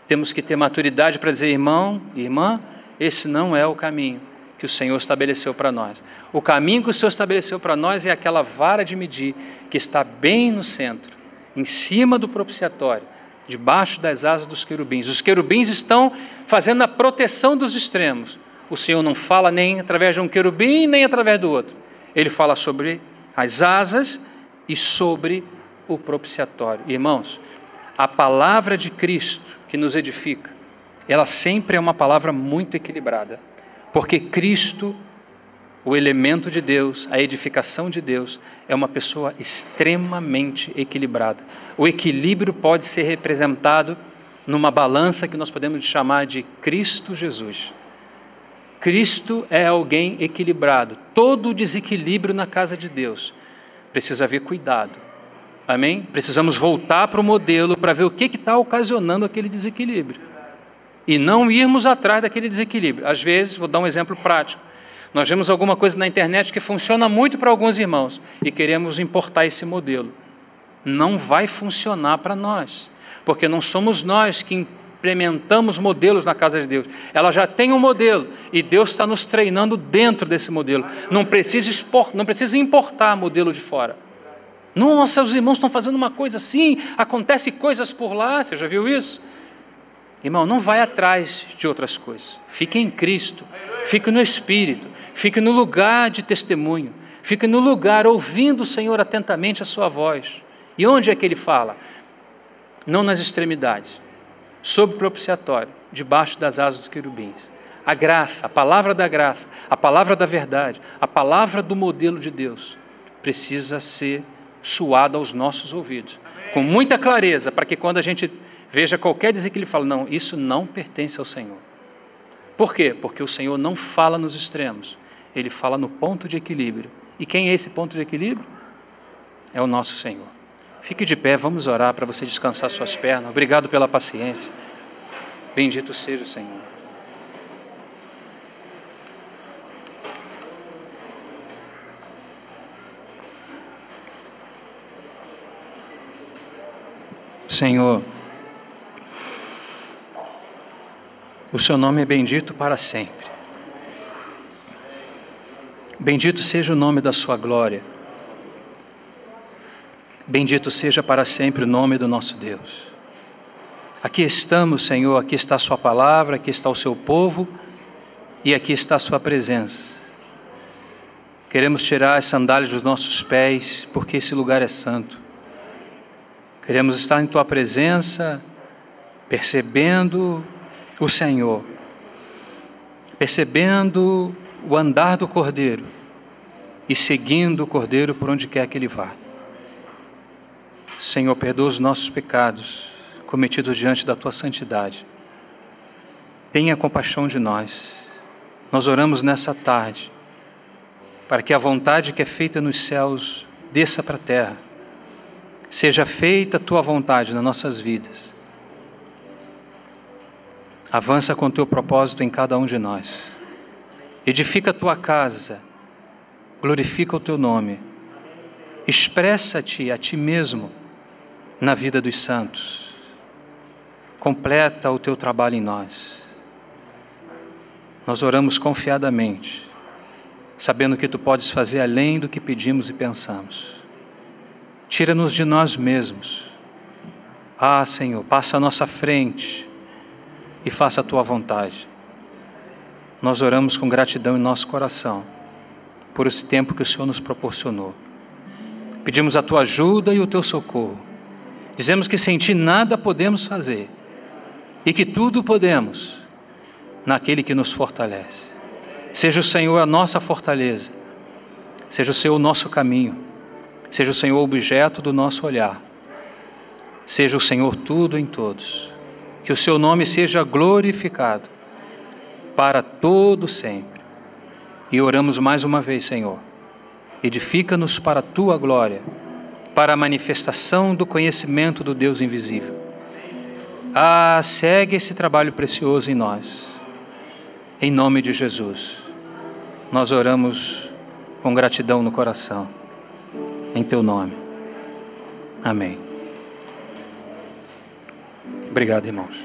Temos que ter maturidade para dizer, irmão, irmã, esse não é o caminho que o Senhor estabeleceu para nós. O caminho que o Senhor estabeleceu para nós é aquela vara de medir que está bem no centro, em cima do propiciatório, debaixo das asas dos querubins. Os querubins estão fazendo a proteção dos extremos. o Senhor não fala nem através de um querubim, nem através do outro. Ele fala sobre as asas e sobre o propiciatório. Irmãos, a palavra de Cristo que nos edifica, ela sempre é uma palavra muito equilibrada, porque Cristo, o elemento de Deus, a edificação de Deus, é uma pessoa extremamente equilibrada. O equilíbrio pode ser representado numa balança que nós podemos chamar de Cristo Jesus. Cristo é alguém equilibrado. Todo desequilíbrio na casa de Deus precisa haver cuidado. Amém? Precisamos voltar para o modelo para ver o que está ocasionando aquele desequilíbrio. E não irmos atrás daquele desequilíbrio. Às vezes, vou dar um exemplo prático. Nós vemos alguma coisa na internet que funciona muito para alguns irmãos e queremos importar esse modelo. Não vai funcionar para nós, porque não somos nós que implementamos modelos na casa de Deus. Ela já tem um modelo e Deus está nos treinando dentro desse modelo. Não precisa importar modelo de fora. Nossa, os irmãos estão fazendo uma coisa assim, acontece coisas por lá, você já viu isso? Irmão, não vai atrás de outras coisas. Fique em Cristo, fique no Espírito, fique no lugar de testemunho, fique no lugar ouvindo o Senhor atentamente a sua voz. E onde é que Ele fala? Não nas extremidades, sob o propiciatório, debaixo das asas dos querubins. A graça, a palavra da graça, a palavra da verdade, a palavra do modelo de Deus precisa ser suada aos nossos ouvidos, com muita clareza, para que quando a gente veja qualquer desequilíbrio, fale, não, isso não pertence ao Senhor. Por quê? Porque o Senhor não fala nos extremos, Ele fala no ponto de equilíbrio. E quem é esse ponto de equilíbrio? É o nosso Senhor. Fique de pé, vamos orar para você descansar suas pernas. Obrigado pela paciência. Bendito seja o Senhor. Senhor, o Seu nome é bendito para sempre. Bendito seja o nome da Sua glória. Bendito seja para sempre o nome do nosso Deus. Aqui estamos, Senhor, aqui está a Sua palavra, aqui está o Seu povo e aqui está a Sua presença. Queremos tirar as sandálias dos nossos pés, porque esse lugar é santo. Queremos estar em Tua presença, percebendo o Senhor, percebendo o andar do Cordeiro e seguindo o Cordeiro por onde quer que Ele vá. Senhor, perdoa os nossos pecados cometidos diante da Tua santidade. Tenha compaixão de nós. Nós oramos nessa tarde para que a vontade que é feita nos céus desça para a terra. Seja feita a Tua vontade nas nossas vidas. Avança com o Teu propósito em cada um de nós. Edifica a Tua casa. Glorifica o Teu nome. Expressa-te a Ti mesmo na vida dos santos. Completa o Teu trabalho em nós. Nós oramos confiadamente, sabendo que Tu podes fazer além do que pedimos e pensamos. Tira-nos de nós mesmos. Ah, Senhor, passa à nossa frente e faça a Tua vontade. Nós oramos com gratidão em nosso coração por esse tempo que o Senhor nos proporcionou. Pedimos a Tua ajuda e o Teu socorro. Dizemos que sem Ti nada podemos fazer e que tudo podemos naquele que nos fortalece. Seja o Senhor a nossa fortaleza, seja o Senhor o nosso caminho, seja o Senhor o objeto do nosso olhar, seja o Senhor tudo em todos. Que o Seu nome seja glorificado para todo sempre. E oramos mais uma vez, Senhor, edifica-nos para a Tua glória, para a manifestação do conhecimento do Deus invisível. Ah, segue esse trabalho precioso em nós. Em nome de Jesus, nós oramos com gratidão no coração. Em Teu nome. Amém. Obrigado, irmãos.